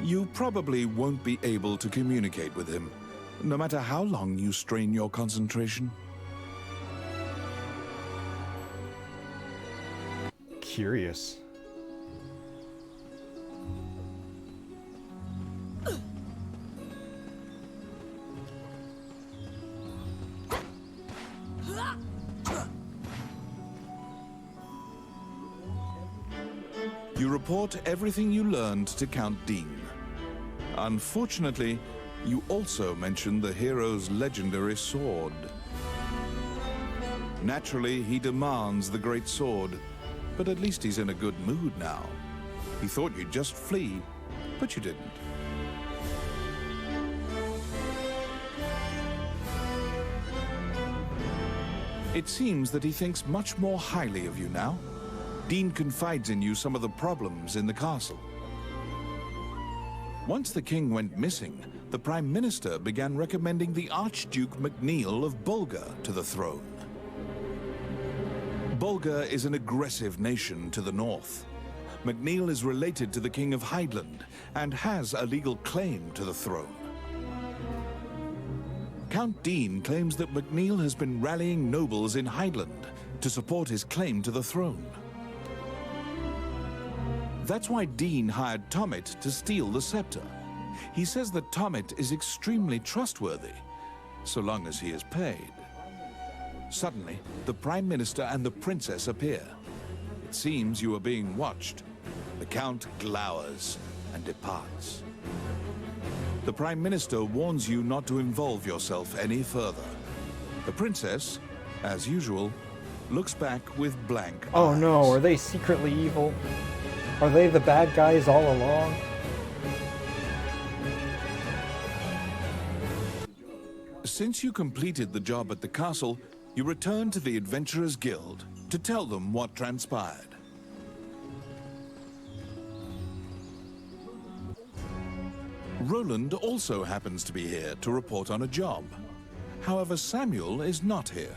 D: You probably won't be able to communicate with him, no matter how long you strain your concentration.
A: Curious.
D: You report everything you learned to Count Dean. Unfortunately, you also mention the hero's legendary sword. Naturally, he demands the great sword, but at least he's in a good mood now. He thought you'd just flee, but you didn't. It seems that he thinks much more highly of you now. Dean confides in you some of the problems in the castle. Once the king went missing, the Prime Minister began recommending the Archduke MacNeil of Bulgar to the throne. Bulgar is an aggressive nation to the north. MacNeil is related to the King of Hydeland and has a legal claim to the throne. Count Dean claims that MacNeil has been rallying nobles in Hydeland to support his claim to the throne. That's why Dean hired Tommet to steal the scepter. He says that Tommet is extremely trustworthy, so long as he is paid. Suddenly, the Prime Minister and the Princess appear. It seems you are being watched. The Count glowers and departs. The Prime Minister warns you not to involve yourself any further. The Princess, as usual, looks back with blank
A: Oh
D: eyes.
A: no, are they secretly evil? Are they the bad guys all along?
D: Since you completed the job at the castle, you return to the Adventurers Guild to tell them what transpired. Roland also happens to be here to report on a job. However, Samuel is not here.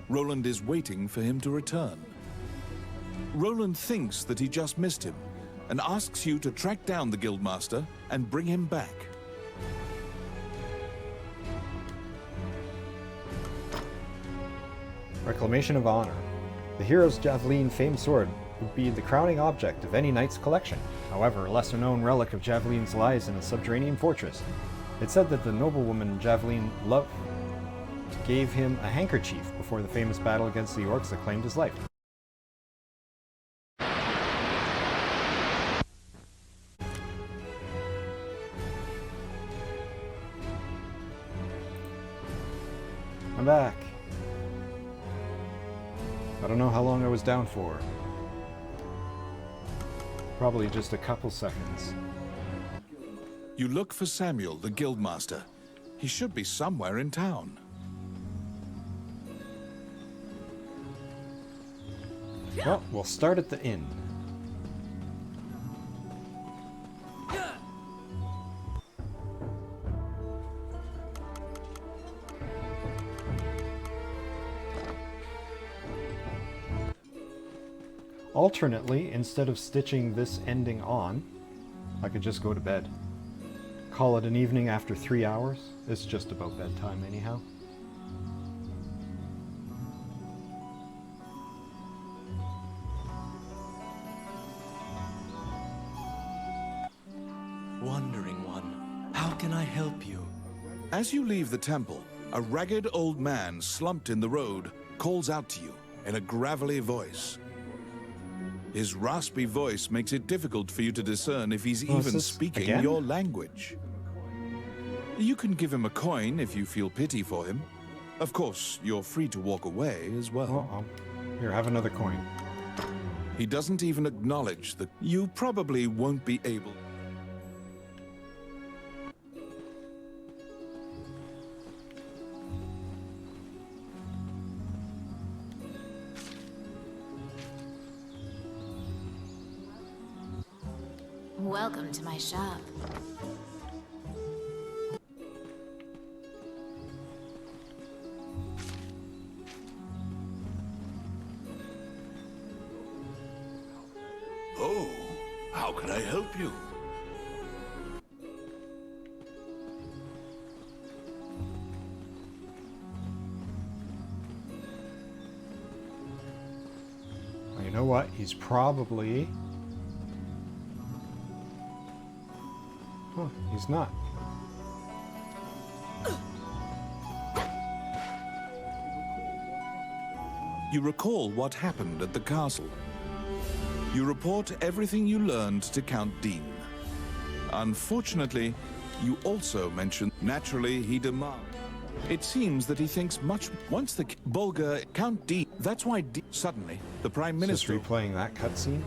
D: Roland is waiting for him to return. Roland thinks that he just missed him and asks you to track down the Guildmaster and bring him back.
A: Reclamation of Honor. The hero's javelin famed sword would be the crowning object of any knight's collection. However, a lesser-known relic of javelins lies in a subterranean fortress. It's said that the noblewoman Javelin loved gave him a handkerchief before the famous battle against the orcs that claimed his life. I'm back. I don't know how long I was down for. Probably just a couple seconds.
D: You look for Samuel, the Guildmaster. He should be somewhere in town.
A: Well, we'll start at the inn. Alternately, instead of stitching this ending on, I could just go to bed. Call it an evening after 3 hours. It's just about bedtime anyhow.
E: Wandering One, how can I help you?
D: As you leave the temple, a ragged old man slumped in the road calls out to you in a gravelly voice. His raspy voice makes it difficult for you to discern if he's even speaking
A: again?
D: your language. You can give him a coin if you feel pity for him. Of course, you're free to walk away as well.
A: Here, have another coin.
D: He doesn't even acknowledge that you probably won't be able.
H: Welcome to my shop.
N: Oh, how can I help you?
A: Well, you know what? He's probably... Huh, he's not.
D: You recall what happened at the castle. You report everything you learned to Count Dean. Unfortunately, you also mention naturally he demands. It seems that he thinks much once the Bulgar Count Dean. That's why suddenly the Prime Minister
A: Just replaying that cutscene.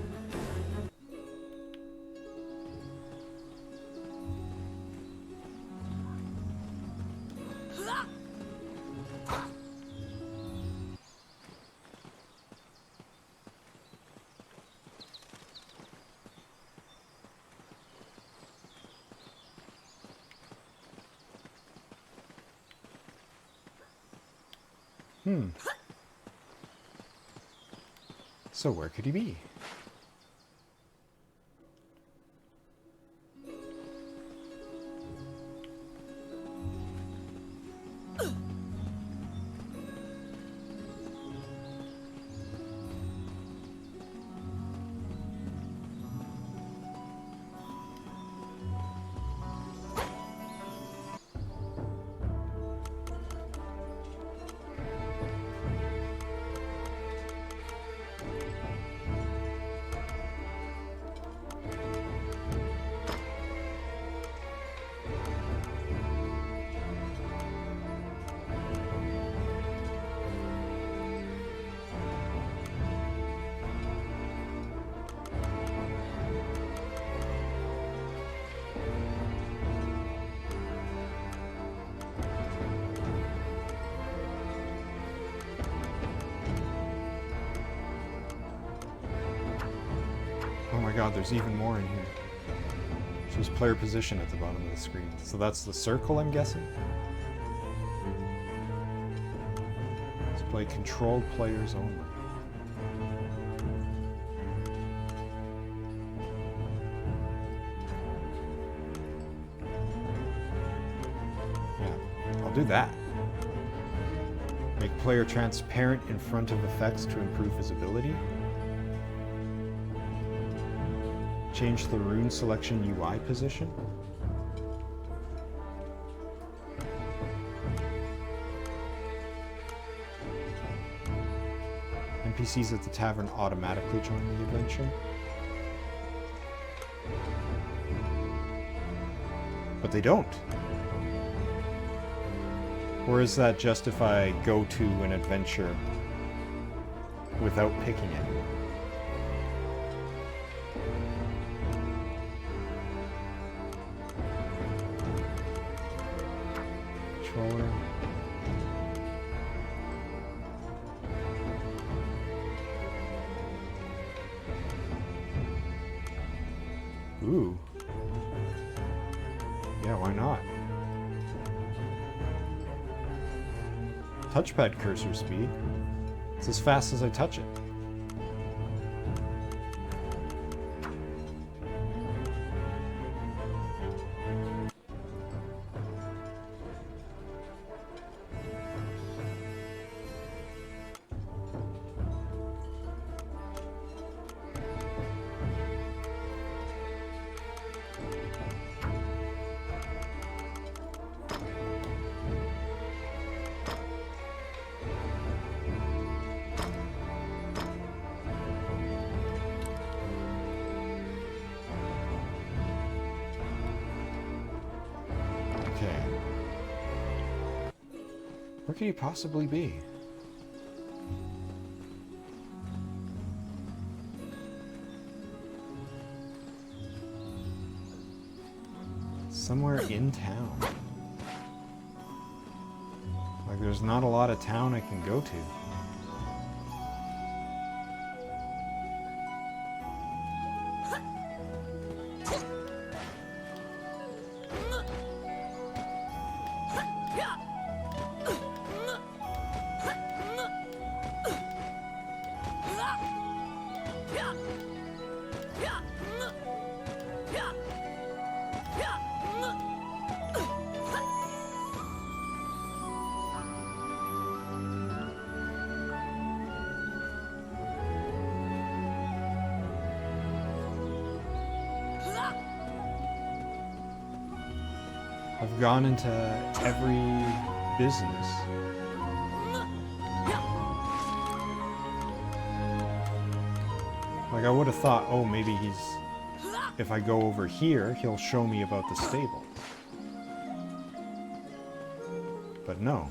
A: So where could he be? god, there's even more in here. Shows player position at the bottom of the screen. So that's the circle, I'm guessing? Display controlled players only. Yeah, I'll do that. Make player transparent in front of effects to improve visibility. Change the rune selection UI position. NPCs at the tavern automatically join the adventure. But they don't. Or is that just if I go to an adventure without picking it? Controller. Ooh. Yeah, why not? Touchpad cursor speed. It's as fast as I touch it. Where could he possibly be? Somewhere in town. Like, there's not a lot of town I can go to. I've gone into every business. Like, I would have thought, oh, maybe if I go over here, he'll show me about the stable. But no.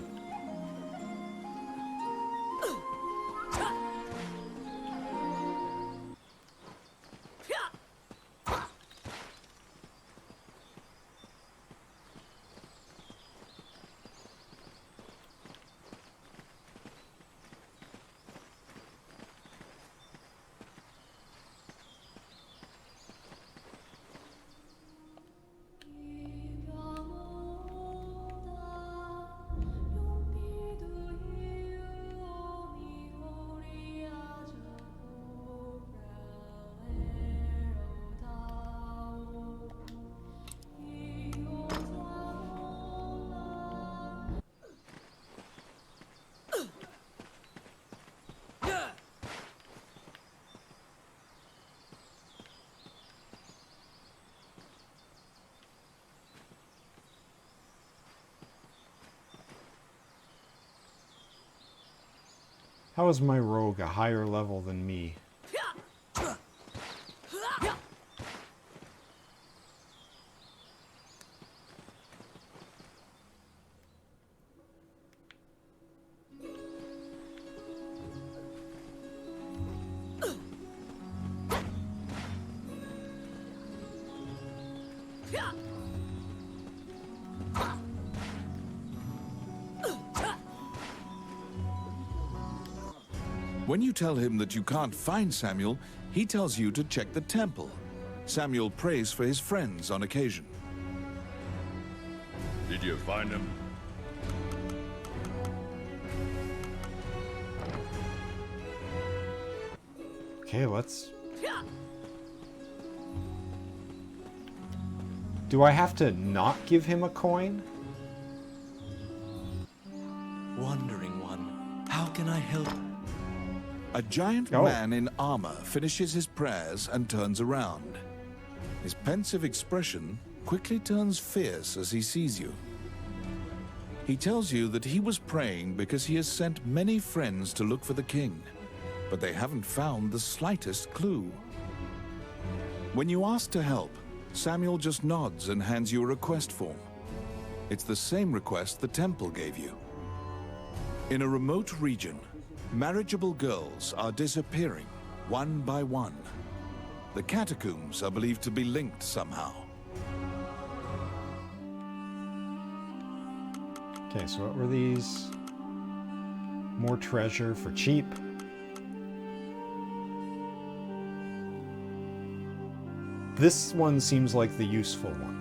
A: How is my rogue a higher level than me?
D: When you tell him that you can't find Samuel, he tells you to check the temple. Samuel prays for his friends on occasion.
N: Did you find him?
A: Okay, let's... Do I have to not give him a coin?
O: Wandering one, how can I help?
D: A giant man in armor finishes his prayers and turns around. His pensive expression quickly turns fierce as he sees you. He tells you that he was praying because he has sent many friends to look for the king, but they haven't found the slightest clue. When you ask to help, Samuel just nods and hands you a request form. It's the same request the temple gave you. In a remote region, marriageable girls are disappearing, one by one. The catacombs are believed to be linked somehow.
A: Okay, so what were these? More treasure for cheap. This one seems like the useful one.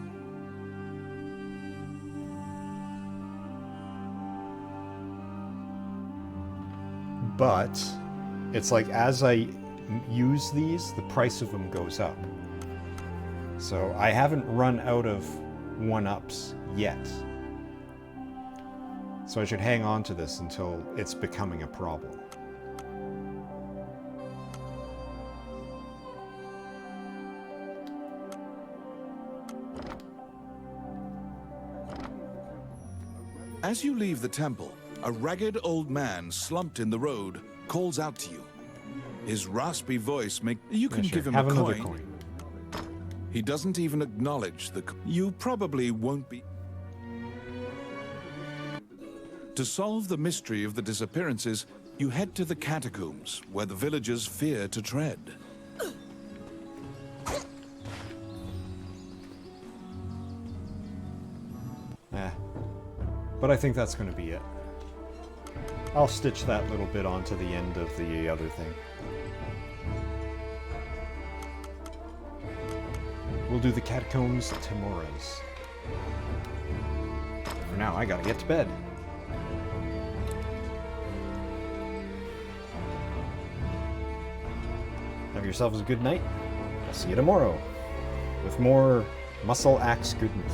A: But it's like as I use these, the price of them goes up. So I haven't run out of one-ups yet. So I should hang on to this until it's becoming a problem.
D: As you leave the temple, a ragged old man slumped in the road calls out to you. His raspy voice you can give him
A: Have
D: a
A: another
D: coin. He doesn't even acknowledge you probably won't be. To solve the mystery of the disappearances, you head to the catacombs, where the villagers fear to tread.
A: But I think that's going to be it. I'll stitch that little bit onto the end of the other thing. We'll do the catacombs tomorrow's. For now, I gotta get to bed. Have yourselves a good night. I'll see you tomorrow with more Muscle Axe goodness.